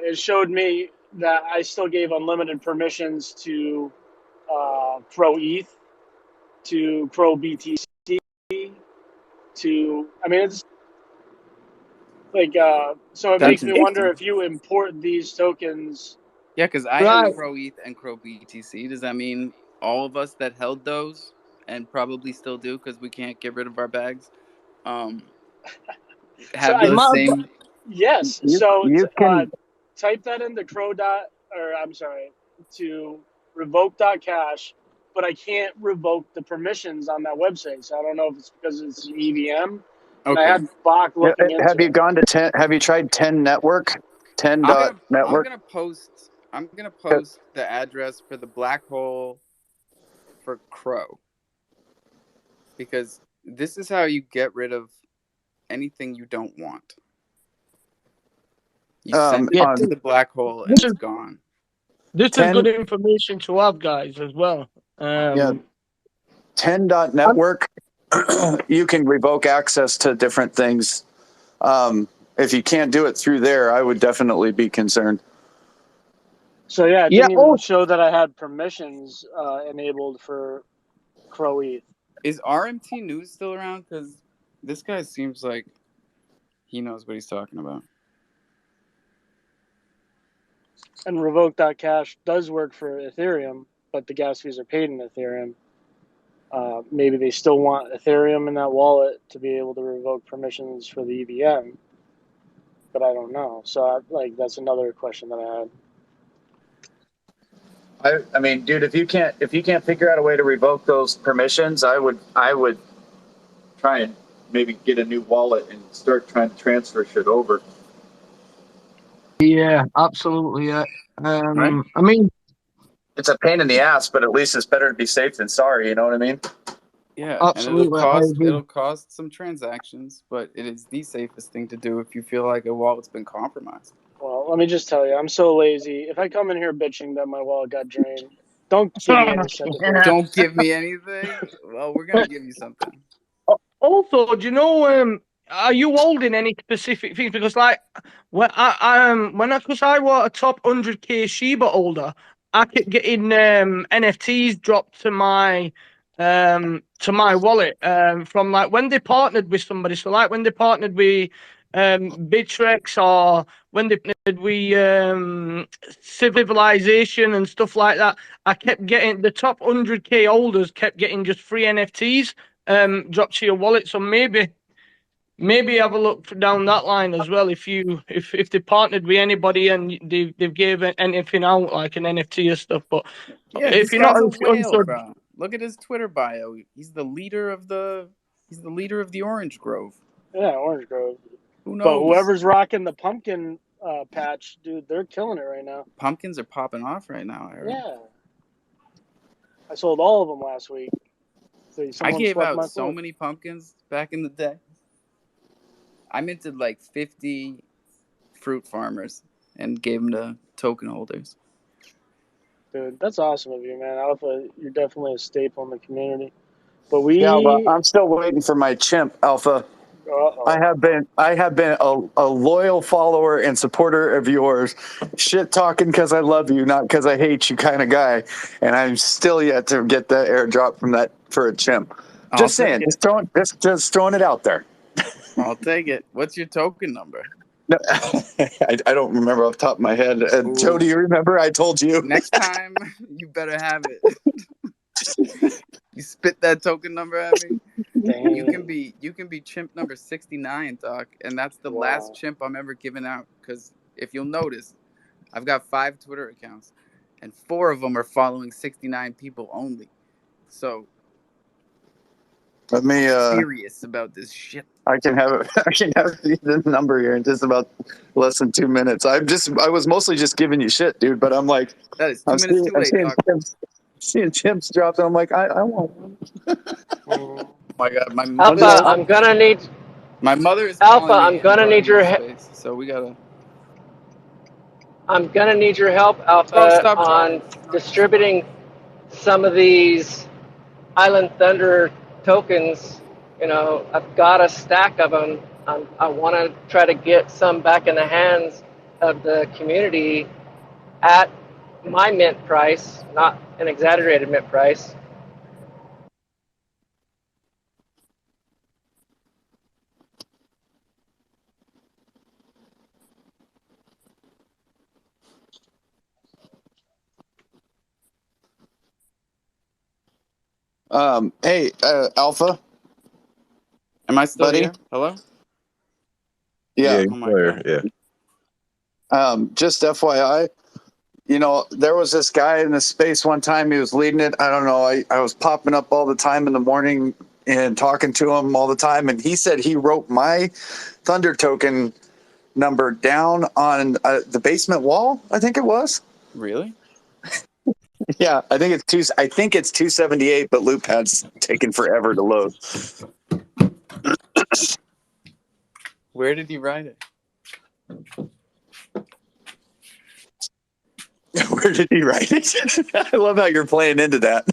it showed me that I still gave unlimited permissions to Pro ETH, to Pro BTC, I mean, it's like, so it That's makes me wonder insane. if you import these tokens. Yeah, because I have Right. Crow ETH and Crow BTC. Does that mean all of us that held those and probably still do because we can't get rid of our bags, So have I, the It might have, same? Yes. You So you can type that into to revoke.cash, but I can't revoke the permissions on that website. So I don't know if it's because it's an EVM. And I Okay. had Bach looking into have you it. gone to 10? Have you tried 10 network? 10 I'm dot gonna I'm network. gonna post the address for the black hole for Crow, because this is how you get rid of anything you don't want. You send it Yeah, to On the black hole and this it's is gone. this is 10 good information to have, guys, as well. yeah 10 dot I'm- network. You can revoke access to different things. If you can't do it through there, I would definitely be concerned. So yeah, it yeah. didn't even Oh, show that I had permissions enabled for Crow ETH. Is RMT News still around? Because this guy seems like he knows what he's talking about. And revoke.cash does work for Ethereum, but the gas fees are paid in Ethereum. Maybe they still want Ethereum in that wallet to be able to revoke permissions for the EVM, but I don't know. So that's another question that I had. I mean, dude, if you can't figure out a way to revoke those permissions, I would try and maybe get a new wallet and start trying to transfer shit over. yeah, absolutely. Yeah. Right? I mean, It's a pain in the ass, but at least it's better to be safe than sorry. You know what I mean? Yeah, and absolutely, I agree. it'll cost some transactions, but it is the safest thing to do if you feel like a wallet's been compromised. Well, let me just tell you, I'm so lazy. If I come in here bitching that my wallet got drained, don't give me any sympathy. Don't give me anything. Well, we're gonna give you something. Also, do you know, are you holding any specific things? Because like because I was a top 100K Shiba holder, I kept getting NFTs dropped to my wallet from like when they partnered with somebody. So like when they partnered with Bitrex, or when they partnered with Civilization and stuff like that, I kept getting the top 100K holders kept getting just free NFTs dropped to your wallet. So maybe have a look down that line as well. If they partnered with anybody and they've given anything out like an NFT or stuff. But Yeah, if this you're not guy's a whale, unsure, bro. Look at his Twitter bio. He's the leader of the Orange Grove. Yeah, Orange Grove. Who But knows? whoever's rocking the pumpkin patch, dude, they're killing it right now. Pumpkins are popping off right now, Aaron. Yeah. I sold all of them last week. So I someone gave swept out my so foot. many pumpkins back in the day. I minted like 50 fruit farmers and gave them to token holders. Dude, that's awesome of you, man. Alpha, you're definitely a staple in the community. But Yeah, but we I'm still waiting for my chimp, Alpha. I have been a loyal follower and supporter of yours, shit talking because I love you, not because I hate you kind of guy, and I'm still yet to get that airdrop from that for a chimp. I'll Just take saying, it. just throwing it out there. I'll take it. What's your token number? No, I don't remember off the top of my head. Joe, do you remember? I told you. Next time, you better have it. You spit that token number at me. Dang. You can be chimp number 69, Doc, and that's the last chimp I'm ever giving out. Because if you'll notice, I've got 5 Twitter accounts, and 4 of them are following 69 people only. So Let me. I'm serious about this shit. I can have the number here in just about less than 2 minutes. I was mostly just giving you shit, dude. But I'm like, That is 2 minutes too late, Doc. seeing chimps drop, and I'm like, I want one. Oh my god, my Alpha, mother. I'm gonna need My mother is Alpha. calling me I'm and gonna need running your this space, so we gotta. I'm gonna need your help, Oh, Alpha, stop on talking. distributing some of these Island Thunder tokens. You know, I've got a stack of them. I want to try to get some back in the hands of the community at my mint price, not an exaggerated mint price. Hey, Alpha. Am I still Buddy? here? Hello? Yeah. Oh my God. Yeah. Just FYI, there was this guy in the space one time. He was leading it. I don't know. I was popping up all the time in the morning and talking to him all the time. And he said he wrote my Thunder token number down on the basement wall. I think it was. Really? Yeah, I think it's 278, but Looppad's taking forever to load. Where did he write it? Where did he write it? I love how you're playing into that.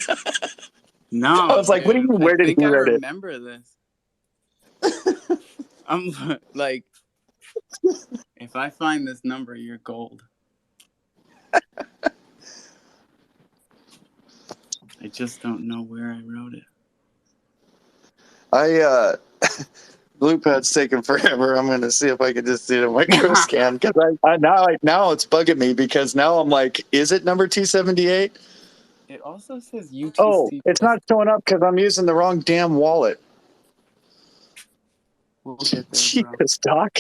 No, I was like, dude, what do you mean, where did he I write it? remember this. I'm like, if I find this number, you're gold. I just don't know where I wrote it. Looppad's taking forever. I'm going to see if I can just do the micro scan because now it's bugging me because now I'm like, is it number 278? It also says UTC. Oh, it's not showing up because I'm using the wrong damn wallet. We'll get there, Jesus, Doc.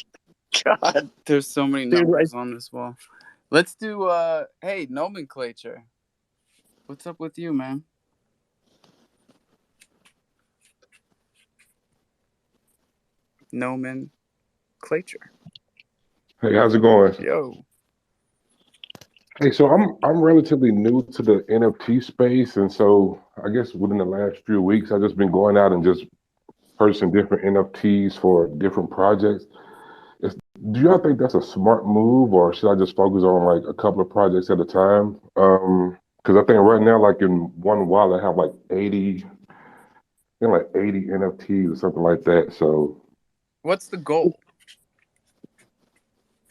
God. There's so many numbers on this wall. Let's do, hey, nomenclature. What's up with you, man? Nomenclature. Hey, how's it going? Yo. Hey, so I'm relatively new to the NFT space, and so I guess within the last few weeks, I've just been going out and just purchasing different NFTs for different projects. Do y'all think that's a smart move, or should I just focus on like a couple of projects at a time? Because I think right now, like in one wallet, I have like 80 NFTs or something like that. So, what's the goal?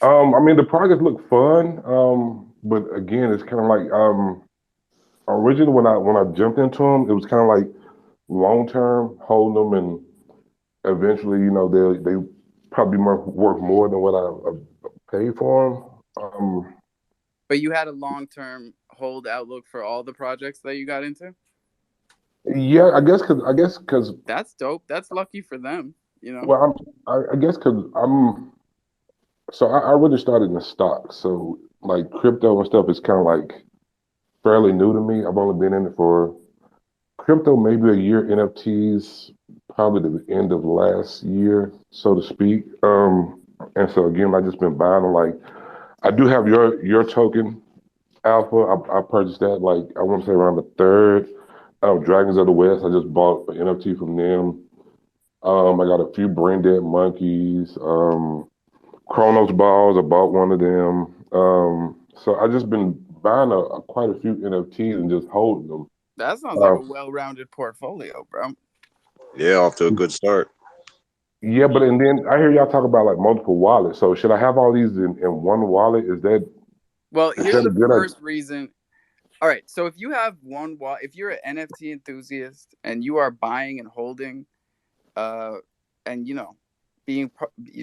I mean, the projects look fun, but again, it's kind of like originally when I jumped into them, it was kind of like long term, hold them, and eventually, they probably worth more than what I paid for them. But you had a long term hold outlook for all the projects that you got into? Yeah, I guess because that's dope. That's lucky for them, Well, I guess because I really started in stocks, so like crypto and stuff is kind of like fairly new to me. I've only been in it for crypto maybe a year, NFTs probably the end of last year, so to speak. And so again, I just been buying them. Like I do have your token alpha. I purchased that like I want to say around the third. Dragons of the West. I just bought an NFT from them. I got a few Brain Dead Monkeys. Chronos balls. I bought one of them. So I just been buying quite a few NFTs and just holding them. That sounds like a well-rounded portfolio, bro. Yeah, off to a good start. Yeah, but and then I hear y'all talk about like multiple wallets. So should I have all these in one wallet? Is that here's the first reason. All right, so if you have one wallet, if you're an NFT enthusiast and you are buying and holding, and being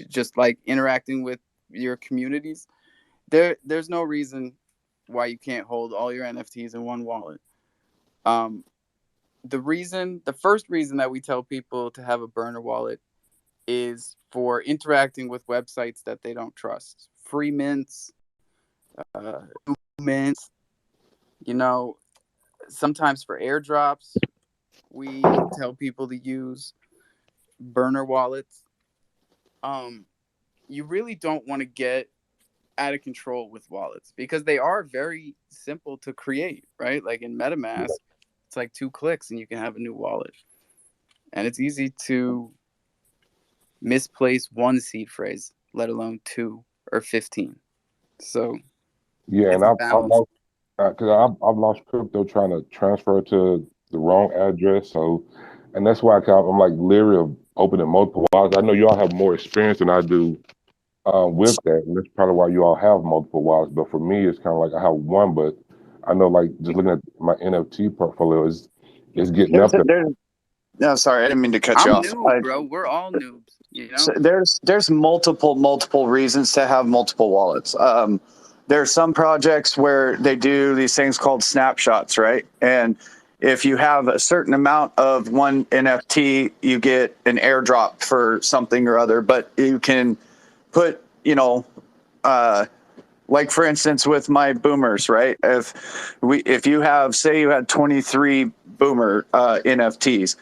just like interacting with your communities, there's no reason why you can't hold all your NFTs in one wallet. The first reason that we tell people to have a burner wallet is for interacting with websites that they don't trust. Free mints, mints, sometimes for airdrops, we tell people to use burner wallets. You really don't want to get out of control with wallets because they are very simple to create, right? Like in MetaMask, it's like 2 clicks and you can have a new wallet. And it's easy to misplace one seed phrase, let alone 2 or 15. So yeah, and I've lost because I've lost crypto trying to transfer to the wrong address. So, and that's why I'm like leery of opening multiple wallets. I know you all have more experience than I do with that, and that's probably why you all have multiple wallets. But for me, it's kind of like I have one, but I know like just looking at my NFT portfolio is getting up there. No, sorry, I didn't mean to cut you off. Noob, bro. We're all noobs, So there's multiple reasons to have multiple wallets. There are some projects where they do these things called snapshots, right? And if you have a certain amount of one NFT, you get an airdrop for something or other, but you can put, like for instance with my boomers, right? If you have, say you had 23 boomer NFTs,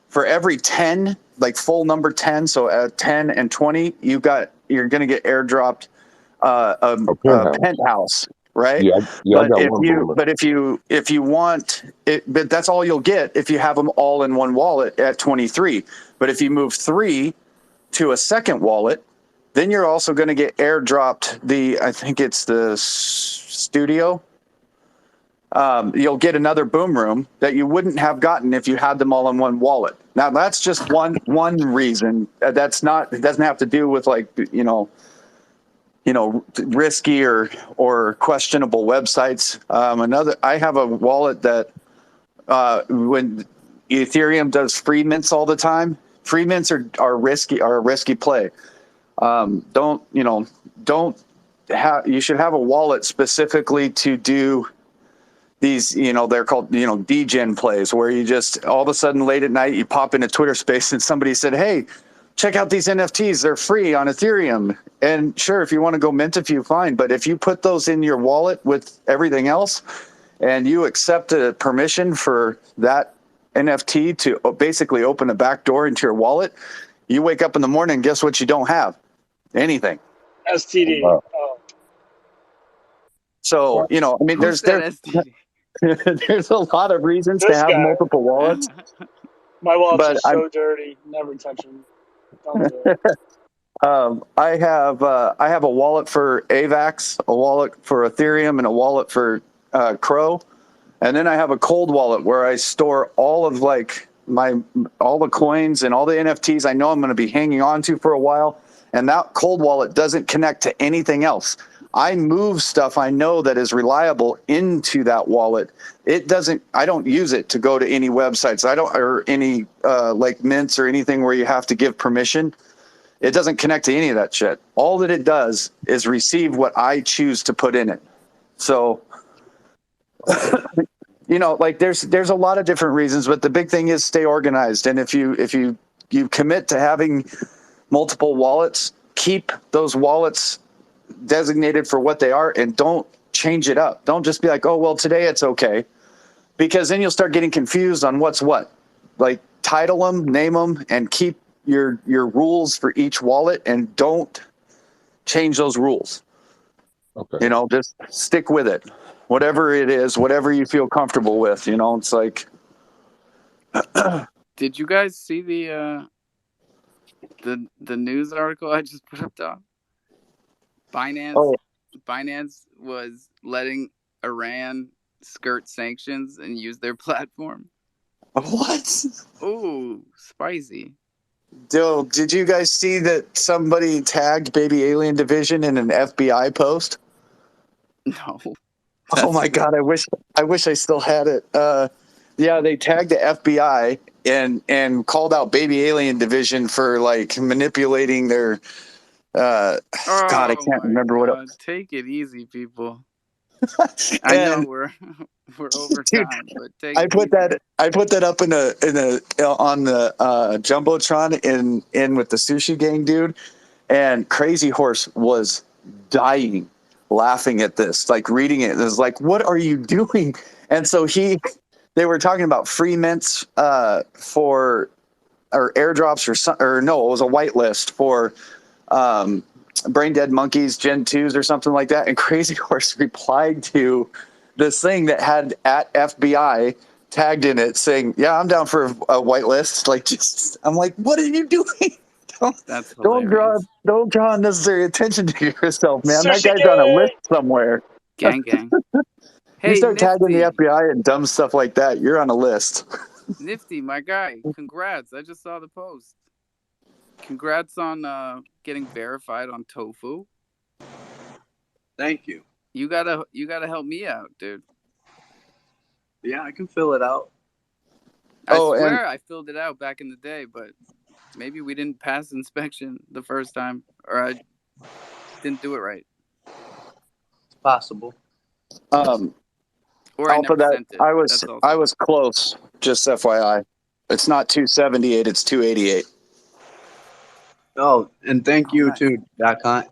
for every 10, like full number 10, so at 10 and 20, you're going to get airdropped a penthouse, right? I got one boomer. But if you want it, but that's all you'll get if you have them all in one wallet at 23. But if you move 3 to a second wallet, then you're also going to get airdropped I think it's the studio. You'll get another boom room that you wouldn't have gotten if you had them all in one wallet. Now that's just one reason. It doesn't have to do with like, risky or questionable websites. I have a wallet that when Ethereum does free mints all the time, free mints are a risky play. You should have a wallet specifically to do these, they're called, degen plays, where you just all of a sudden late at night, you pop into Twitter space and somebody said, hey, check out these NFTs. They're free on Ethereum. And sure, if you want to go mint a few, fine. But if you put those in your wallet with everything else and you accept a permission for that NFT to basically open a back door into your wallet, you wake up in the morning and guess what you don't have? Anything. STD. Wow. Oh. So, there's a lot of reasons to This have guy. multiple wallets. My wallets But are so dirty. Never touch them. Don't do it. I have a wallet for AVAX, a wallet for Ethereum, and a wallet for Cro, and then I have a cold wallet where I store all of all the coins and all the NFTs I know I'm going to be hanging on to for a while. And that cold wallet doesn't connect to anything else. I move stuff I know that is reliable into that wallet. I don't use it to go to any websites. Or any like mints or anything where you have to give permission. It doesn't connect to any of that shit. All that it does is receive what I choose to put in it. So, there's a lot of different reasons, but the big thing is stay organized. And if you commit to having multiple wallets, keep those wallets designated for what they are and don't change it up. Don't just be like, oh, well, today it's okay. Because then you'll start getting confused on what's what. Like, title them, name them, and keep your rules for each wallet and don't change those rules. Okay. Just stick with it. Whatever it is, whatever you feel comfortable with, it's like. Did you guys see the news article I just put up, Tom? Binance was letting Iran skirt sanctions and use their platform. What? Ooh, spicy. Did you guys see that somebody tagged Baby Alien Division in an FBI post? No. Oh my God! I wish I still had it. Yeah, they tagged the FBI and called out Baby Alien Division for like manipulating their. God, I can't remember what. Take it easy, people. I know we're over time, but I put that up in on the jumbotron in with the sushi gang dude, and Crazy Horse was dying laughing at this, like reading it. It was like, what are you doing? And so they were talking about free mints for or airdrops or no, it was a whitelist for Brain Dead Monkeys Gen 2s or something like that. And Crazy Horse replied to this thing that had at FBI tagged in it saying, yeah, I'm down for a whitelist. Like, I'm like, what are you doing? Don't draw unnecessary attention to yourself, man. That guy's on a list somewhere. Gang. Hey, you start Nifty. tagging the FBI and dumb stuff like that, you're on a list. Nifty, my guy, congrats. I just saw the post. Congrats on getting verified on Tofu. Thank you. You gotta help me out, dude. Yeah, I can fill it out. I swear I filled it out back in the day, but maybe we didn't pass inspection the first time, or I didn't do it right. It's possible. Or I never sent it. I was close. Just FYI, it's not 278; it's 288. Oh, and thank you too, Doc Hunt.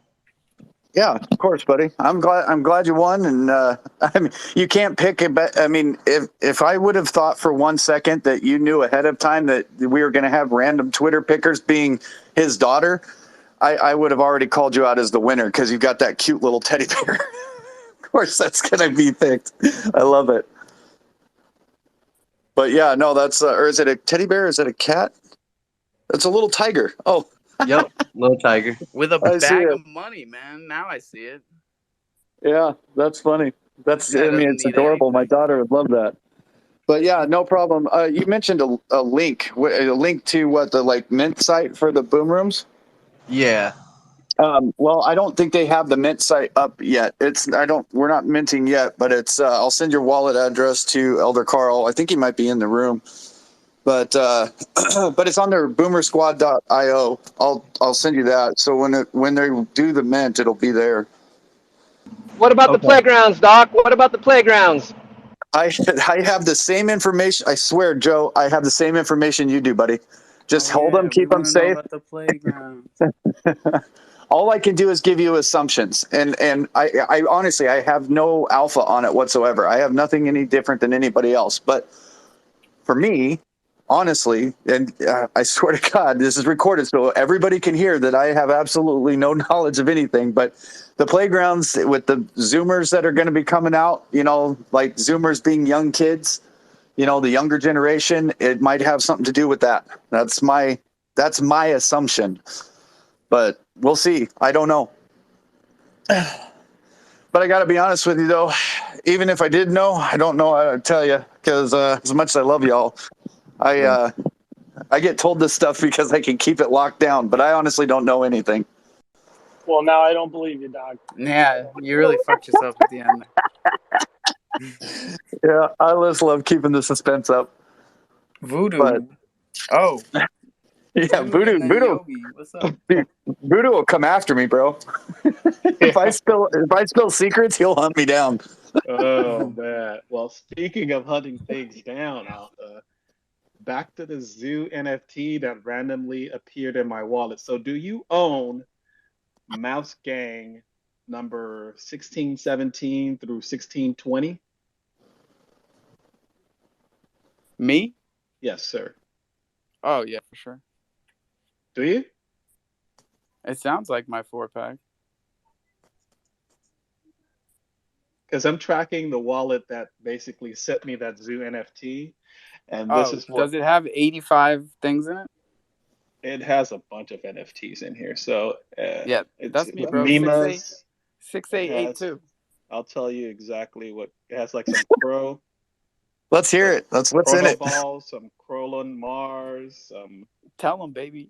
Yeah, of course, buddy. I'm glad you won, and I mean, you can't pick it. But I mean, if I would have thought for 1 second that you knew ahead of time that we were going to have random Twitter pickers being his daughter, I would have already called you out as the winner because you've got that cute little teddy bear. Of course, that's going to be picked. I love it. But yeah, no, that's or is it a teddy bear? Is it a cat? It's a little tiger. Oh, Yep, little tiger with a I see bag it. of money, man. Now I see it. Yeah, that's funny. That's Yeah, I it mean, doesn't it's need adorable. My anything. daughter would love that. But yeah, no problem. You mentioned a link, a link to what the like Mint site for the boom rooms. Yeah. Well, I don't think they have the Mint site up yet. We're not minting yet, but it's. I'll send your wallet address to Elder Carl. I think he might be in the room, but but it's on their boomersquad.io. I'll send you that. So when they do the mint, it'll be there. What about the Okay. playgrounds, Doc? What about the playgrounds? I have the same information. I swear, Joe, I have the same information you do, buddy. Just Oh hold them, yeah, we keep them want to know safe. about the playground. All I can do is give you assumptions, and I honestly I have no alpha on it whatsoever. I have nothing any different than anybody else. But for me, honestly, and I swear to God, this is recorded so everybody can hear that I have absolutely no knowledge of anything. But the playgrounds with the Zoomers that are going to be coming out, like Zoomers being young kids, the younger generation, it might have something to do with that. That's my assumption, but we'll see. I don't know. But I got to be honest with you, though. Even if I did know, I don't know how to tell you because as much as I love y'all, I get told this stuff because I can keep it locked down. But I honestly don't know anything. Well, now I don't believe you, Doc. Yeah, you really fucked yourself at the end. Yeah, I just love keeping the suspense up. But Voodoo. Oh, yeah, you voodoo, and then voodoo, Yogi. What's up? voodoo will come after me, bro. If I spill secrets, he'll hunt me down. Oh man. Well, speaking of hunting things down, Alpha, back to the zoo NFT that randomly appeared in my wallet. So do you own Mouse Gang number 1617 through 1620? Me? Yes, sir. Oh yeah, for sure. Do you? It sounds like my 4-pack. Because I'm tracking the wallet that basically sent me that zoo NFT, and this Oh, is for does it have 85 things in it? it has a bunch of NFTs in here. So Yeah, it's that's me, with bro. 6A, Mimas. It has. 6882. I'll tell you exactly what it has. Like some crow, Let's hear it. That's what's in chrono it. balls, some Krolon Mars, some Tell them, baby.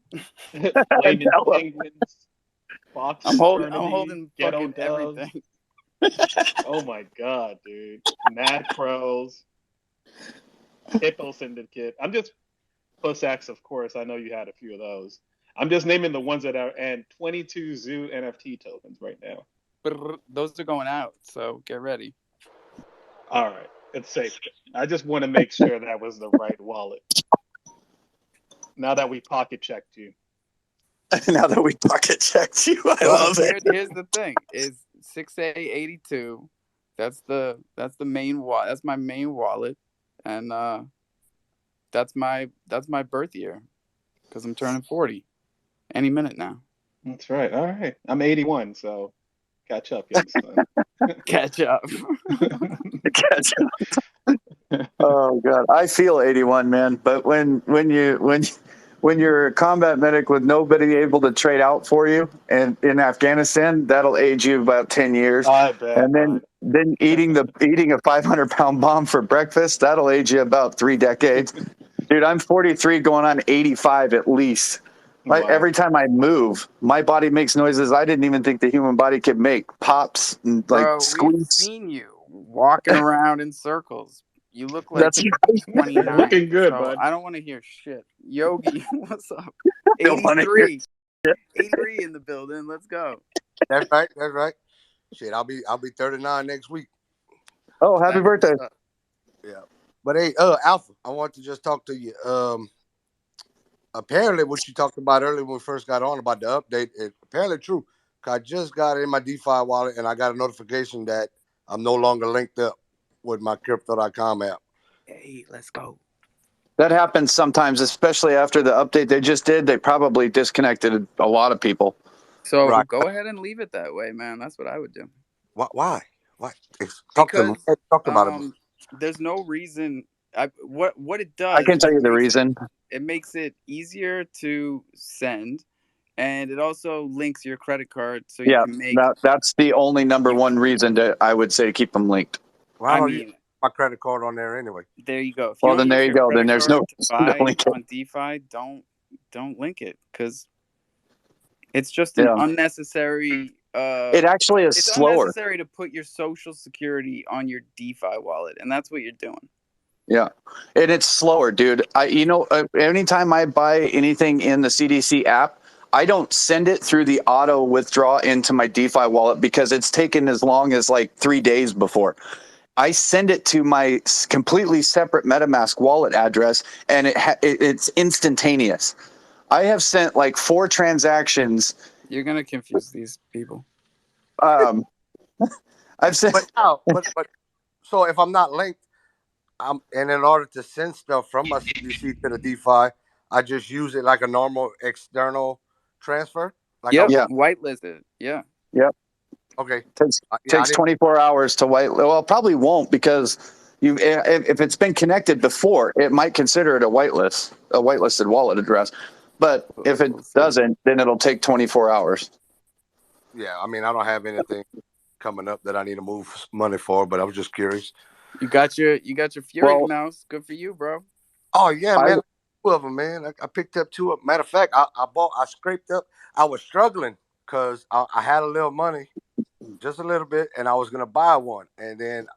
flaming Tell 'em. penguins, Fox I'm Eternity, holding Ghetto fucking Doves. everything. Oh my god, dude! Mad Crows, Hippo Syndicate. I'm just Pusax, of course. I know you had a few of those. I'm just naming the ones that are and 22 Zoo NFT tokens right now. Those are going out, so get ready. All right, it's safe. I just want to make sure that was the right wallet. Now that we pocket checked you. Now that we pocket checked you, I Well, love it. here's the thing: is 6A82. That's the main wallet. That's my main wallet, and that's my birth year because I'm turning 40 any minute now. That's right. All right. I'm 81, so catch up, young son. Catch up. Catch up. Oh god, I feel 81, man. But when you're a combat medic with nobody able to trade out for you, and in Afghanistan, that'll age you about 10 years. I bet. And then eating a 500-pound bomb for breakfast, that'll age you about 3 decades. Dude, I'm 43, going on 85 at least. Like Wow. every time I move, my body makes noises I didn't even think the human body could make. Pops and like Bro, we've squeaks. seen you walking around in circles. You look like That's you're You're 29, looking good, so bud. I don't want to hear shit. Yogi, what's up? don't want to hear 83. 83 in the building. Let's go. That's right. That's right. Shit, I'll be 39 next week. Oh, happy That's birthday. what's up. Yeah. But hey, Alpha, I want to just talk to you. apparently what you talked about earlier when we first got on about the update, it apparently true. I just got it in my DeFi wallet and I got a notification that I'm no longer linked up with my crypto.com app. Hey, let's go. That happens sometimes, especially after the update they just did. They probably disconnected a lot of people. So Right. go ahead and leave it that way, man. That's what I would do. Why? What? Talk to me. Because Talk about it. there's no reason. What it I does can is tell you the reason. it makes it easier to send, and it also links your credit card so you Yeah, can make. that's the only number one reason that I would say keep them linked. Well, I I don't use mean, my credit card on there anyway. there you go. If you Well, don't then there use you your go. Then credit there's card no to reason to buy link it. on DeFi, don't link it because it's just an Yeah. unnecessary. It actually is It's slower. unnecessary to put your social security on your DeFi wallet, and that's what you're doing. Yeah, and it's slower, dude. Anytime I buy anything in the CDC app, I don't send it through the auto withdraw into my DeFi wallet because it's taken as long as like 3 days before. I send it to my completely separate MetaMask wallet address, and it's instantaneous. I have sent like 4 transactions. You're gonna confuse these people. I've sent. But how? But so if I'm not linked, and in order to send stuff from my CDC to the DeFi, I just use it like a normal external transfer. Like Yep, Yeah. whitelisted. Yeah. Yep. Okay. Takes 24 hours to white. Well, probably won't because if it's been connected before, it might consider it a whitelisted wallet address. But if it doesn't, then it'll take 24 hours. Yeah, I mean, I don't have anything coming up that I need to move money for, but I was just curious. You got your Fury mouse. Good for you, bro. Oh yeah, man. 2 of them, man. I picked up 2 of them. Matter of fact, I scraped up. I was struggling because I had a little money, just a little bit, and I was gonna buy one, and then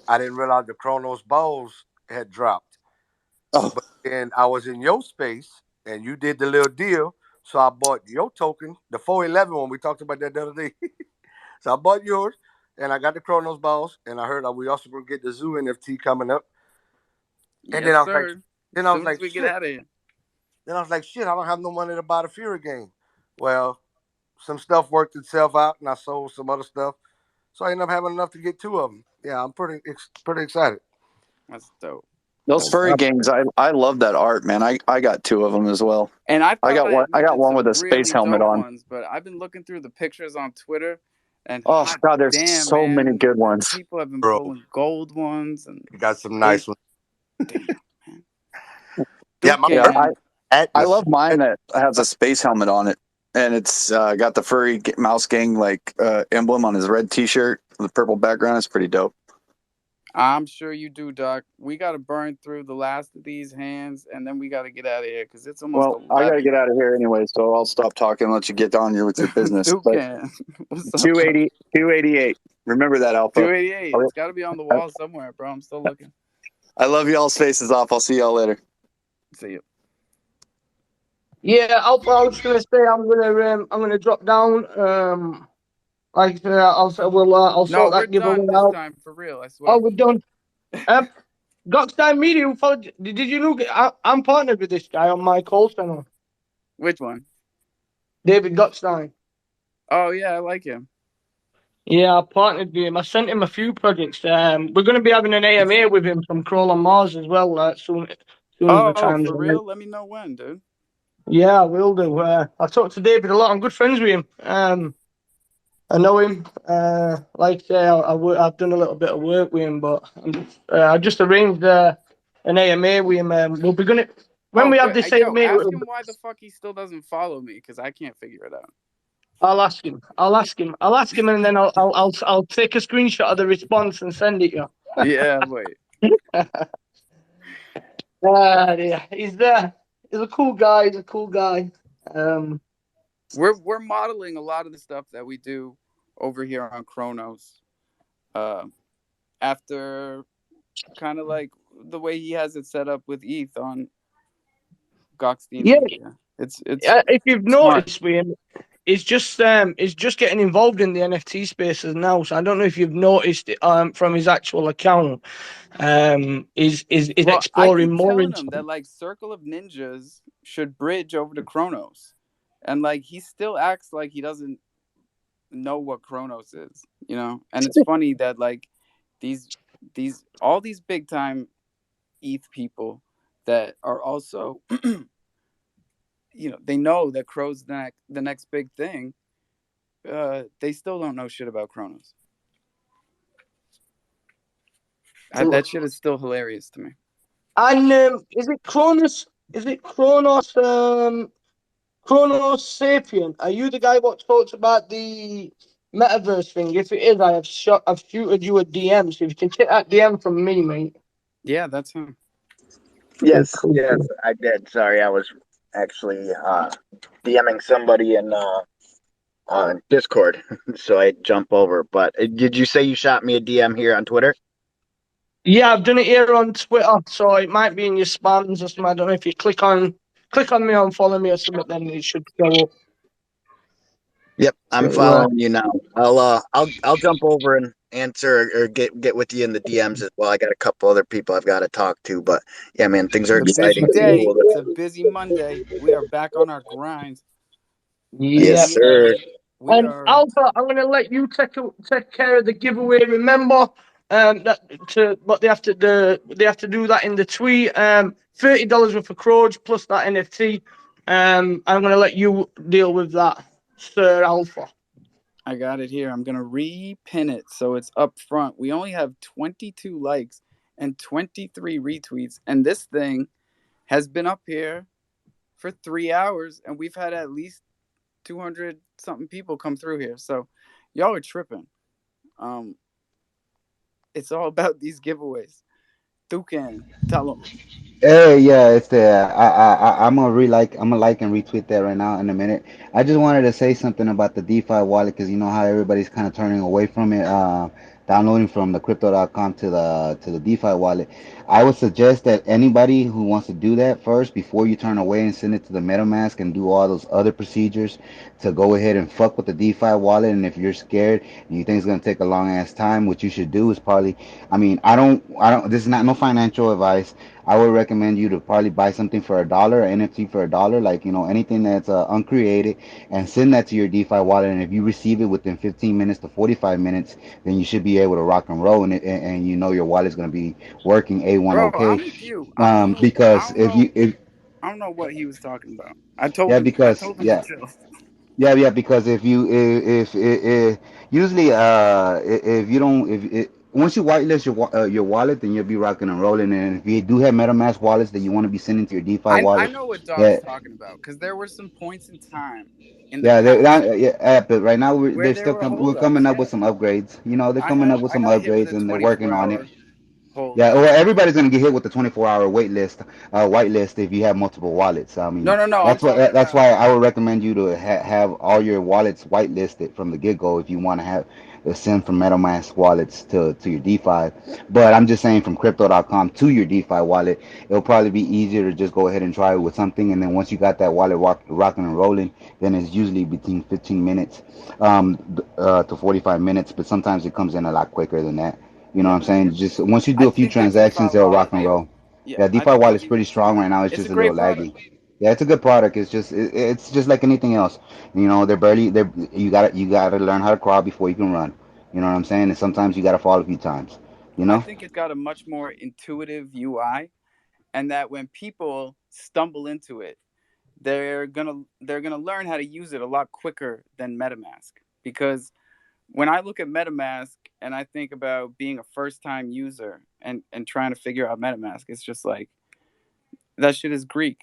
I didn't realize the Chronos balls had dropped. Oh. But then I was in your space, and you did the little deal, so I bought your token, the 411 one. We talked about that the other day. So I bought yours, and I got the Chronos balls, and I heard we also gonna get the Zoo NFT coming up. And then I was like, as soon as we get out of here. Then I was like, shit, I don't have no money to buy the Fury game. Well, some stuff worked itself out, and I sold some other stuff, so I ended up having enough to get 2 of them. Yeah, I'm pretty excited. That's dope. Those furry games, I love that art, man. I got 2 of them as well. And I got one. I got one with a really space helmet on. Ones, but I've been looking through the pictures on Twitter, and oh god, there's so many good ones. People have been pulling gold ones, and you got some nice ones. Damn, man. I love mine that has a space helmet on it, and it's got the furry mouse gang emblem on his red T-shirt with a purple background. It's pretty dope. I'm sure you do, Doc. We got to burn through the last of these hands, and then we got to get out of here because it's almost. Well, I got to get out of here anyway, so I'll stop talking and let you get on here with your business. You can. 288. Remember that, Alpha. 288. It's got to be on the wall somewhere, bro. I'm still looking. I love y'all's faces off. I'll see y'all later. See you. Yeah, Alpha. I was gonna say I'm gonna drop down. I'll sort that giveaway this out. time for real. I swear. Oh, we're done. Goxtime Media. Did you look? I'm partnered with this guy on my call channel. Which one? David Goxtime. Oh yeah, I like him. Yeah, I partnered with him. I sent him a few projects. We're going to be having an AMA with him from Crawl on Mars as well soon as the time's for right. real? Let me know when, dude. Yeah, I will do. I talked to David a lot. I'm good friends with him. I know him. Like I say, I've done a little bit of work with him, but I just arranged an AMA with him. We'll be gonna we have this AMA. Ask him why the fuck he still doesn't follow me because I can't figure it out. I'll ask him, and then I'll take a screenshot of the response and send it you. Yeah, wait. Yeah, he's there. He's a cool guy. We're modeling a lot of the stuff that we do over here on Kronos. After kind of like the way he has it set up with ETH on Goxstein Media. It's if you've noticed with him, is just getting involved in the NFT spaces now. So I don't know if you've noticed it, from his actual account. Is Well, I exploring keep more telling into. him that like Circle of Ninjas should bridge over to Chronos, and like he still acts like he doesn't know what Chronos is, you know. And it's funny that like these all these big time ETH people that are also they know that Crow's the next big thing. They still don't know shit about Chronos. That shit is still hilarious to me. And is it Cronus? Is it Kronos? Chronos Sapien? Are you the guy what talks about the metaverse thing? If it is, I've shooted you a DM. So if you can take that DM from me, mate. Yeah, that's him. Cool, Yes, cool, yes, cool. I did. Sorry, I was actually DMing somebody in Discord, so I jump over. But did you say you shot me a DM here on Twitter? Yeah, I've done it here on Twitter, so it might be in your spams or something. I don't know if you click on me and follow me or something, then it should go up. Yep, I'm So following you now. I'll jump over and answer or get with you in the DMs as well. I got a couple other people I've got to talk to, but yeah, man, things are It's a busy exciting. It's day. cool. It's a busy Monday. We are back on our grind. Yes, yeah. sir. We And are. Alpha, I'm going to let you take care of the giveaway. Remember, that to what they have to do that in the tweet. $30 worth of Croge plus that NFT. I'm going to let you deal with that, Sir Alpha. I got it here. I'm gonna repin it so it's up front. We only have 22 likes and 23 retweets, and this thing has been up here for 3 hours, and we've had at least 200 something people come through here. So y'all are tripping. Um, it's all about these giveaways. Toucan, tell them. Hey, yeah, it's there. I'm gonna like and retweet that right now in a minute. I just wanted to say something about the DeFi wallet because you know how everybody's kind of turning away from it, downloading from the crypto.com to the DeFi wallet. I would suggest that anybody who wants to do that first, before you turn away and send it to the MetaMask and do all those other procedures, to go ahead and fuck with the DeFi wallet. And if you're scared and you think it's gonna take a long ass time, what you should do is probably, I mean, I don't. This is not no financial advice. I would recommend you to probably buy something for $1, an NFT for $1, like anything that's uncreated, and send that to your DeFi wallet. And if you receive it within 15 minutes to 45 minutes, then you should be able to rock and roll, and you know your wallet's going to be working A1 Bro, okay. I'm with you. I don't know. I Because don't know. I don't know what he was talking about. I told yeah, him. I because told him to yeah, chill. yeah, because if you if usually if you don't if it, once you whitelist your wallet, then you'll be rocking and rolling. And if you do have MetaMask wallets that you want to be sending to your DeFi I wallet, know what Dog's yeah, talking about because there were some points in time in the yeah, past but right now where they're there still were we're coming holdups. up with Yeah, some upgrades. They're I coming up know. with I some got hit with upgrades a and they're working 24 on it. hour hold. Yeah, well, everybody's gonna get hit with the 24-hour whitelist if you have multiple wallets. I mean, No. I'm talking that's about. why I would recommend you to have all your wallets whitelisted from the get-go if you want to have send from MetaMask wallets to your DeFi. But I'm just saying from Crypto.com to your DeFi wallet, it'll probably be easier to just go ahead and try it with something, and then once you got that wallet rocking and rolling, then it's usually between 15 minutes to 45 minutes, but sometimes it comes in a lot quicker than that. You know what Yeah, I'm saying? Just once you do I a few think the DeFi transactions, they'll rock wallet. and roll. Yeah, Yeah, I DeFi think the wallet's D. pretty strong right now. It's It's a just a little great product. laggy. Yeah, it's a good product. It's just like anything else. They're you gotta learn how to crawl before you can run. You know what I'm saying? And sometimes you gotta fall a few times. You I know? think it's got a much more intuitive UI, and that when people stumble into it, they're gonna learn how to use it a lot quicker than MetaMask. Because when I look at MetaMask and I think about being a first time user and trying to figure out MetaMask, it's just like that shit is Greek.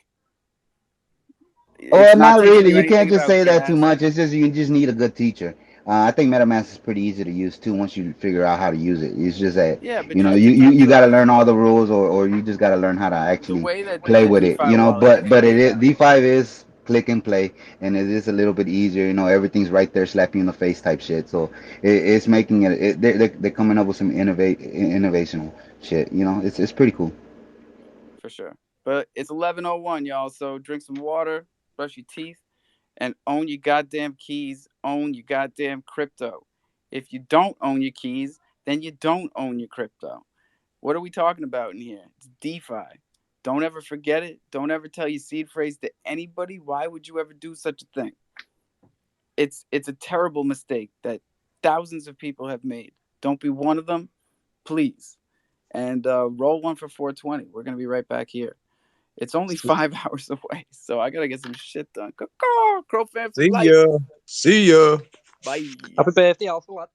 It's Well, not not teaching really. you You anything can't just about say that too gas. much. It's just you just need a good teacher. I think MetaMask is pretty easy to use too once you figure out how to use it. It's just that Yeah, but you know just you in you, terms you got to of learn all the rules, or you just got to learn how to the actually way that play the with it. DeFi wallet is But it laid is out. DeFi is click and play, and it is a little bit easier. Everything's right there, slap you in the face type shit. So it's making they're coming up with some innovational shit. It's pretty cool. For sure. But it's 11:01, y'all. So drink some water, brush your teeth, and own your goddamn keys, own your goddamn crypto. If you don't own your keys, then you don't own your crypto. What are we talking about in here? It's DeFi. Don't ever forget it. Don't ever tell your seed phrase to anybody. Why would you ever do such a thing? It's a terrible mistake that thousands of people have made. Don't be one of them, please. And roll one for 420. We're going to be right back here. It's only 5 hours away, so I got to get some shit done. Crofam for See life. ya. See ya. Bye. Happy birthday, Alpha Lad.